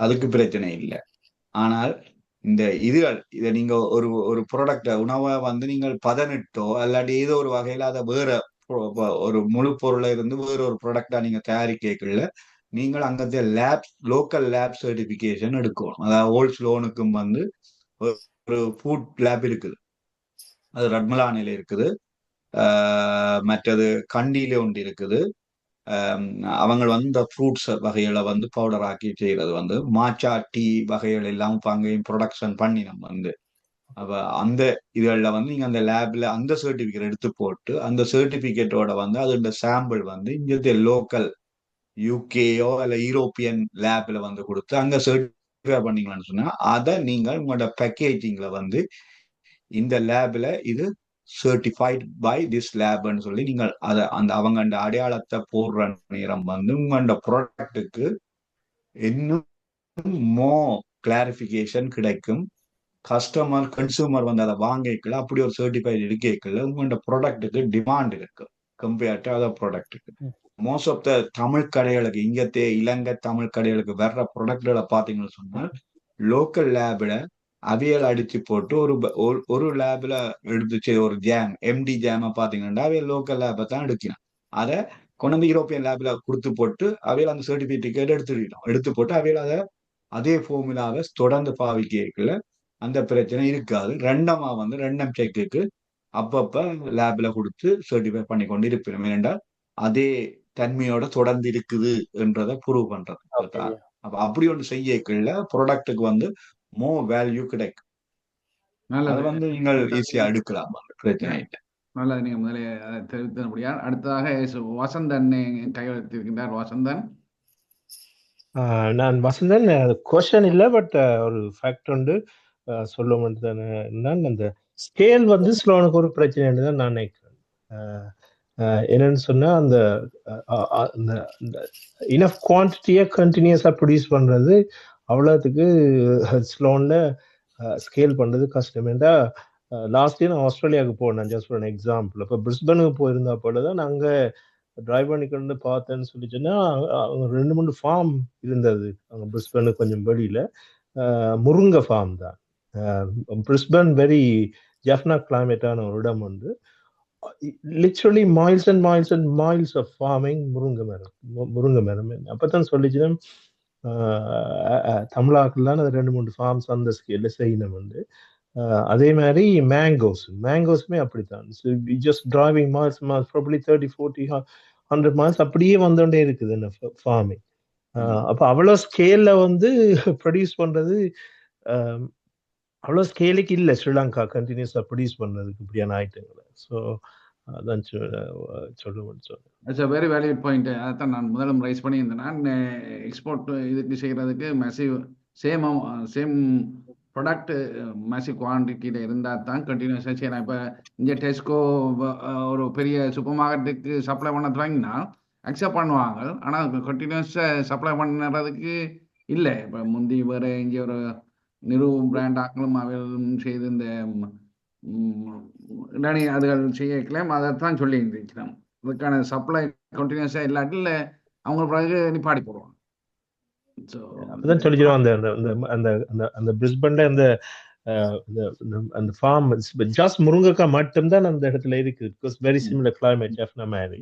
அதுக்கு பிரச்சனை இல்லை. ஆனால் இந்த இதை நீங்க ஒரு ப்ராடக்ட உணவை நீங்கள் பதனிட்டோ இல்லாட்டி ஏதோ ஒரு வகையில அதை வேற ஒரு முழு பொருளை இருந்து வேற ஒரு ப்ராடக்டா நீங்க தயாரிக்கல, நீங்கள் அங்கത്തെ லோக்கல் லேப் சர்டிபிகேஷன் எடுக்கணும். அதாவது ஓல்ட் லோனுக்கும் ஒரு ஃபுட் லேப் இருக்குது, அது ரட்மலானில இருக்குது, மற்றது கண்டியில ஒன்று இருக்குது. அவங்க இந்த ஃப்ரூட்ஸ் வகைகளை பவுடர் ஆக்கி செய்யறது மாச்சா டீ வகைகள் எல்லாம் அங்கேயும் ப்ரொடக்ஷன் பண்ணி நம்ம அப்ப அந்த இதுகளில் நீங்க அந்த லேப்ல அந்த சர்டிபிகேட் எடுத்து போட்டு அந்த சர்டிபிகேட்டோட அது சாம்பிள் இங்க லோக்கல் யூகேயோ இல்ல யூரோப்பியன் லேப்ல கொடுத்து அங்க சர்டிஃபை பண்ணீங்களான்னு சொன்னா அதை நீங்கள் உங்களோட பேக்கேஜிங்ல இந்த லேப்ல இது சர்டிஃபைட் பை திஸ் லேப்னு சொல்லி நீங்கள் அதை அவங்க அடையாளத்தை போடுற நேரம் உங்களோட ப்ராடக்ட்டுக்கு இன்னும் மோ கிளாரிபிகேஷன் கிடைக்கும். கன்சூமர் அதை வாங்கிக்கல, அப்படி ஒரு சர்டிஃபைட் எடுக்கல, உங்களோட ப்ராடக்ட்டுக்கு டிமாண்ட் இருக்கு கம்பேர்ட் டு அதர் ப்ராடக்ட்டுக்கு. மோஸ்ட் ஆஃப் த தமிழ் கடைகளுக்கு இங்கத்தே இலங்கை தமிழ் கடைகளுக்கு வர்ற ப்ராடக்ட்களை பார்த்தீங்கன்னு சொன்னால் லோக்கல் லேப்ல அவியல் அடிச்சு போட்டு ஒரு லேப்ல எடுத்துச்சு ஒரு ஜாம் எம்டி ஜாம பாத்தீங்கன்னா அவியல் லோக்கல் லேபை தான் எடுக்கணும். அதை கொண்டு யூரோப்பியன் லேப்ல கொடுத்து போட்டு அவியல் அந்த சர்டிபிகேட் எடுத்து போட்டு அவியல் அதே ஃபார்முலாவை தொடர்ந்து பாவிக்கல அந்த பிரச்சனை இருக்காது. ரெண்டமா ரெண்டம் செக்குக்கு அப்பப்ப லேப்ல கொடுத்து சர்டிஃபை பண்ணி கொண்டு இருப்போம். ஏனென்றால் அதே தன்மையோட தொடர்ந்து இருக்குது என்றதை ப்ரூவ் பண்றது. அப்ப அப்படி ஒன்று செய்யக்குள்ள ப்ராடக்ட்டுக்கு வந்து மோர் வேல்யூ கிடைக்கும். அதை நல்லது வந்து நீங்கள் ஈஸியா எடுக்கலாம், பிரச்சனை இல்லை. நல்லது. நீங்க முதலே அதை தெரிவித்த முடியாது. அடுத்ததாக வசந்தன் கையெழுத்திருக்கின்றார். வசந்தன். நான் வசந்தன் கொஸ்டின் இல்லை, பட் ஒரு ஃபேக்ட் உண்டு சொல்ல மட்டும் தான். அந்த ஸ்கேல் வந்து ஸ்லோனுக்கு ஒரு பிரச்சனைன்னு தான் நான் நினைக்கிறேன். என்னன்னு சொன்னா அந்த இனஃப் குவான்டிட்டியை கண்டினியூஸாக ப்ரொடியூஸ் பண்றது அவ்வளோத்துக்கு ஸ்லோன்ல ஸ்கேல் பண்றது கஷ்டம். ஏன்டா லாஸ்ட் இயர் நான் ஆஸ்திரேலியாவுக்கு போனேன், ஜஸ்ட் ஃபார் எக்ஸாம்பிள். இப்போ பிரிஸ்பனுக்கு போயிருந்தா போல தான் நாங்கள் டிரைவ் பண்ணிக்கொண்டு பார்த்தேன்னு சொல்லிச்சுன்னா அவங்க 2-3 ஃபார்ம் இருந்தது அங்கே பிரிஸ்பனுக்கு கொஞ்சம் வெளியில. முருங்கை ஃபார்ம் தான். பிரிஸ்பன் வெரி ஜெஃப்னா கிளைமேட்டான ஒரு இடம் வந்து literally miles and miles and miles of farming முருங்கை மரம். அப்பதான் சொல்லிச்சுன்னா தமிழாக்கெல்லாம் அது 2-3 ஃபார்ம்ஸ் அந்த ஸ்கேல்ல செய்யணும் வந்து. அதே மாதிரி மேங்கோஸுமே அப்படித்தான். Just driving miles probably 30, 40, 100 miles அப்படியே வந்துட்டே இருக்குது என்ன ஃபார்மிங். அப்போ அவ்வளோ ஸ்கேல்ல வந்து ப்ரொடியூஸ் பண்றது அவ்வளோ ஸ்கேலுக்கு இல்லை ஸ்ரீலங்கா கண்டினியூஸாக ப்ரொடியூஸ் பண்ணுறதுக்கு இப்படியான ஐட்டங்களை. ஸோ அதான் சொல்லுவேன். It's a very valued point. அதான் நான் முதலும் ரைஸ் பண்ணியிருந்தேன். நான் எக்ஸ்போர்ட் இதுக்கு செய்கிறதுக்கு சேம் ப்ராடக்ட் மேசிவ் குவான்டிட்டியில் இருந்தால் தான் கண்டினியூஸாக செய்யலாம். இப்போ இங்கே டெஸ்கோ ஒரு பெரிய சூப்பர் மார்க்கெட்டுக்கு சப்ளை பண்ண தொடங்கினா அக்செப்ட் பண்ணுவாங்க. ஆனால் கண்டினியூஸாக சப்ளை பண்ணுறதுக்கு இல்லை. இப்போ முந்தி வேறு இங்கே ஒரு பிராண்ட் ஆக்களும் அவைகளும் செய்து இந்த இடானி அதுகள் செய்யக்கலாம். அதைத்தான் சொல்லி இருந்துக்கிறோம். அதுக்கான சப்ளை கண்டினியூஸாக இல்லாட்டில் அவங்க பிறகு நிப்பாடி போடுவாங்க. அப்படிதான் சொல்லிக்கிறோம். அந்த பிரிஸ்பன்ல அந்த ஃபார்ம் ஜஸ்ட் முருங்கைக்காய் மட்டும்தான் அந்த இடத்துல இருக்கு. Because very similar climate Jaffna மாதிரி.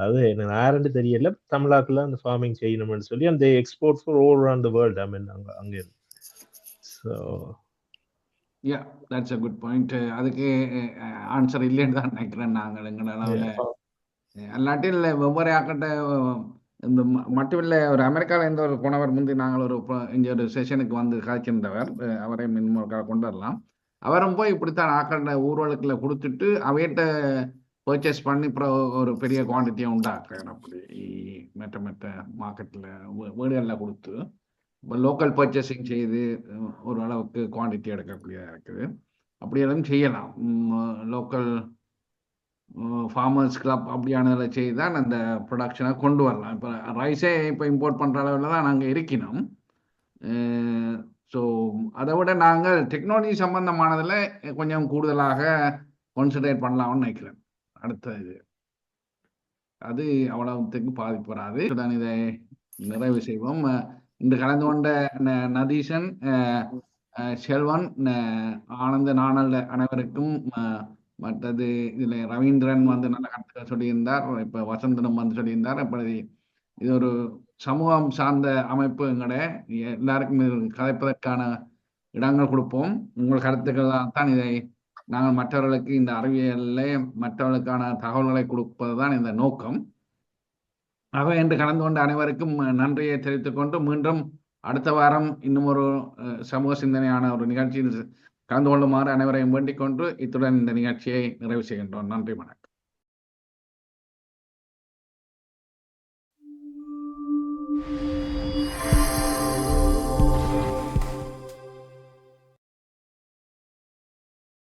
அது எனக்கு யாருன்னு தெரியல. தமிழ்நாட்டுல அந்த ஃபார்மிங் செய்யணும்னு சொல்லி அந்த export for over around the world. I mean அங்க இருந்து. So yeah that's a good point. அதுக்கு ஆன்சர் இல்லைன்னு தான் நினைக்கிறேன் நாங்கள் எங்கள. அல்லாட்டில் வெவ்வேறு ஆக்கட்ட இந்த மட்டுமில்லை. ஒரு அமெரிக்காவில் இருந்த ஒரு போனவர் முந்தி நாங்கள் இங்கே ஒரு செஷனுக்கு வந்து காய்ச்சிருந்தவர். அவரை மின்முறைக்காக கொண்டு வரலாம். அவரும் போய் இப்படித்தான் ஆக்கண்ட ஊர்வலத்துல கொடுத்துட்டு அவையிட்ட பர்ச்சேஸ் பண்ணி அப்புறம் ஒரு பெரிய குவான்டிட்டியை உண்டாக்குறாரு. அப்படி மற்ற மார்க்கெட்டில் வீடுகளில் கொடுத்து இப்போ லோக்கல் பர்ச்சேசிங் செய்து ஓரளவுக்கு குவான்டிட்டி எடுக்கக்கூடியதாக இருக்குது. அப்படியெல்லாம் செய்யலாம். லோக்கல் ஃபார்மர்ஸ் கிளப் அப்படியானதில் செய்து தான் அந்த ப்ரொடக்ஷனை கொண்டு வரலாம். இப்போ ரைஸே இப்போ இம்போர்ட் பண்ணுற அளவில் தான் நாங்கள் இருக்கணும். ஸோ அதை விட நாங்கள் டெக்னாலஜி சம்பந்தமானதில் கொஞ்சம் கூடுதலாக கான்சன்ட்ரேட் பண்ணலாம்னு நினைக்கிறேன். அடுத்த இது அது அவ்வளவுக்கு பாதிப்பு வராது. இதை நிறைவு செய்வோம். இன்று கலந்து கொண்ட நதீசன், செல்வன், ஆனந்த நாணல் அனைவருக்கும், மற்றது இதுல ரவீந்திரன் வந்து நல்ல கருத்துக்கள் சொல்லியிருந்தார். இப்ப வசந்தனும் வந்து சொல்லியிருந்தார். இப்படி இது ஒரு சமூகம் சார்ந்த அமைப்பு. எல்லாருக்கும் கதைப்பதற்கான இடங்கள் கொடுப்போம். உங்கள் கருத்துக்கள் தான் இதை நாங்கள் மற்றவர்களுக்கு இந்த அறிவியலில் மற்றவர்களுக்கான தகவல்களை கொடுப்பது தான் இந்த நோக்கம். ஆக என்று கலந்து கொண்ட அனைவருக்கும் நன்றியை தெரிவித்துக் கொண்டு மீண்டும் அடுத்த வாரம் இன்னும் ஒரு சமூக சிந்தனையான ஒரு நிகழ்ச்சியில் கலந்து கொள்ளுமாறு அனைவரையும் வேண்டிக் கொண்டு இத்துடன் இந்த நிகழ்ச்சியை நிறைவு செய்கின்றோம். நன்றி, வணக்கம்.